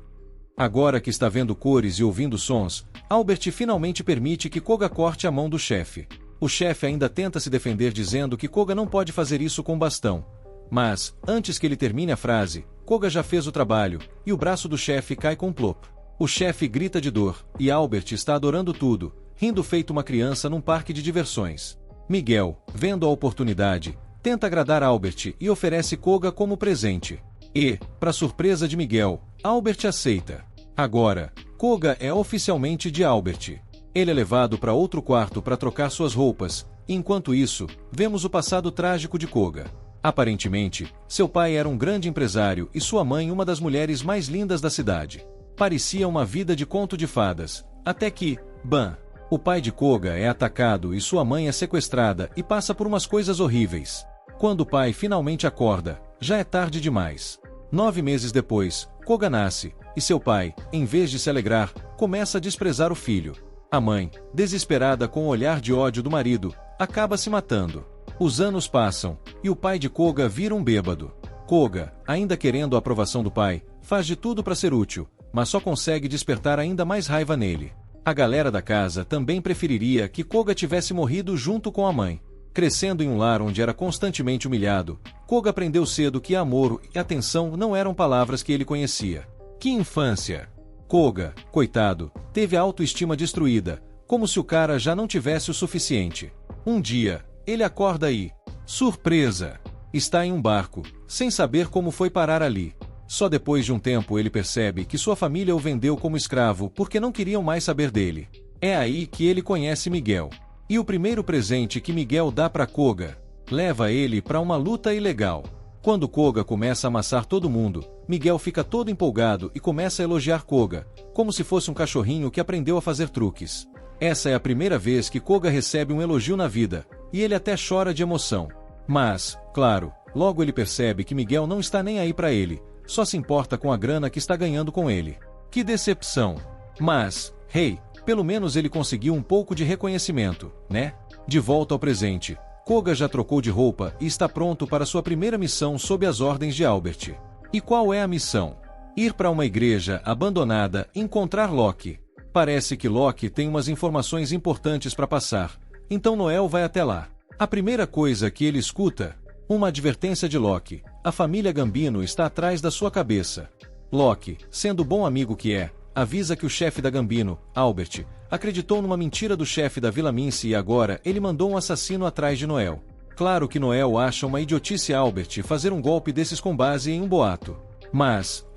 Agora que está vendo cores e ouvindo sons, Albert finalmente permite que Koga corte a mão do chefe. O chefe ainda tenta se defender dizendo que Koga não pode fazer isso com bastão. Mas, antes que ele termine a frase, Koga já fez o trabalho, e o braço do chefe cai com plop. O chefe grita de dor, e Albert está adorando tudo, rindo feito uma criança num parque de diversões. Miguel, vendo a oportunidade, tenta agradar Albert e oferece Koga como presente. E, para surpresa de Miguel, Albert aceita. Agora, Koga é oficialmente de Albert. Ele é levado para outro quarto para trocar suas roupas, e enquanto isso, vemos o passado trágico de Koga. Aparentemente, seu pai era um grande empresário e sua mãe uma das mulheres mais lindas da cidade. Parecia uma vida de conto de fadas, até que, bam! O pai de Koga é atacado e sua mãe é sequestrada e passa por umas coisas horríveis. Quando o pai finalmente acorda, já é tarde demais. 9 meses depois, Koga nasce, e seu pai, em vez de se alegrar, começa a desprezar o filho. A mãe, desesperada com o olhar de ódio do marido, acaba se matando. Os anos passam, e o pai de Koga vira um bêbado. Koga, ainda querendo a aprovação do pai, faz de tudo para ser útil, mas só consegue despertar ainda mais raiva nele. A galera da casa também preferiria que Koga tivesse morrido junto com a mãe. Crescendo em um lar onde era constantemente humilhado, Koga aprendeu cedo que amor e atenção não eram palavras que ele conhecia. Que infância! Koga, coitado, teve a autoestima destruída, como se o cara já não tivesse o suficiente. Um dia, ele acorda e, surpresa! Está em um barco, sem saber como foi parar ali. Só depois de um tempo ele percebe que sua família o vendeu como escravo porque não queriam mais saber dele. É aí que ele conhece Miguel. E o primeiro presente que Miguel dá para Koga leva ele para uma luta ilegal. Quando Koga começa a amassar todo mundo, Miguel fica todo empolgado e começa a elogiar Koga, como se fosse um cachorrinho que aprendeu a fazer truques. Essa é a primeira vez que Koga recebe um elogio na vida, e ele até chora de emoção. Mas, claro, logo ele percebe que Miguel não está nem aí para ele, só se importa com a grana que está ganhando com ele. Que decepção! Mas, hey, pelo menos ele conseguiu um pouco de reconhecimento, né? De volta ao presente, Koga já trocou de roupa e está pronto para sua primeira missão sob as ordens de Albert. E qual é a missão? Ir para uma igreja abandonada e encontrar Loki. Parece que Loki tem umas informações importantes para passar, então Noel vai até lá. A primeira coisa que ele escuta, uma advertência de Loki: a família Gambino está atrás da sua cabeça. Loki, sendo o bom amigo que é, avisa que o chefe da Gambino, Albert, acreditou numa mentira do chefe da Vila Mince e agora ele mandou um assassino atrás de Noel. Claro que Noel acha uma idiotice Albert fazer um golpe desses com base em um boato. Mas,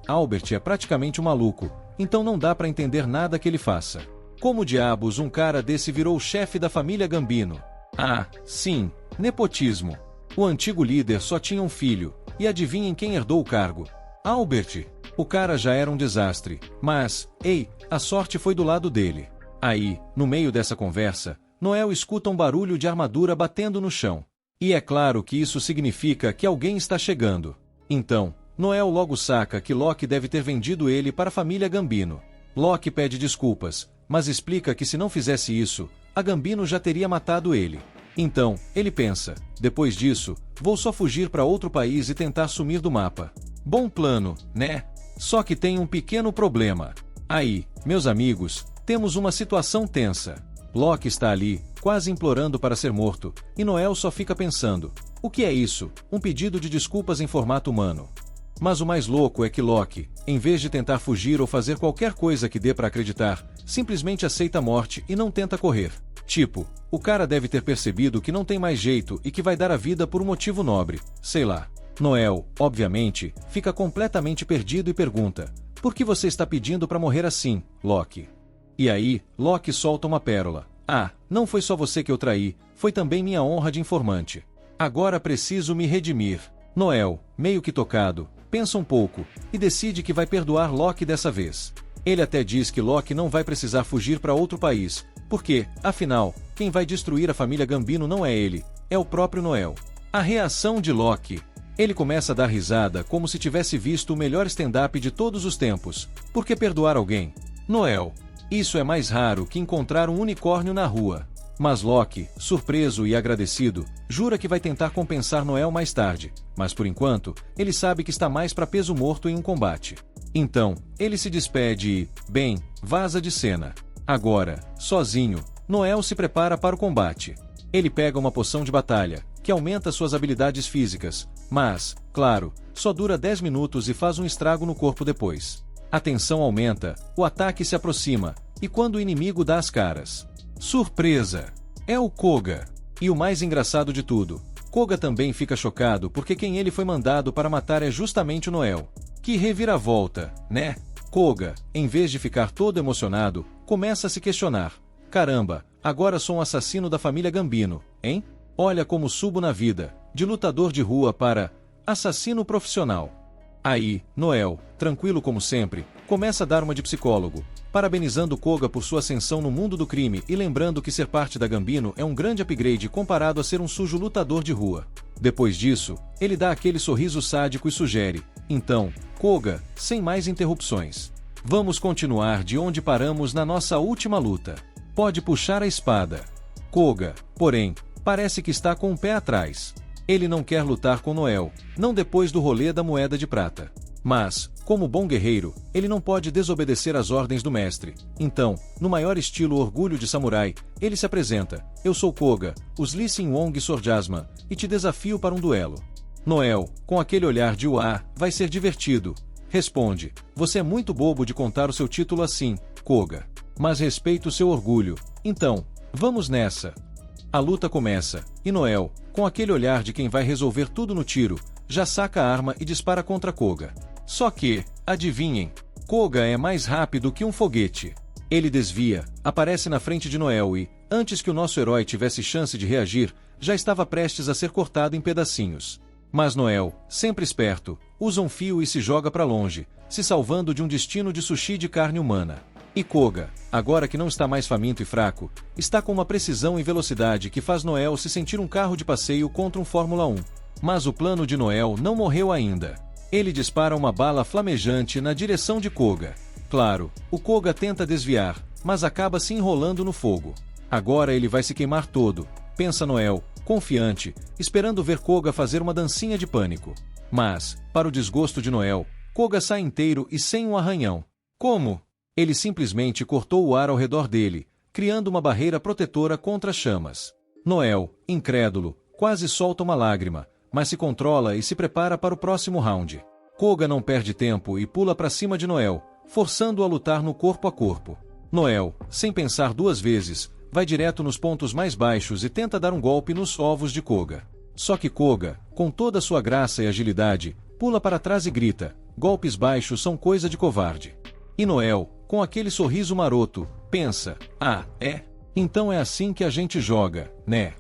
Albert é praticamente um maluco, então não dá para entender nada que ele faça. Como diabos um cara desse virou o chefe da família Gambino? Sim, nepotismo. O antigo líder só tinha um filho, e adivinhem quem herdou o cargo? Albert. O cara já era um desastre, mas, ei, a sorte foi do lado dele. Aí, no meio dessa conversa, Noel escuta um barulho de armadura batendo no chão. E é claro que isso significa que alguém está chegando. Então, Noel logo saca que Loki deve ter vendido ele para a família Gambino. Loki pede desculpas, mas explica que se não fizesse isso, a Gambino já teria matado ele. Então, ele pensa, depois disso, vou só fugir para outro país e tentar sumir do mapa. Bom plano, né? Só que tem um pequeno problema. Aí, meus amigos, temos uma situação tensa. Loki está ali, quase implorando para ser morto, e Noel só fica pensando, o que é isso? Um pedido de desculpas em formato humano. Mas o mais louco é que Loki, em vez de tentar fugir ou fazer qualquer coisa que dê para acreditar, simplesmente aceita a morte e não tenta correr. Tipo, o cara deve ter percebido que não tem mais jeito e que vai dar a vida por um motivo nobre, sei lá. Noel, obviamente, fica completamente perdido e pergunta, por que você está pedindo para morrer assim, Loki? E aí, Loki solta uma pérola. Ah, não foi só você que eu traí, foi também minha honra de informante. Agora preciso me redimir. Noel, meio que tocado, pensa um pouco, e decide que vai perdoar Loki dessa vez. Ele até diz que Loki não vai precisar fugir para outro país, porque, afinal, quem vai destruir a família Gambino não é ele, é o próprio Noel. A reação de Loki. Ele começa a dar risada como se tivesse visto o melhor stand-up de todos os tempos. Por que perdoar alguém? Noel. Isso é mais raro que encontrar um unicórnio na rua. Mas Loki, surpreso e agradecido, jura que vai tentar compensar Noel mais tarde, mas por enquanto, ele sabe que está mais para peso morto em um combate. Então, ele se despede e, bem, vaza de cena. Agora, sozinho, Noel se prepara para o combate. Ele pega uma poção de batalha, que aumenta suas habilidades físicas, mas, claro, só dura 10 minutos e faz um estrago no corpo depois. A tensão aumenta, o ataque se aproxima, e quando o inimigo dá as caras. Surpresa! É o Koga. E o mais engraçado de tudo, Koga também fica chocado porque quem ele foi mandado para matar é justamente o Noel. Que reviravolta, né? Koga, em vez de ficar todo emocionado, começa a se questionar. Caramba, agora sou um assassino da família Gambino, hein? Olha como subo na vida, de lutador de rua para assassino profissional. Aí, Noel, tranquilo como sempre, começa a dar uma de psicólogo, parabenizando Koga por sua ascensão no mundo do crime e lembrando que ser parte da Gambino é um grande upgrade comparado a ser um sujo lutador de rua. Depois disso, ele dá aquele sorriso sádico e sugere, então, Koga, sem mais interrupções. Vamos continuar de onde paramos na nossa última luta. Pode puxar a espada. Koga, porém, parece que está com o pé atrás. Ele não quer lutar com Noel, não depois do rolê da moeda de prata. Mas, como bom guerreiro, ele não pode desobedecer às ordens do mestre. Então, no maior estilo orgulho de samurai, ele se apresenta. Eu sou Koga, os Lee Sin Wong Swordjasma, e te desafio para um duelo. Noel, com aquele olhar de uá, vai ser divertido. Responde, você é muito bobo de contar o seu título assim, Koga. Mas respeito o seu orgulho. Então, vamos nessa. A luta começa, e Noel, com aquele olhar de quem vai resolver tudo no tiro, já saca a arma e dispara contra Koga. Só que, adivinhem, Koga é mais rápido que um foguete. Ele desvia, aparece na frente de Noel e, antes que o nosso herói tivesse chance de reagir, já estava prestes a ser cortado em pedacinhos. Mas Noel, sempre esperto, usa um fio e se joga para longe, se salvando de um destino de sushi de carne humana. E Koga, agora que não está mais faminto e fraco, está com uma precisão e velocidade que faz Noel se sentir um carro de passeio contra um Fórmula 1. Mas o plano de Noel não morreu ainda. Ele dispara uma bala flamejante na direção de Koga. Claro, o Koga tenta desviar, mas acaba se enrolando no fogo. Agora ele vai se queimar todo, pensa Noel, confiante, esperando ver Koga fazer uma dancinha de pânico. Mas, para o desgosto de Noel, Koga sai inteiro e sem um arranhão. Como? Ele simplesmente cortou o ar ao redor dele, criando uma barreira protetora contra as chamas. Noel, incrédulo, quase solta uma lágrima, mas se controla e se prepara para o próximo round. Koga não perde tempo e pula para cima de Noel, forçando-o a lutar no corpo a corpo. Noel, sem pensar duas vezes, vai direto nos pontos mais baixos e tenta dar um golpe nos ovos de Koga. Só que Koga, com toda sua graça e agilidade, pula para trás e grita, golpes baixos são coisa de covarde. E Noel, com aquele sorriso maroto, pensa, ah, é? Então é assim que a gente joga, né?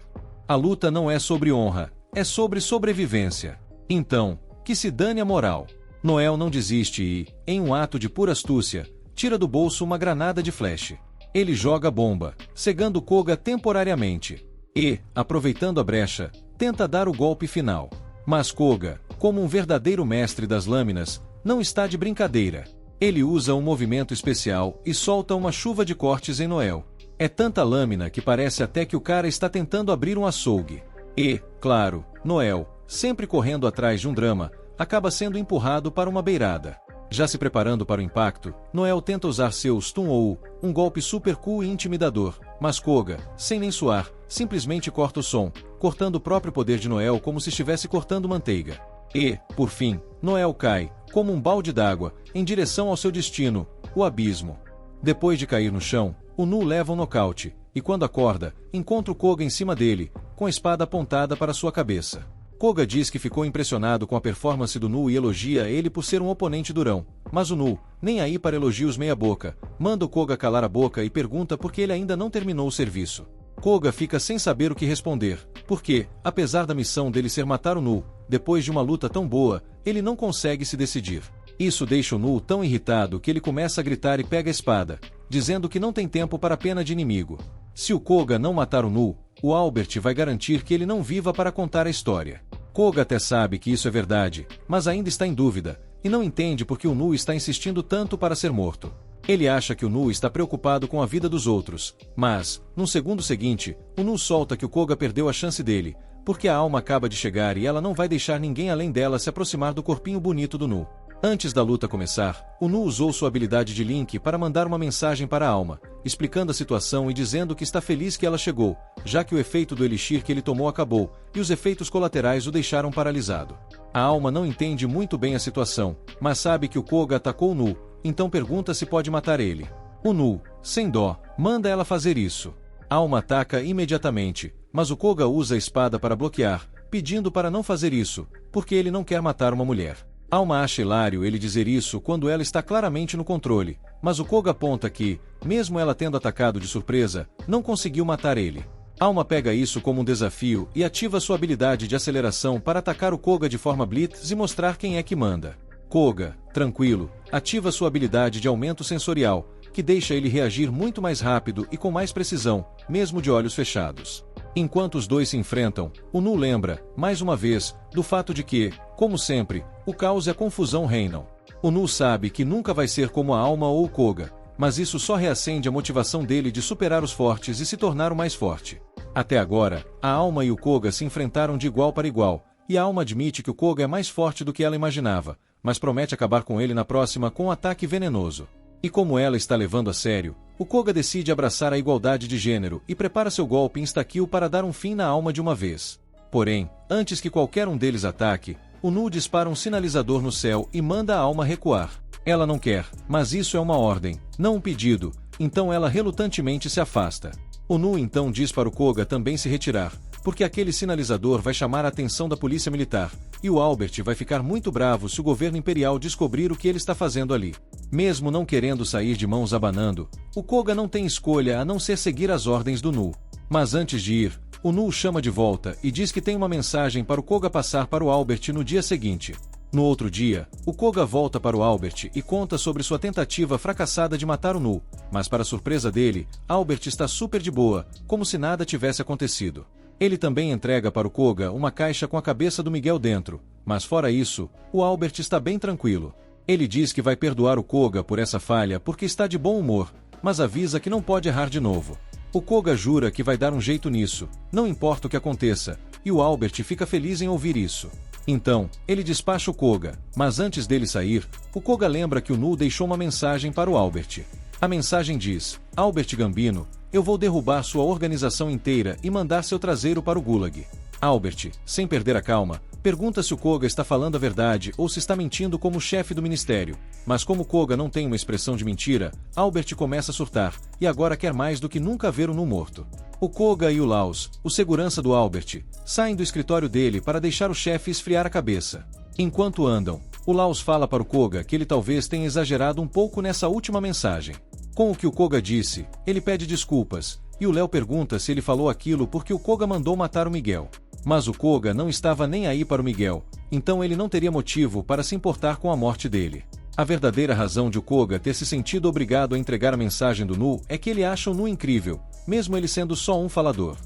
A luta não é sobre honra, é sobre sobrevivência. Então, que se dane a moral. Noel não desiste e, em um ato de pura astúcia, tira do bolso uma granada de flash. Ele joga a bomba, cegando Koga temporariamente. E, aproveitando a brecha, tenta dar o golpe final. Mas Koga, como um verdadeiro mestre das lâminas, não está de brincadeira. Ele usa um movimento especial e solta uma chuva de cortes em Noel. É tanta lâmina que parece até que o cara está tentando abrir um açougue. E, claro, Noel, sempre correndo atrás de um drama, acaba sendo empurrado para uma beirada. Já se preparando para o impacto, Noel tenta usar seu Stun-ou, um golpe super cool e intimidador, mas Koga, sem nem suar, simplesmente corta o som, cortando o próprio poder de Noel como se estivesse cortando manteiga. E, por fim, Noel cai, como um balde d'água, em direção ao seu destino, o abismo. Depois de cair no chão, o Nu leva um nocaute, e quando acorda, encontra o Koga em cima dele, com a espada apontada para sua cabeça. Koga diz que ficou impressionado com a performance do Nu e elogia ele por ser um oponente durão, mas o Nu, nem aí para elogios meia-boca, manda o Koga calar a boca e pergunta por que ele ainda não terminou o serviço. Koga fica sem saber o que responder, porque, apesar da missão dele ser matar o Nu, depois de uma luta tão boa, ele não consegue se decidir. Isso deixa o Nu tão irritado que ele começa a gritar e pega a espada, dizendo que não tem tempo para pena de inimigo. Se o Koga não matar o Nu, o Albert vai garantir que ele não viva para contar a história. Koga até sabe que isso é verdade, mas ainda está em dúvida, e não entende por que o Nu está insistindo tanto para ser morto. Ele acha que o Nu está preocupado com a vida dos outros, mas, num segundo seguinte, o Nu solta que o Koga perdeu a chance dele, porque a alma acaba de chegar e ela não vai deixar ninguém além dela se aproximar do corpinho bonito do Nu. Antes da luta começar, o Nu usou sua habilidade de Link para mandar uma mensagem para a alma, explicando a situação e dizendo que está feliz que ela chegou, já que o efeito do elixir que ele tomou acabou, e os efeitos colaterais o deixaram paralisado. A alma não entende muito bem a situação, mas sabe que o Koga atacou o Nu, então pergunta se pode matar ele. O Nu, sem dó, manda ela fazer isso. A alma ataca imediatamente, mas o Koga usa a espada para bloquear, pedindo para não fazer isso, porque ele não quer matar uma mulher. Alma acha hilário ele dizer isso quando ela está claramente no controle, mas o Koga aponta que, mesmo ela tendo atacado de surpresa, não conseguiu matar ele. Alma pega isso como um desafio e ativa sua habilidade de aceleração para atacar o Koga de forma blitz e mostrar quem é que manda. Koga, tranquilo, ativa sua habilidade de aumento sensorial, que deixa ele reagir muito mais rápido e com mais precisão, mesmo de olhos fechados. Enquanto os dois se enfrentam, o Nu lembra, mais uma vez, do fato de que, como sempre, o caos e a confusão reinam. O Nu sabe que nunca vai ser como a alma ou o Koga, mas isso só reacende a motivação dele de superar os fortes e se tornar o mais forte. Até agora, a alma e o Koga se enfrentaram de igual para igual, e a alma admite que o Koga é mais forte do que ela imaginava, mas promete acabar com ele na próxima com um ataque venenoso. E como ela está levando a sério, o Koga decide abraçar a igualdade de gênero e prepara seu golpe insta-kill para dar um fim na alma de uma vez. Porém, antes que qualquer um deles ataque, o Nu dispara um sinalizador no céu e manda a alma recuar. Ela não quer, mas isso é uma ordem, não um pedido, então ela relutantemente se afasta. O Nu então diz para o Koga também se retirar, porque aquele sinalizador vai chamar a atenção da polícia militar, e o Albert vai ficar muito bravo se o governo imperial descobrir o que ele está fazendo ali. Mesmo não querendo sair de mãos abanando, o Koga não tem escolha a não ser seguir as ordens do Nu. Mas antes de ir, o Nu o chama de volta e diz que tem uma mensagem para o Koga passar para o Albert no dia seguinte. No outro dia, o Koga volta para o Albert e conta sobre sua tentativa fracassada de matar o Nu, mas para surpresa dele, Albert está super de boa, como se nada tivesse acontecido. Ele também entrega para o Koga uma caixa com a cabeça do Miguel dentro, mas fora isso, o Albert está bem tranquilo. Ele diz que vai perdoar o Koga por essa falha porque está de bom humor, mas avisa que não pode errar de novo. O Koga jura que vai dar um jeito nisso, não importa o que aconteça, e o Albert fica feliz em ouvir isso. Então, ele despacha o Koga, mas antes dele sair, o Koga lembra que o Nu deixou uma mensagem para o Albert. A mensagem diz: Albert Gambino, eu vou derrubar sua organização inteira e mandar seu traseiro para o Gulag. Albert, sem perder a calma, pergunta se o Koga está falando a verdade ou se está mentindo como chefe do ministério, mas como o Koga não tem uma expressão de mentira, Albert começa a surtar, e agora quer mais do que nunca ver o Nu morto. O Koga e o Laos, o segurança do Albert, saem do escritório dele para deixar o chefe esfriar a cabeça. Enquanto andam, o Laos fala para o Koga que ele talvez tenha exagerado um pouco nessa última mensagem. Com o que o Koga disse, ele pede desculpas, e o Léo pergunta se ele falou aquilo porque o Koga mandou matar o Miguel. Mas o Koga não estava nem aí para o Miguel, então ele não teria motivo para se importar com a morte dele. A verdadeira razão de o Koga ter se sentido obrigado a entregar a mensagem do Nu é que ele acha o Nu incrível, mesmo ele sendo só um falador.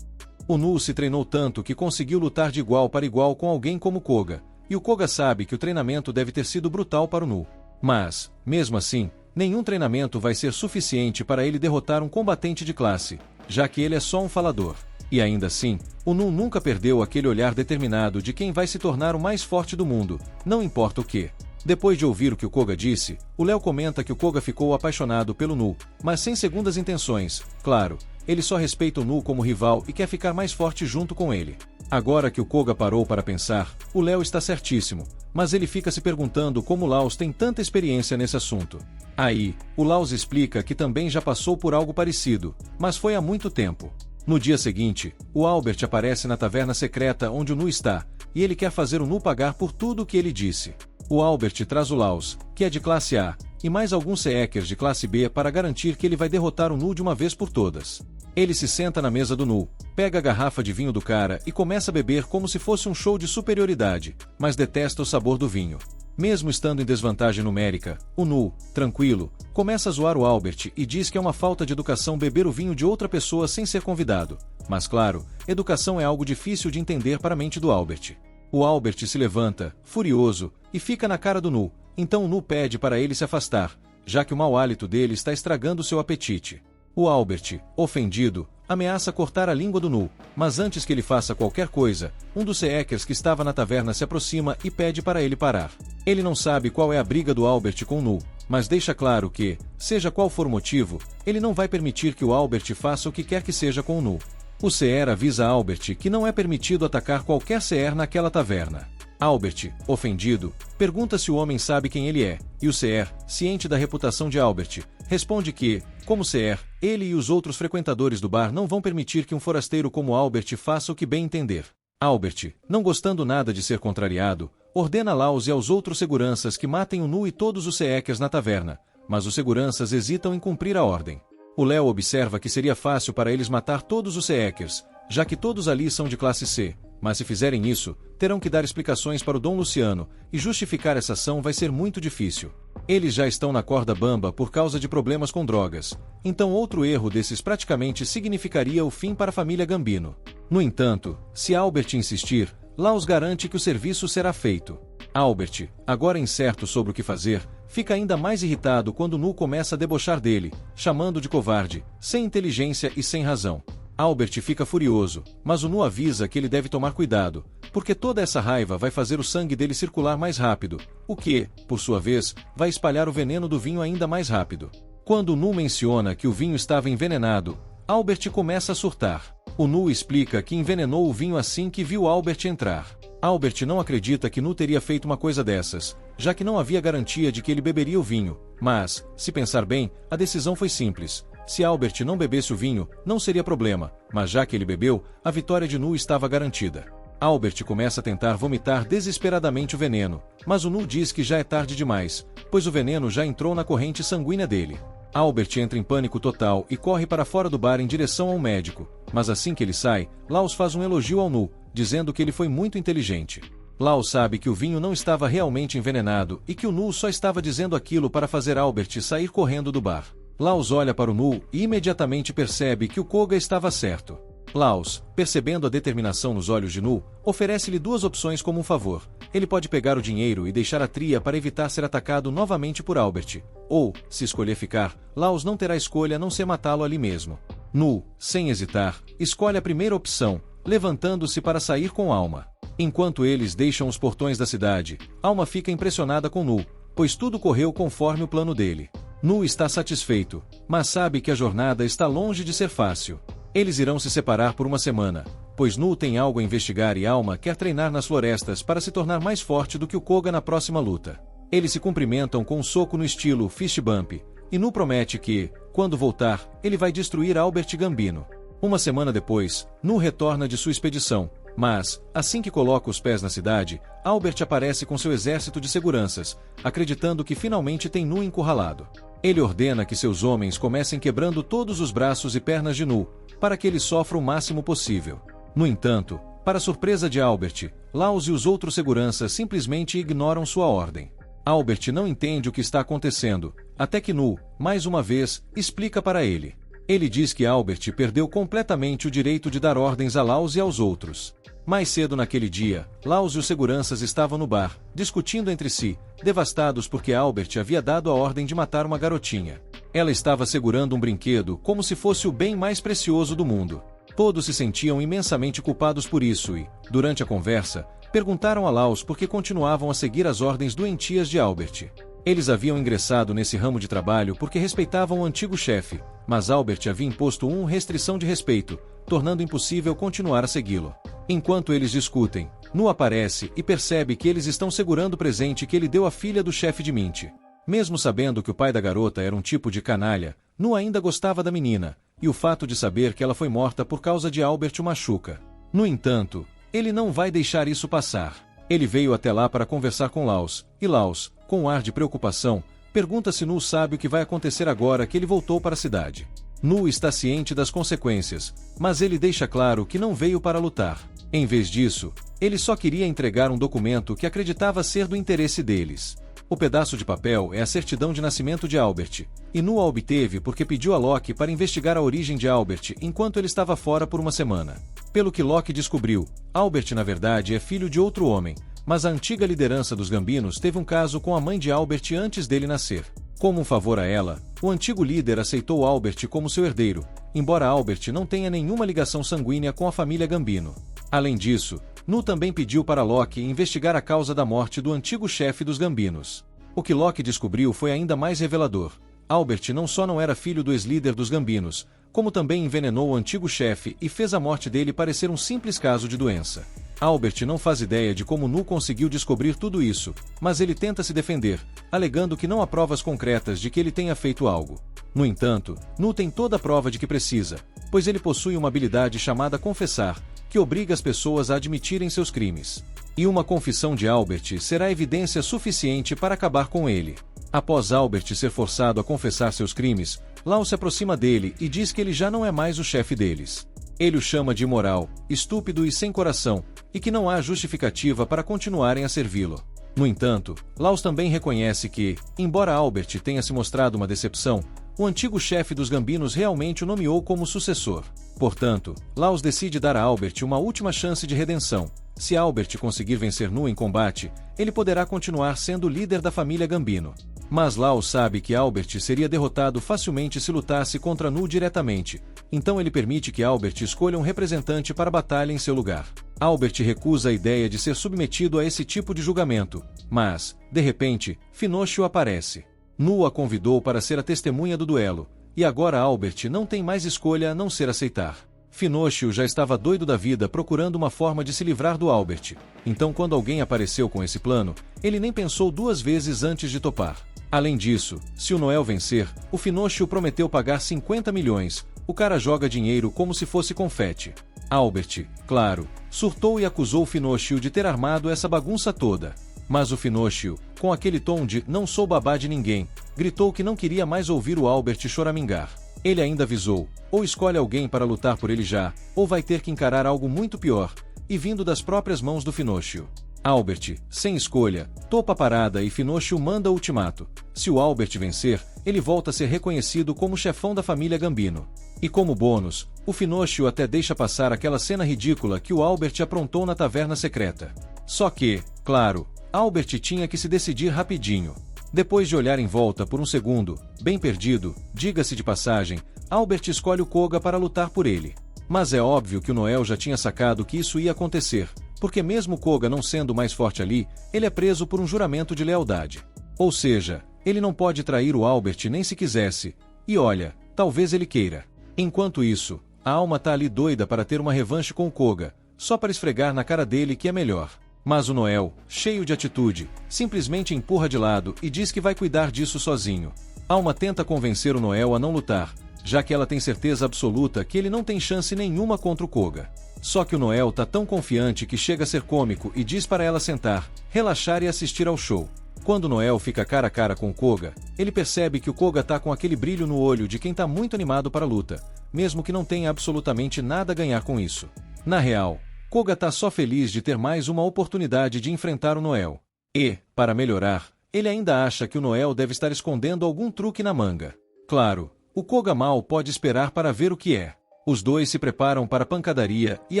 O Nu se treinou tanto que conseguiu lutar de igual para igual com alguém como Koga, e o Koga sabe que o treinamento deve ter sido brutal para o Nu. Mas, mesmo assim, Nenhum treinamento vai ser suficiente para ele derrotar um combatente de classe, já que ele é só um falador. E ainda assim, o Nu nunca perdeu aquele olhar determinado de quem vai se tornar o mais forte do mundo, não importa o que. Depois de ouvir o que o Koga disse, o Léo comenta que o Koga ficou apaixonado pelo Nu, mas sem segundas intenções, claro. Ele só respeita o Nu como rival e quer ficar mais forte junto com ele. Agora que o Koga parou para pensar, o Léo está certíssimo, mas ele fica se perguntando como o Laos tem tanta experiência nesse assunto. Aí, o Laos explica que também já passou por algo parecido, mas foi há muito tempo. No dia seguinte, o Albert aparece na taverna secreta onde o Nu está, e ele quer fazer o Nu pagar por tudo o que ele disse. O Albert traz o Laos, que é de classe A, e mais alguns Seekers de classe B para garantir que ele vai derrotar o Nu de uma vez por todas. Ele se senta na mesa do Nu, pega a garrafa de vinho do cara e começa a beber como se fosse um show de superioridade, mas detesta o sabor do vinho. Mesmo estando em desvantagem numérica, o Nu, tranquilo, começa a zoar o Albert e diz que é uma falta de educação beber o vinho de outra pessoa sem ser convidado. Mas claro, educação é algo difícil de entender para a mente do Albert. O Albert se levanta, furioso, e fica na cara do Nu, então o Nu pede para ele se afastar, já que o mau hálito dele está estragando seu apetite. O Albert, ofendido, ameaça cortar a língua do Nu, mas antes que ele faça qualquer coisa, um dos Seekers que estava na taverna se aproxima e pede para ele parar. Ele não sabe qual é a briga do Albert com o Nu, mas deixa claro que, seja qual for o motivo, ele não vai permitir que o Albert faça o que quer que seja com o Nu. O Seer avisa Albert que não é permitido atacar qualquer Seer naquela taverna. Albert, ofendido, pergunta se o homem sabe quem ele é, e o Seer, ciente da reputação de Albert, responde que, como Seer, ele e os outros frequentadores do bar não vão permitir que um forasteiro como Albert faça o que bem entender. Albert, não gostando nada de ser contrariado, ordena a Laos e aos outros seguranças que matem o Nu e todos os Seekers na taverna, mas os seguranças hesitam em cumprir a ordem. O Léo observa que seria fácil para eles matar todos os Seekers, já que todos ali são de classe C, mas se fizerem isso, terão que dar explicações para o Dom Luciano, e justificar essa ação vai ser muito difícil. Eles já estão na corda bamba por causa de problemas com drogas, então outro erro desses praticamente significaria o fim para a família Gambino. No entanto, se Albert insistir, Laos garante que o serviço será feito. Albert, agora incerto sobre o que fazer, fica ainda mais irritado quando Nu começa a debochar dele, chamando de covarde, sem inteligência e sem razão. Albert fica furioso, mas o Nu avisa que ele deve tomar cuidado, porque toda essa raiva vai fazer o sangue dele circular mais rápido, o que, por sua vez, vai espalhar o veneno do vinho ainda mais rápido. Quando o Nu menciona que o vinho estava envenenado, Albert começa a surtar. O Nu explica que envenenou o vinho assim que viu Albert entrar. Albert não acredita que Nu teria feito uma coisa dessas, já que não havia garantia de que ele beberia o vinho, mas, se pensar bem, a decisão foi simples. Se Albert não bebesse o vinho, não seria problema, mas já que ele bebeu, a vitória de Nu estava garantida. Albert começa a tentar vomitar desesperadamente o veneno, mas o Nu diz que já é tarde demais, pois o veneno já entrou na corrente sanguínea dele. Albert entra em pânico total e corre para fora do bar em direção ao médico, mas assim que ele sai, Laos faz um elogio ao Nu, dizendo que ele foi muito inteligente. Laos sabe que o vinho não estava realmente envenenado e que o Nu só estava dizendo aquilo para fazer Albert sair correndo do bar. Laos olha para o Nu e imediatamente percebe que o Koga estava certo. Laos, percebendo a determinação nos olhos de Nu, oferece-lhe duas opções como um favor. Ele pode pegar o dinheiro e deixar a tria para evitar ser atacado novamente por Albert. Ou, se escolher ficar, Laos não terá escolha a não ser matá-lo ali mesmo. Nu, sem hesitar, escolhe a primeira opção, levantando-se para sair com Alma. Enquanto eles deixam os portões da cidade, Alma fica impressionada com Nu, pois tudo correu conforme o plano dele. Nu está satisfeito, mas sabe que a jornada está longe de ser fácil. Eles irão se separar por uma semana, pois Nu tem algo a investigar e Alma quer treinar nas florestas para se tornar mais forte do que o Koga na próxima luta. Eles se cumprimentam com um soco no estilo fist bump, e Nu promete que, quando voltar, ele vai destruir Albert Gambino. Uma semana depois, Nu retorna de sua expedição, mas, assim que coloca os pés na cidade, Albert aparece com seu exército de seguranças, acreditando que finalmente tem Nu encurralado. Ele ordena que seus homens comecem quebrando todos os braços e pernas de Nu, para que ele sofra o máximo possível. No entanto, para surpresa de Albert, Laos e os outros seguranças simplesmente ignoram sua ordem. Albert não entende o que está acontecendo, até que Nu, mais uma vez, explica para ele. Ele diz que Albert perdeu completamente o direito de dar ordens a Laos e aos outros. Mais cedo naquele dia, Laus e os seguranças estavam no bar, discutindo entre si, devastados porque Albert havia dado a ordem de matar uma garotinha. Ela estava segurando um brinquedo como se fosse o bem mais precioso do mundo. Todos se sentiam imensamente culpados por isso e, durante a conversa, perguntaram a Laus por que continuavam a seguir as ordens doentias de Albert. Eles haviam ingressado nesse ramo de trabalho porque respeitavam o antigo chefe, mas Albert havia imposto uma restrição de respeito, tornando impossível continuar a segui-lo. Enquanto eles discutem, Nu aparece e percebe que eles estão segurando o presente que ele deu à filha do chefe de Mint. Mesmo sabendo que o pai da garota era um tipo de canalha, Nu ainda gostava da menina, e o fato de saber que ela foi morta por causa de Albert o machuca. No entanto, ele não vai deixar isso passar. Ele veio até lá para conversar com Laus, e Laus, com um ar de preocupação, pergunta se Nu sabe o que vai acontecer agora que ele voltou para a cidade. Nu está ciente das consequências, mas ele deixa claro que não veio para lutar. Em vez disso, ele só queria entregar um documento que acreditava ser do interesse deles. O pedaço de papel é a certidão de nascimento de Albert, e Nu a obteve porque pediu a Locke para investigar a origem de Albert enquanto ele estava fora por uma semana. Pelo que Locke descobriu, Albert na verdade é filho de outro homem, mas a antiga liderança dos Gambinos teve um caso com a mãe de Albert antes dele nascer. Como um favor a ela, o antigo líder aceitou Albert como seu herdeiro, embora Albert não tenha nenhuma ligação sanguínea com a família Gambino. Além disso, Nu também pediu para Locke investigar a causa da morte do antigo chefe dos Gambinos. O que Locke descobriu foi ainda mais revelador. Albert não só não era filho do ex-líder dos Gambinos, como também envenenou o antigo chefe e fez a morte dele parecer um simples caso de doença. Albert não faz ideia de como Nu conseguiu descobrir tudo isso, mas ele tenta se defender, alegando que não há provas concretas de que ele tenha feito algo. No entanto, Nu tem toda a prova de que precisa, pois ele possui uma habilidade chamada confessar, que obriga as pessoas a admitirem seus crimes. E uma confissão de Albert será evidência suficiente para acabar com ele. Após Albert ser forçado a confessar seus crimes, Laus se aproxima dele e diz que ele já não é mais o chefe deles. Ele o chama de imoral, estúpido e sem coração, e que não há justificativa para continuarem a servi-lo. No entanto, Laus também reconhece que, embora Albert tenha se mostrado uma decepção, o antigo chefe dos Gambinos realmente o nomeou como sucessor. Portanto, Laus decide dar a Albert uma última chance de redenção. Se Albert conseguir vencer Nu em combate, ele poderá continuar sendo líder da família Gambino. Mas Laus sabe que Albert seria derrotado facilmente se lutasse contra Nu diretamente, então ele permite que Albert escolha um representante para a batalha em seu lugar. Albert recusa a ideia de ser submetido a esse tipo de julgamento, mas, de repente, Finocchio aparece. Nu a convidou para ser a testemunha do duelo, e agora Albert não tem mais escolha a não ser aceitar. Finocchio já estava doido da vida procurando uma forma de se livrar do Albert, então quando alguém apareceu com esse plano, ele nem pensou duas vezes antes de topar. Além disso, se o Noel vencer, o Finocchio prometeu pagar 50 milhões, o cara joga dinheiro como se fosse confete. Albert, claro, surtou e acusou o Finocchio de ter armado essa bagunça toda. Mas o Finocchio, com aquele tom de "não sou babá de ninguém", gritou que não queria mais ouvir o Albert choramingar. Ele ainda avisou, ou escolhe alguém para lutar por ele já, ou vai ter que encarar algo muito pior, e vindo das próprias mãos do Finocchio. Albert, sem escolha, topa a parada e Finocchio manda o ultimato. Se o Albert vencer, ele volta a ser reconhecido como chefão da família Gambino. E como bônus, o Finocchio até deixa passar aquela cena ridícula que o Albert aprontou na taverna secreta. Só que, claro, Albert tinha que se decidir rapidinho. Depois de olhar em volta por um segundo, bem perdido, diga-se de passagem, Albert escolhe o Koga para lutar por ele. Mas é óbvio que o Noel já tinha sacado que isso ia acontecer, porque mesmo Koga não sendo mais forte ali, ele é preso por um juramento de lealdade. Ou seja, ele não pode trair o Albert nem se quisesse, e olha, talvez ele queira. Enquanto isso, a alma tá ali doida para ter uma revanche com o Koga, só para esfregar na cara dele que é melhor. Mas o Noel, cheio de atitude, simplesmente empurra de lado e diz que vai cuidar disso sozinho. Alma tenta convencer o Noel a não lutar, já que ela tem certeza absoluta que ele não tem chance nenhuma contra o Koga. Só que o Noel tá tão confiante que chega a ser cômico e diz para ela sentar, relaxar e assistir ao show. Quando Noel fica cara a cara com o Koga, ele percebe que o Koga tá com aquele brilho no olho de quem tá muito animado para a luta, mesmo que não tenha absolutamente nada a ganhar com isso. Na real, Koga tá só feliz de ter mais uma oportunidade de enfrentar o Noel. E, para melhorar, ele ainda acha que o Noel deve estar escondendo algum truque na manga. Claro, o Koga mal pode esperar para ver o que é. Os dois se preparam para a pancadaria e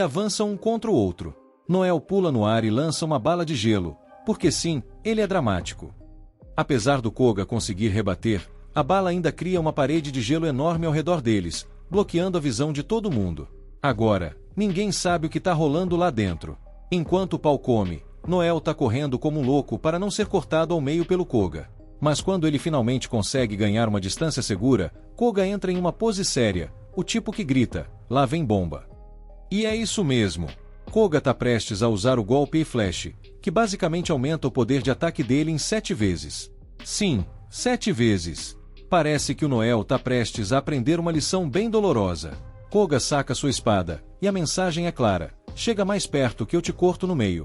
avançam um contra o outro. Noel pula no ar e lança uma bala de gelo, porque sim, ele é dramático. Apesar do Koga conseguir rebater, a bala ainda cria uma parede de gelo enorme ao redor deles, bloqueando a visão de todo mundo. Agora, ninguém sabe o que tá rolando lá dentro. Enquanto o pau come, Noel tá correndo como um louco para não ser cortado ao meio pelo Koga. Mas quando ele finalmente consegue ganhar uma distância segura, Koga entra em uma pose séria, o tipo que grita, lá vem bomba. E é isso mesmo. Koga tá prestes a usar o golpe E-Flash, que basicamente aumenta o poder de ataque dele em 7 vezes. Sim, 7 vezes. Parece que o Noel tá prestes a aprender uma lição bem dolorosa. Koga saca sua espada, e a mensagem é clara, chega mais perto que eu te corto no meio.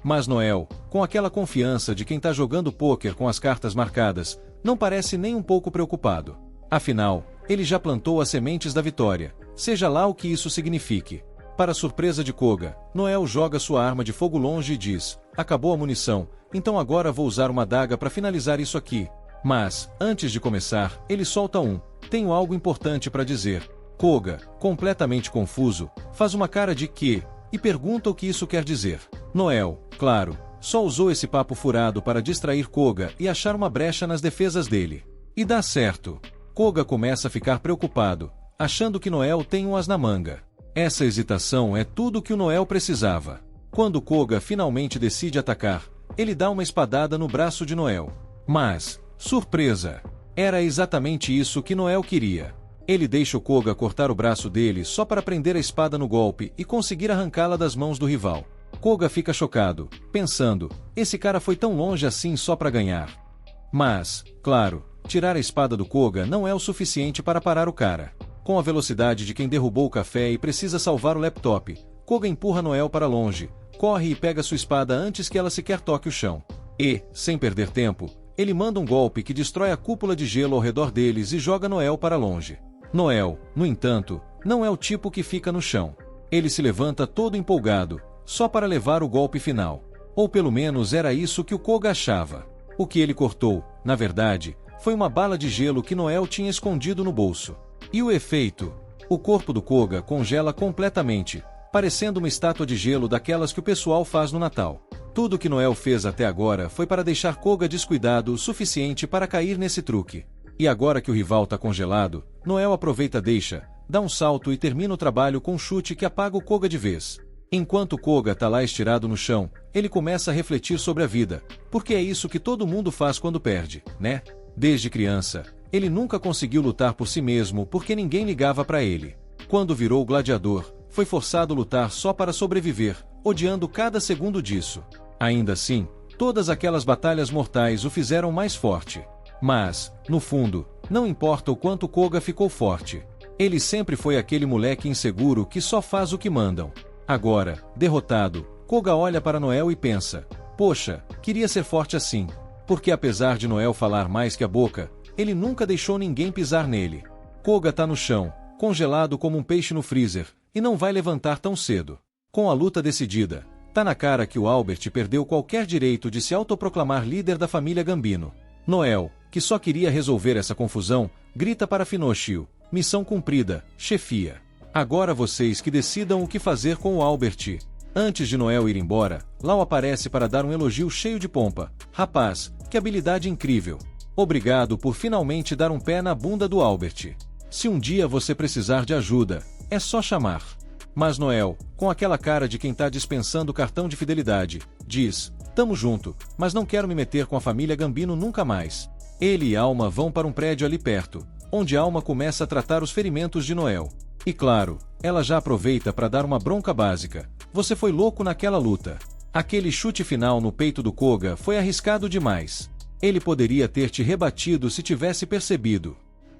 Mas Noel, com aquela confiança de quem tá jogando pôquer com as cartas marcadas, não parece nem um pouco preocupado. Afinal, ele já plantou as sementes da vitória, seja lá o que isso signifique. Para surpresa de Koga, Noel joga sua arma de fogo longe e diz, acabou a munição, então agora vou usar uma adaga para finalizar isso aqui. Mas, antes de começar, ele solta tenho algo importante para dizer. Koga, completamente confuso, faz uma cara de quê? E pergunta o que isso quer dizer. Noel, claro, só usou esse papo furado para distrair Koga e achar uma brecha nas defesas dele. E dá certo. Koga começa a ficar preocupado, achando que Noel tem um as na manga. Essa hesitação é tudo que o Noel precisava. Quando Koga finalmente decide atacar, ele dá uma espadada no braço de Noel. Mas, surpresa! Era exatamente isso que Noel queria. Ele deixa o Koga cortar o braço dele só para prender a espada no golpe e conseguir arrancá-la das mãos do rival. Koga fica chocado, pensando, esse cara foi tão longe assim só para ganhar. Mas, claro, tirar a espada do Koga não é o suficiente para parar o cara. Com a velocidade de quem derrubou o café e precisa salvar o laptop, Koga empurra Noel para longe, corre e pega sua espada antes que ela sequer toque o chão. E, sem perder tempo, ele manda um golpe que destrói a cúpula de gelo ao redor deles e joga Noel para longe. Noel, no entanto, não é o tipo que fica no chão. Ele se levanta todo empolgado, só para levar o golpe final. Ou pelo menos era isso que o Koga achava. O que ele cortou, na verdade, foi uma bala de gelo que Noel tinha escondido no bolso. E o efeito? O corpo do Koga congela completamente, parecendo uma estátua de gelo daquelas que o pessoal faz no Natal. Tudo que Noel fez até agora foi para deixar Koga descuidado o suficiente para cair nesse truque. E agora que o rival está congelado, Noel aproveita dá um salto e termina o trabalho com um chute que apaga o Koga de vez. Enquanto Koga está lá estirado no chão, ele começa a refletir sobre a vida, porque é isso que todo mundo faz quando perde, né? Desde criança, ele nunca conseguiu lutar por si mesmo porque ninguém ligava para ele. Quando virou gladiador, foi forçado a lutar só para sobreviver, odiando cada segundo disso. Ainda assim, todas aquelas batalhas mortais o fizeram mais forte. Mas, no fundo, não importa o quanto Koga ficou forte. Ele sempre foi aquele moleque inseguro que só faz o que mandam. Agora, derrotado, Koga olha para Noel e pensa, poxa, queria ser forte assim. Porque apesar de Noel falar mais que a boca, ele nunca deixou ninguém pisar nele. Koga tá no chão, congelado como um peixe no freezer, e não vai levantar tão cedo. Com a luta decidida, tá na cara que o Albert perdeu qualquer direito de se autoproclamar líder da família Gambino. Noel, que só queria resolver essa confusão, grita para Finoshio, missão cumprida, chefia. Agora vocês que decidam o que fazer com o Albert. Antes de Noel ir embora, Lau aparece para dar um elogio cheio de pompa. Rapaz, que habilidade incrível. Obrigado por finalmente dar um pé na bunda do Albert. Se um dia você precisar de ajuda, é só chamar. Mas Noel, com aquela cara de quem tá dispensando o cartão de fidelidade, diz, tamo junto, mas não quero me meter com a família Gambino nunca mais. Ele e Alma vão para um prédio ali perto, onde Alma começa a tratar os ferimentos de Noel. E claro, ela já aproveita para dar uma bronca básica. Você foi louco naquela luta. Aquele chute final no peito do Koga foi arriscado demais. Ele poderia ter te rebatido se tivesse percebido.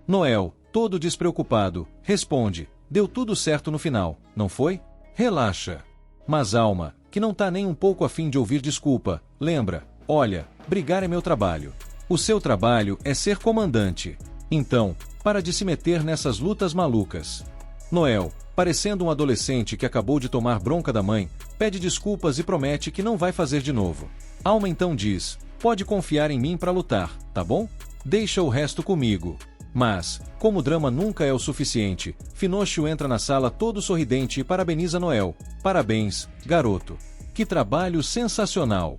Noel, todo despreocupado, responde, deu tudo certo no final, não foi? Relaxa. Mas Alma, que não tá nem um pouco afim de ouvir desculpa, lembra, olha, brigar é meu trabalho. O seu trabalho é ser comandante. Então, para de se meter nessas lutas malucas. Noel, parecendo um adolescente que acabou de tomar bronca da mãe, pede desculpas e promete que não vai fazer de novo. Alma então diz, pode confiar em mim para lutar, tá bom? Deixa o resto comigo. Mas, como o drama nunca é o suficiente, Finoshio entra na sala todo sorridente e parabeniza Noel. Parabéns, garoto. Que trabalho sensacional!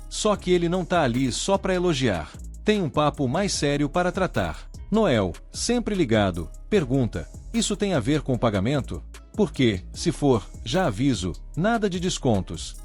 Só que ele não tá ali só para elogiar. Tem um papo mais sério para tratar. Noel, sempre ligado, pergunta: isso tem a ver com o pagamento? Porque, se for, já aviso, nada de descontos.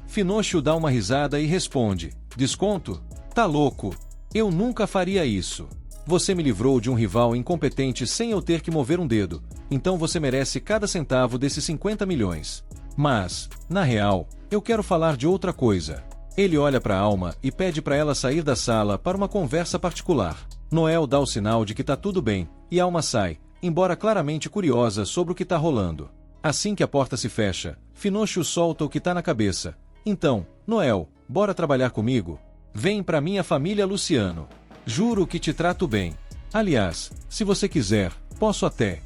Finócio dá uma risada e responde: desconto? Tá louco? Eu nunca faria isso. Você me livrou de um rival incompetente sem eu ter que mover um dedo, então você merece cada centavo desses 50 milhões. Mas, na real, eu quero falar de outra coisa. Ele olha para Alma e pede para ela sair da sala para uma conversa particular. Noel dá o sinal de que tá tudo bem, e Alma sai, embora claramente curiosa sobre o que tá rolando. Assim que a porta se fecha, Finócio solta o que tá na cabeça. Então, Noel, bora trabalhar comigo? Vem pra minha família, Luciano. Juro que te trato bem. Aliás, se você quiser, posso até.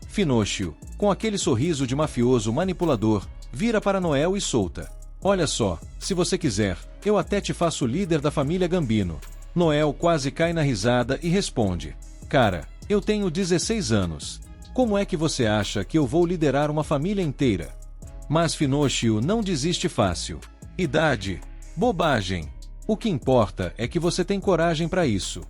Finócio, com aquele sorriso de mafioso manipulador, vira para Noel e solta: olha só, se você quiser, eu até te faço líder da família Gambino. Noel quase cai na risada e responde: cara, eu tenho 16 anos. Como é que você acha que eu vou liderar uma família inteira? Mas Finócio não desiste fácil. Idade? Bobagem. O que importa é que você tem coragem para isso.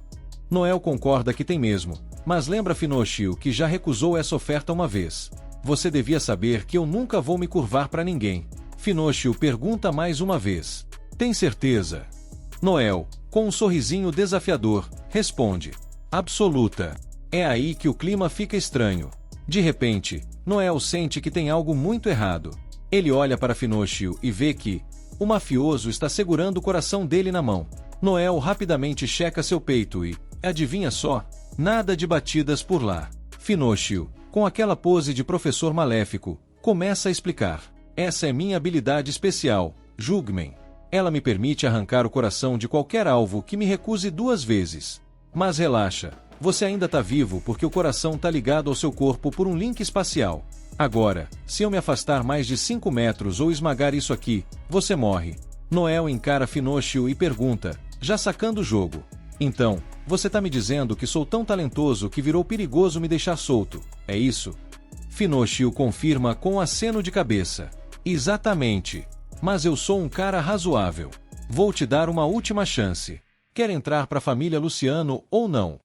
Noel concorda que tem mesmo, mas lembra Finócio que já recusou essa oferta uma vez. Você devia saber que eu nunca vou me curvar para ninguém. Finócio pergunta mais uma vez: tem certeza? Noel, com um sorrisinho desafiador, responde: absoluta. É aí que o clima fica estranho. De repente, Noel sente que tem algo muito errado. Ele olha para Finócio e vê que o mafioso está segurando o coração dele na mão. Noel rapidamente checa seu peito e, adivinha só, nada de batidas por lá. Finócio, com aquela pose de professor maléfico, começa a explicar: essa é minha habilidade especial, Jugman. Ela me permite arrancar o coração de qualquer alvo que me recuse 2 vezes. Mas relaxa, você ainda tá vivo porque o coração tá ligado ao seu corpo por um link espacial. Agora, se eu me afastar mais de 5 metros ou esmagar isso aqui, você morre. Noel encara Finócio e pergunta, já sacando o jogo: então, você tá me dizendo que sou tão talentoso que virou perigoso me deixar solto, é isso? Finócio confirma com um aceno de cabeça: exatamente. Mas eu sou um cara razoável. Vou te dar uma última chance. Quer entrar pra família Luciano ou não?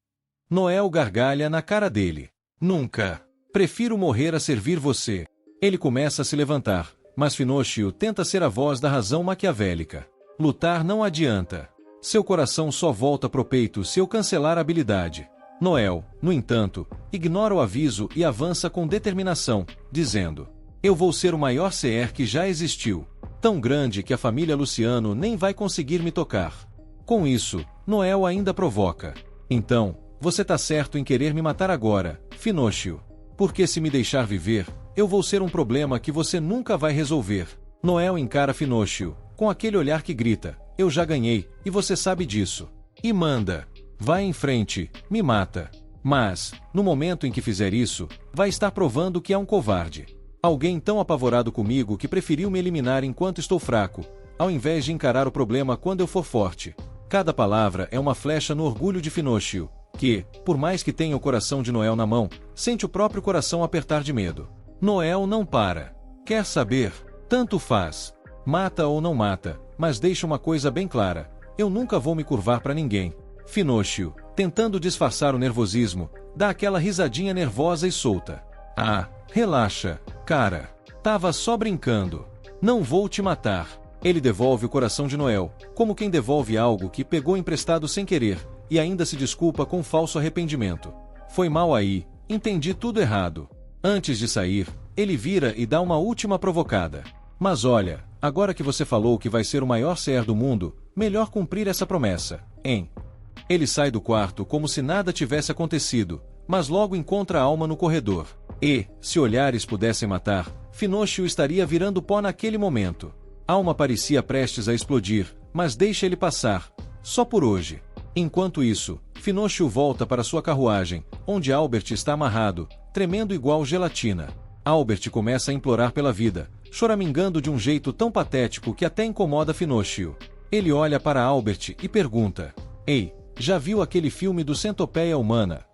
Noel gargalha na cara dele: nunca. Prefiro morrer a servir você. Ele começa a se levantar, mas Finócio tenta ser a voz da razão maquiavélica. Lutar não adianta. Seu coração só volta pro peito se eu cancelar a habilidade. Noel, no entanto, ignora o aviso e avança com determinação, dizendo: eu vou ser o maior CR que já existiu. Tão grande que a família Luciano nem vai conseguir me tocar. Com isso, Noel ainda provoca: então, você tá certo em querer me matar agora, Finócio. Porque se me deixar viver, eu vou ser um problema que você nunca vai resolver. Noel encara Finócio, com aquele olhar que grita: eu já ganhei, e você sabe disso. E manda: vai em frente, me mata. Mas, no momento em que fizer isso, vai estar provando que é um covarde. Alguém tão apavorado comigo que preferiu me eliminar enquanto estou fraco, ao invés de encarar o problema quando eu for forte. Cada palavra é uma flecha no orgulho de Finócio, que, por mais que tenha o coração de Noel na mão, sente o próprio coração apertar de medo. Noel não para. Quer saber? Tanto faz. Mata ou não mata, mas deixa uma coisa bem clara: eu nunca vou me curvar para ninguém. Finócio, tentando disfarçar o nervosismo, dá aquela risadinha nervosa e solta: ah, relaxa, cara. Tava só brincando. Não vou te matar. Ele devolve o coração de Noel, como quem devolve algo que pegou emprestado sem querer, e ainda se desculpa com falso arrependimento. Foi mal aí, entendi tudo errado. Antes de sair, ele vira e dá uma última provocada: mas olha, agora que você falou que vai ser o maior CR do mundo, melhor cumprir essa promessa, hein? Ele sai do quarto como se nada tivesse acontecido, mas logo encontra a Alma no corredor. E, se olhares pudessem matar, Finócio estaria virando pó naquele momento. Alma parecia prestes a explodir, mas deixa ele passar, só por hoje. Enquanto isso, Finócio volta para sua carruagem, onde Albert está amarrado, tremendo igual gelatina. Albert começa a implorar pela vida, choramingando de um jeito tão patético que até incomoda Finócio. Ele olha para Albert e pergunta: ei, já viu aquele filme do Centopeia Humana?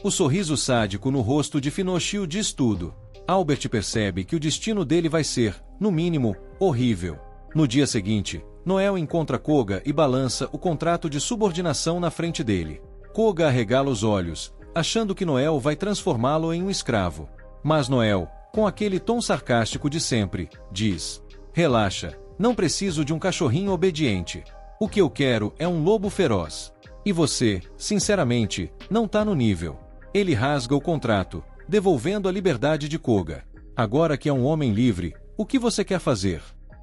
O sorriso sádico no rosto de Finócio diz tudo. Albert percebe que o destino dele vai ser, no mínimo, horrível. No dia seguinte, Noel encontra Koga e balança o contrato de subordinação na frente dele. Koga arregala os olhos, achando que Noel vai transformá-lo em um escravo. Mas Noel, com aquele tom sarcástico de sempre, diz: "Relaxa, não preciso de um cachorrinho obediente. O que eu quero é um lobo feroz. E você, sinceramente, não tá no nível." Ele rasga o contrato, devolvendo a liberdade de Koga. Agora que é um homem livre, o que você quer fazer?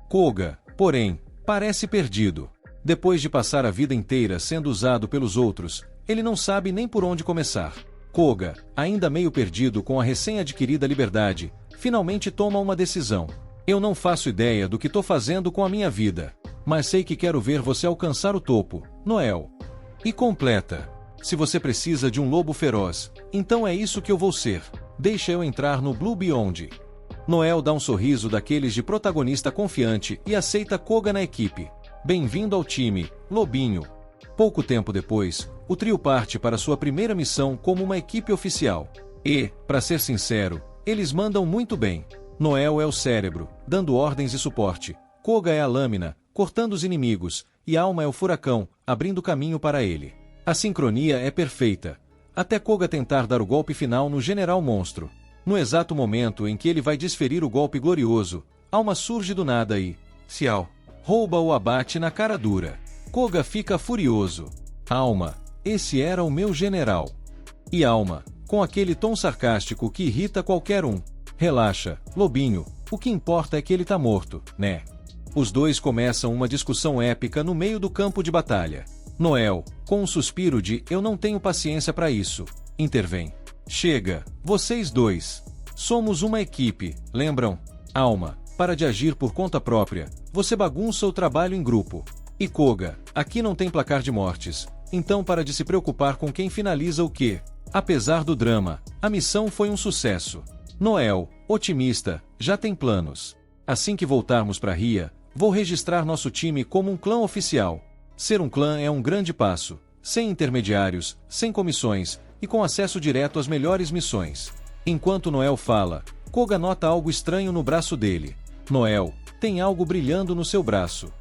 Koga, porém, parece perdido. Depois de passar a vida inteira sendo usado pelos outros, ele não sabe nem por onde começar. Koga, ainda meio perdido com a recém-adquirida liberdade, finalmente toma uma decisão. "Eu não faço ideia do que tô fazendo com a minha vida, mas sei que quero ver você alcançar o topo, Noel." E completa: "Se você precisa de um lobo feroz, então é isso que eu vou ser. Deixa eu entrar no Blue Beyond." Noel dá um sorriso daqueles de protagonista confiante e aceita Koga na equipe. "Bem-vindo ao time, Lobinho." Pouco tempo depois, o trio parte para sua primeira missão como uma equipe oficial. E, para ser sincero, eles mandam muito bem. Noel é o cérebro, dando ordens e suporte. Koga é a lâmina, cortando os inimigos, e Alma é o furacão, abrindo caminho para ele. A sincronia é perfeita, até Koga tentar dar o golpe final no General Monstro. No exato momento em que ele vai desferir o golpe glorioso, Alma surge do nada e, Ciao, rouba o abate na cara dura. Koga fica furioso. "Alma, esse era o meu general." E Alma, com aquele tom sarcástico que irrita qualquer um: "Relaxa, Lobinho, o que importa é que ele tá morto, né?" Os dois começam uma discussão épica no meio do campo de batalha. Noel, com um suspiro de "eu não tenho paciência para isso", intervém: "Chega, vocês dois. Somos uma equipe, lembram? Alma, para de agir por conta própria, você bagunça o trabalho em grupo. E Koga, aqui não tem placar de mortes, então para de se preocupar com quem finaliza o quê. Apesar do drama, a missão foi um sucesso. Noel, otimista, já tem planos. Assim que voltarmos para Ria, vou registrar nosso time como um clã oficial. Ser um clã é um grande passo, sem intermediários, sem comissões, e com acesso direto às melhores missões." Enquanto Noel fala, Koga nota algo estranho no braço dele. "Noel, tem algo brilhando no seu braço."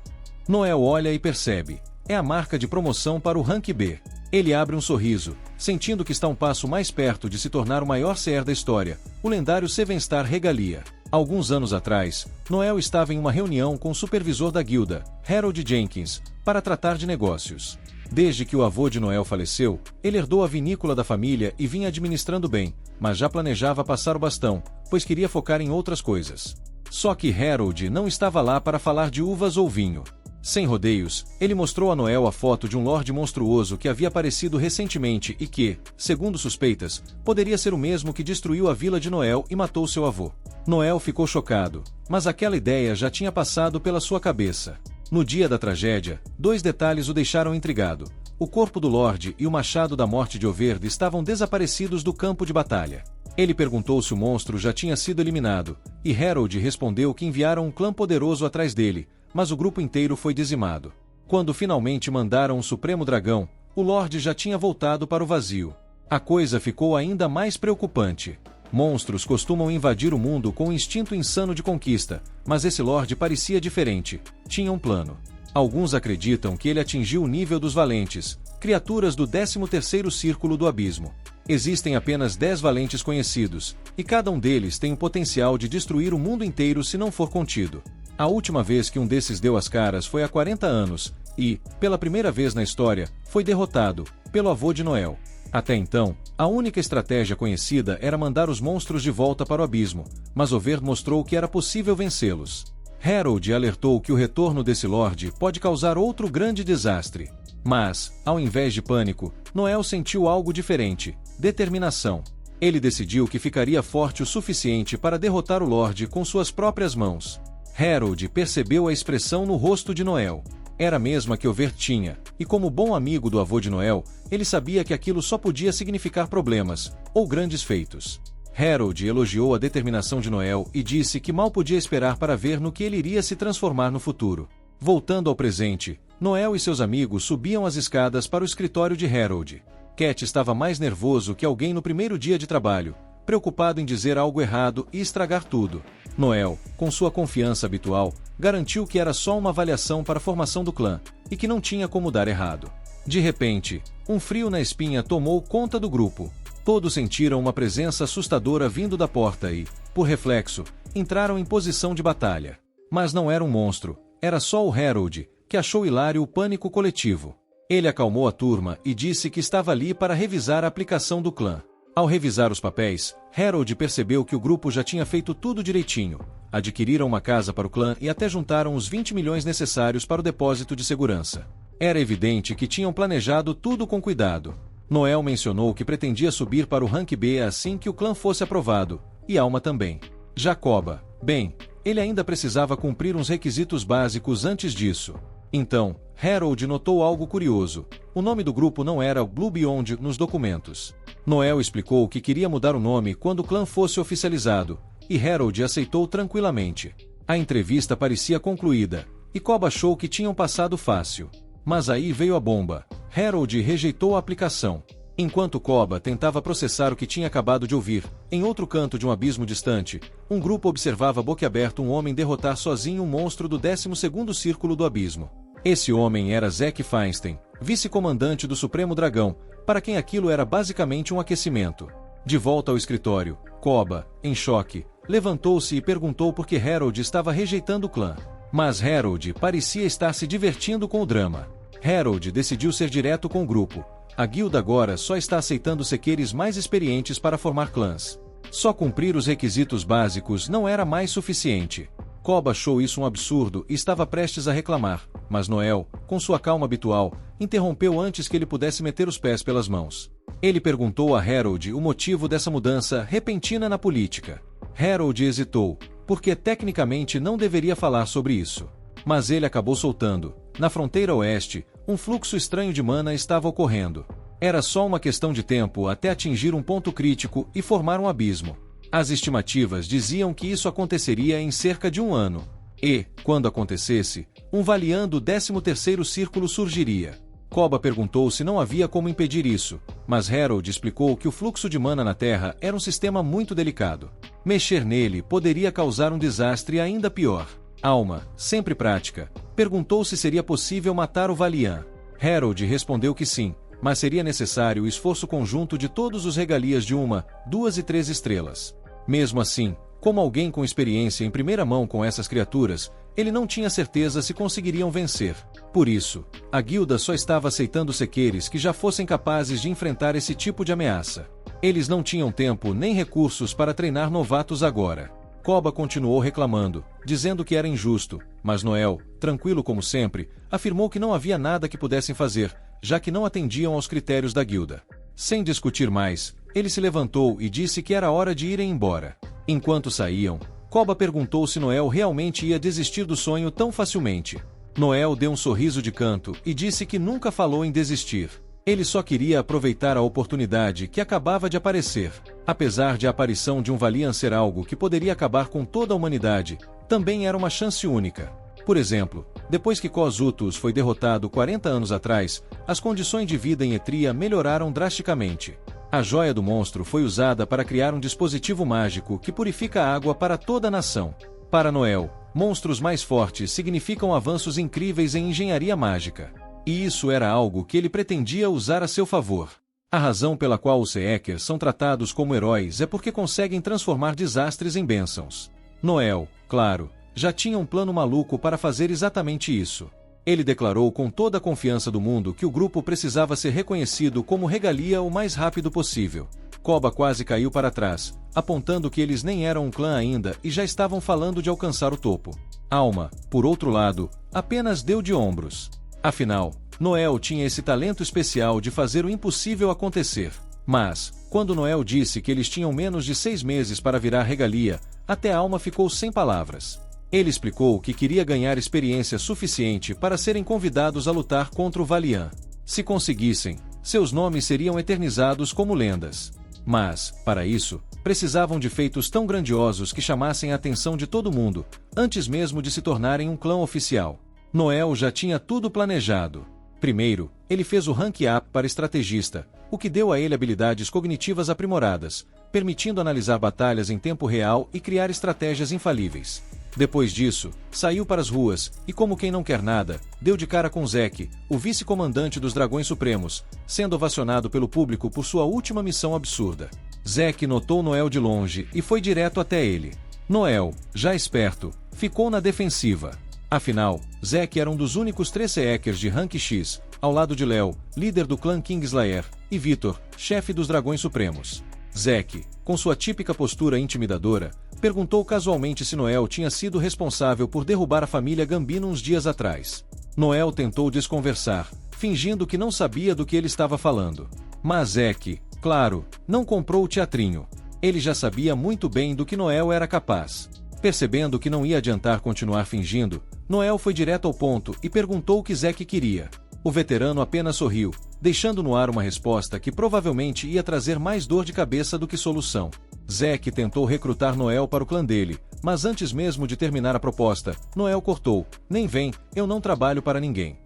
Noel olha e percebe. É a marca de promoção para o Rank B. Ele abre um sorriso, sentindo que está um passo mais perto de se tornar o maior CR da história, o lendário Seven Star Regalia. Alguns anos atrás, Noel estava em uma reunião com o supervisor da guilda, Harold Jenkins, para tratar de negócios. Desde que o avô de Noel faleceu, ele herdou a vinícola da família e vinha administrando bem, mas já planejava passar o bastão, pois queria focar em outras coisas. Só que Harold não estava lá para falar de uvas ou vinho. Sem rodeios, ele mostrou a Noel a foto de um lorde monstruoso que havia aparecido recentemente e que, segundo suspeitas, poderia ser o mesmo que destruiu a vila de Noel e matou seu avô. Noel ficou chocado, mas aquela ideia já tinha passado pela sua cabeça. No dia da tragédia, dois detalhes o deixaram intrigado. O corpo do Lorde e o machado da morte de Overde estavam desaparecidos do campo de batalha. Ele perguntou se o monstro já tinha sido eliminado, e Harold respondeu que enviaram um clã poderoso atrás dele, mas o grupo inteiro foi dizimado. Quando finalmente mandaram o Supremo Dragão, o Lorde já tinha voltado para o vazio. A coisa ficou ainda mais preocupante. Monstros costumam invadir o mundo com um instinto insano de conquista, mas esse Lorde parecia diferente. Tinha um plano. Alguns acreditam que ele atingiu o nível dos Valentes, criaturas do 13º Círculo do Abismo. Existem apenas 10 Valentes conhecidos, e cada um deles tem o potencial de destruir o mundo inteiro se não for contido. A última vez que um desses deu as caras foi há 40 anos, e, pela primeira vez na história, foi derrotado, pelo avô de Noel. Até então, a única estratégia conhecida era mandar os monstros de volta para o abismo, mas Overde mostrou que era possível vencê-los. Harold alertou que o retorno desse Lorde pode causar outro grande desastre. Mas, ao invés de pânico, Noel sentiu algo diferente: determinação. Ele decidiu que ficaria forte o suficiente para derrotar o Lorde com suas próprias mãos. Harold percebeu a expressão no rosto de Noel. Era a mesma que Overde tinha, e como bom amigo do avô de Noel, ele sabia que aquilo só podia significar problemas, ou grandes feitos. Harold elogiou a determinação de Noel e disse que mal podia esperar para ver no que ele iria se transformar no futuro. Voltando ao presente, Noel e seus amigos subiam as escadas para o escritório de Harold. Cat estava mais nervoso que alguém no primeiro dia de trabalho. preocupado em dizer algo errado e estragar tudo. Noel, com sua confiança habitual, garantiu que era só uma avaliação para a formação do clã, e que não tinha como dar errado. De repente, um frio na espinha tomou conta do grupo. Todos sentiram uma presença assustadora vindo da porta e, por reflexo, entraram em posição de batalha. Mas não era um monstro, era só o Harold, que achou hilário o pânico coletivo. Ele acalmou a turma e disse que estava ali para revisar a aplicação do clã. Ao revisar os papéis, Harold percebeu que o grupo já tinha feito tudo direitinho. Adquiriram uma casa para o clã e até juntaram os 20 milhões necessários para o depósito de segurança. Era evidente que tinham planejado tudo com cuidado. Noel mencionou que pretendia subir para o rank B assim que o clã fosse aprovado, e Alma também. Jacoba, bem, ele ainda precisava cumprir uns requisitos básicos antes disso. Então, Harold notou algo curioso. O nome do grupo não era Blue Beyond nos documentos. Noel explicou que queria mudar o nome quando o clã fosse oficializado, e Harold aceitou tranquilamente. A entrevista parecia concluída, e Koba achou que tinham passado fácil. Mas aí veio a bomba. Harold rejeitou a aplicação. Enquanto Koba tentava processar o que tinha acabado de ouvir, em outro canto de um abismo distante, um grupo observava boquiaberto um homem derrotar sozinho um monstro do 12º círculo do abismo. Esse homem era Zack Feinstein, vice-comandante do Supremo Dragão, para quem aquilo era basicamente um aquecimento. De volta ao escritório, Koba, em choque, levantou-se e perguntou por que Harold estava rejeitando o clã. Mas Harold parecia estar se divertindo com o drama. Harold decidiu ser direto com o grupo. A guilda agora só está aceitando sequeires mais experientes para formar clãs. Só cumprir os requisitos básicos não era mais suficiente. Koba achou isso um absurdo e estava prestes a reclamar, mas Noel, com sua calma habitual, interrompeu antes que ele pudesse meter os pés pelas mãos. Ele perguntou a Harold o motivo dessa mudança repentina na política. Harold hesitou, porque tecnicamente não deveria falar sobre isso. Mas ele acabou soltando. Na fronteira oeste, um fluxo estranho de mana estava ocorrendo. Era só uma questão de tempo até atingir um ponto crítico e formar um abismo. As estimativas diziam que isso aconteceria em cerca de um ano. E, quando acontecesse, um Valiant do 13º círculo surgiria. Koba perguntou se não havia como impedir isso, mas Harold explicou que o fluxo de mana na Terra era um sistema muito delicado. Mexer nele poderia causar um desastre ainda pior. Alma, sempre prática, perguntou se seria possível matar o Valiant. Harold respondeu que sim, mas seria necessário o esforço conjunto de todos os regalias de 1, 2 e 3 estrelas. Mesmo assim, como alguém com experiência em primeira mão com essas criaturas, ele não tinha certeza se conseguiriam vencer. Por isso, a guilda só estava aceitando sequeires que já fossem capazes de enfrentar esse tipo de ameaça. Eles não tinham tempo nem recursos para treinar novatos agora. Koba continuou reclamando, dizendo que era injusto, mas Noel, tranquilo como sempre, afirmou que não havia nada que pudessem fazer, já que não atendiam aos critérios da guilda. Sem discutir mais, ele se levantou e disse que era hora de irem embora. Enquanto saíam, Koba perguntou se Noel realmente ia desistir do sonho tão facilmente. Noel deu um sorriso de canto e disse que nunca falou em desistir. Ele só queria aproveitar a oportunidade que acabava de aparecer. Apesar de a aparição de um Valiant ser algo que poderia acabar com toda a humanidade, também era uma chance única. Por exemplo, depois que Cos Utus foi derrotado 40 anos atrás, as condições de vida em Etria melhoraram drasticamente. A joia do monstro foi usada para criar um dispositivo mágico que purifica a água para toda a nação. Para Noel, monstros mais fortes significam avanços incríveis em engenharia mágica. E isso era algo que ele pretendia usar a seu favor. A razão pela qual os Seekers são tratados como heróis é porque conseguem transformar desastres em bênçãos. Noel, claro, já tinha um plano maluco para fazer exatamente isso. Ele declarou com toda a confiança do mundo que o grupo precisava ser reconhecido como regalia o mais rápido possível. Koba quase caiu para trás, apontando que eles nem eram um clã ainda e já estavam falando de alcançar o topo. Alma, por outro lado, apenas deu de ombros. Afinal, Noel tinha esse talento especial de fazer o impossível acontecer. Mas, quando Noel disse que eles tinham menos de 6 meses para virar regalia, até Alma ficou sem palavras. Ele explicou que queria ganhar experiência suficiente para serem convidados a lutar contra o Valiant. Se conseguissem, seus nomes seriam eternizados como lendas. Mas, para isso, precisavam de feitos tão grandiosos que chamassem a atenção de todo mundo, antes mesmo de se tornarem um clã oficial. Noel já tinha tudo planejado. Primeiro, ele fez o rank up para estrategista, o que deu a ele habilidades cognitivas aprimoradas, permitindo analisar batalhas em tempo real e criar estratégias infalíveis. Depois disso, saiu para as ruas, e como quem não quer nada, deu de cara com Zack, o vice-comandante dos Dragões Supremos, sendo ovacionado pelo público por sua última missão absurda. Zack notou Noel de longe e foi direto até ele. Noel, já esperto, ficou na defensiva. Afinal, Zack era um dos únicos 3 hackers de Rank X, ao lado de Léo, líder do clã Kingslayer, e Victor, chefe dos Dragões Supremos. Zack, com sua típica postura intimidadora, perguntou casualmente se Noel tinha sido responsável por derrubar a família Gambino uns dias atrás. Noel tentou desconversar, fingindo que não sabia do que ele estava falando. Mas Zack, claro, não comprou o teatrinho. Ele já sabia muito bem do que Noel era capaz. Percebendo que não ia adiantar continuar fingindo, Noel foi direto ao ponto e perguntou o que Zack queria. O veterano apenas sorriu, deixando no ar uma resposta que provavelmente ia trazer mais dor de cabeça do que solução. Zack tentou recrutar Noel para o clã dele, mas antes mesmo de terminar a proposta, Noel cortou: "Nem vem, eu não trabalho para ninguém."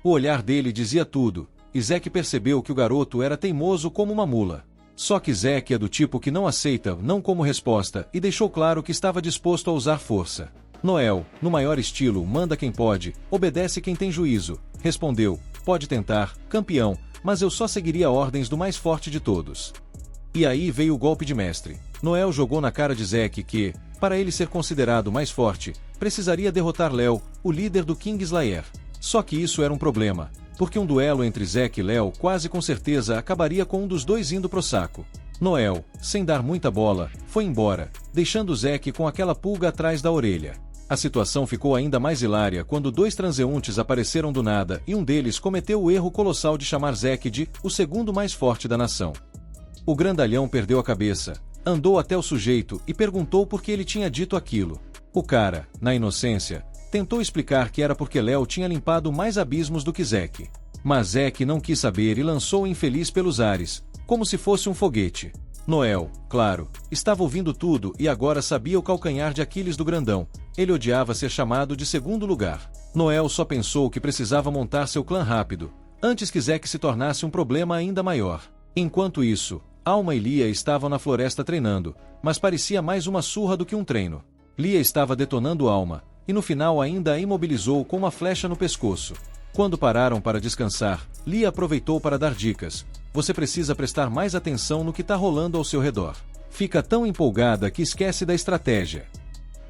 O olhar dele dizia tudo, e Zack percebeu que o garoto era teimoso como uma mula. Só que Zack é do tipo que não aceita não como resposta e deixou claro que estava disposto a usar força. Noel, no maior estilo, manda quem pode, obedece quem tem juízo, respondeu: "Pode tentar, campeão, mas eu só seguiria ordens do mais forte de todos." E aí veio o golpe de mestre. Noel jogou na cara de Zack que, para ele ser considerado mais forte, precisaria derrotar Léo, o líder do Kingslayer. Só que isso era um problema, porque um duelo entre Zack e Léo quase com certeza acabaria com um dos dois indo pro saco. Noel, sem dar muita bola, foi embora, deixando Zack com aquela pulga atrás da orelha. A situação ficou ainda mais hilária quando 2 transeuntes apareceram do nada e um deles cometeu o erro colossal de chamar Zack de o segundo mais forte da nação. O grandalhão perdeu a cabeça, andou até o sujeito e perguntou por que ele tinha dito aquilo. O cara, na inocência, tentou explicar que era porque Léo tinha limpado mais abismos do que Zack. Mas Zack não quis saber e lançou o infeliz pelos ares, como se fosse um foguete. Noel, claro, estava ouvindo tudo e agora sabia o calcanhar de Aquiles do grandão. Ele odiava ser chamado de segundo lugar. Noel só pensou que precisava montar seu clã rápido, antes que Zack se tornasse um problema ainda maior. Enquanto isso, Alma e Lia estavam na floresta treinando, mas parecia mais uma surra do que um treino. Lia estava detonando Alma, e no final ainda a imobilizou com uma flecha no pescoço. Quando pararam para descansar, Lia aproveitou para dar dicas. Você precisa prestar mais atenção no que está rolando ao seu redor. Fica tão empolgada que esquece da estratégia.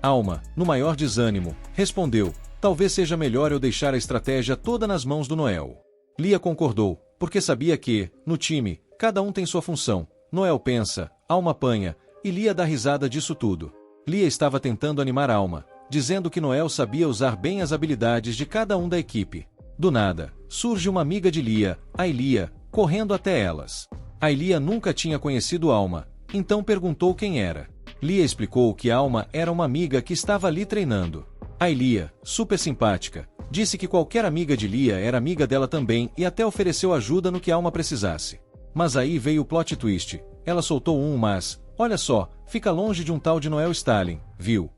Alma, no maior desânimo, respondeu: talvez seja melhor eu deixar a estratégia toda nas mãos do Noel. Lia concordou, porque sabia que, no time, cada um tem sua função. Noel pensa, Alma apanha, e Lia dá risada disso tudo. Lia estava tentando animar Alma, dizendo que Noel sabia usar bem as habilidades de cada um da equipe. Do nada, surge uma amiga de Lia, Ailia, correndo até elas. Ailia nunca tinha conhecido Alma, então perguntou quem era. Lia explicou que Alma era uma amiga que estava ali treinando. Ailia, super simpática, disse que qualquer amiga de Lia era amiga dela também e até ofereceu ajuda no que Alma precisasse. Mas aí veio o plot twist. Ela soltou mas, olha só, fica longe de um tal de Noel Stalin, viu?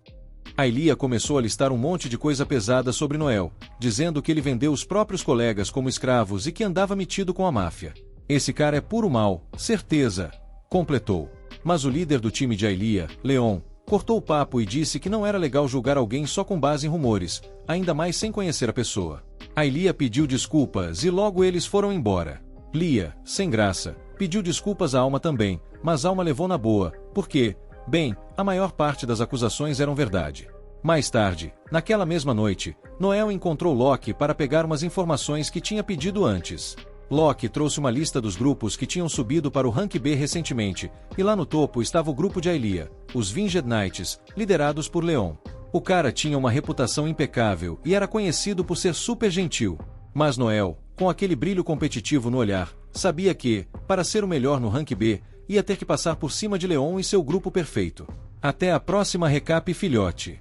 Ailia começou a listar um monte de coisa pesada sobre Noel, dizendo que ele vendeu os próprios colegas como escravos e que andava metido com a máfia. Esse cara é puro mal, certeza, completou. Mas o líder do time de Ailia, Leon, cortou o papo e disse que não era legal julgar alguém só com base em rumores, ainda mais sem conhecer a pessoa. Ailia pediu desculpas e logo eles foram embora. Lia, sem graça, pediu desculpas a Alma também, mas Alma levou na boa, porque, bem, a maior parte das acusações eram verdade. Mais tarde, naquela mesma noite, Noel encontrou Loki para pegar umas informações que tinha pedido antes. Loki trouxe uma lista dos grupos que tinham subido para o Rank B recentemente, e lá no topo estava o grupo de Ailia, os Winged Knights, liderados por Leon. O cara tinha uma reputação impecável e era conhecido por ser super gentil. Mas Noel, com aquele brilho competitivo no olhar, sabia que, para ser o melhor no Rank B, ia ter que passar por cima de Leon e seu grupo perfeito. Até a próxima recap, filhote.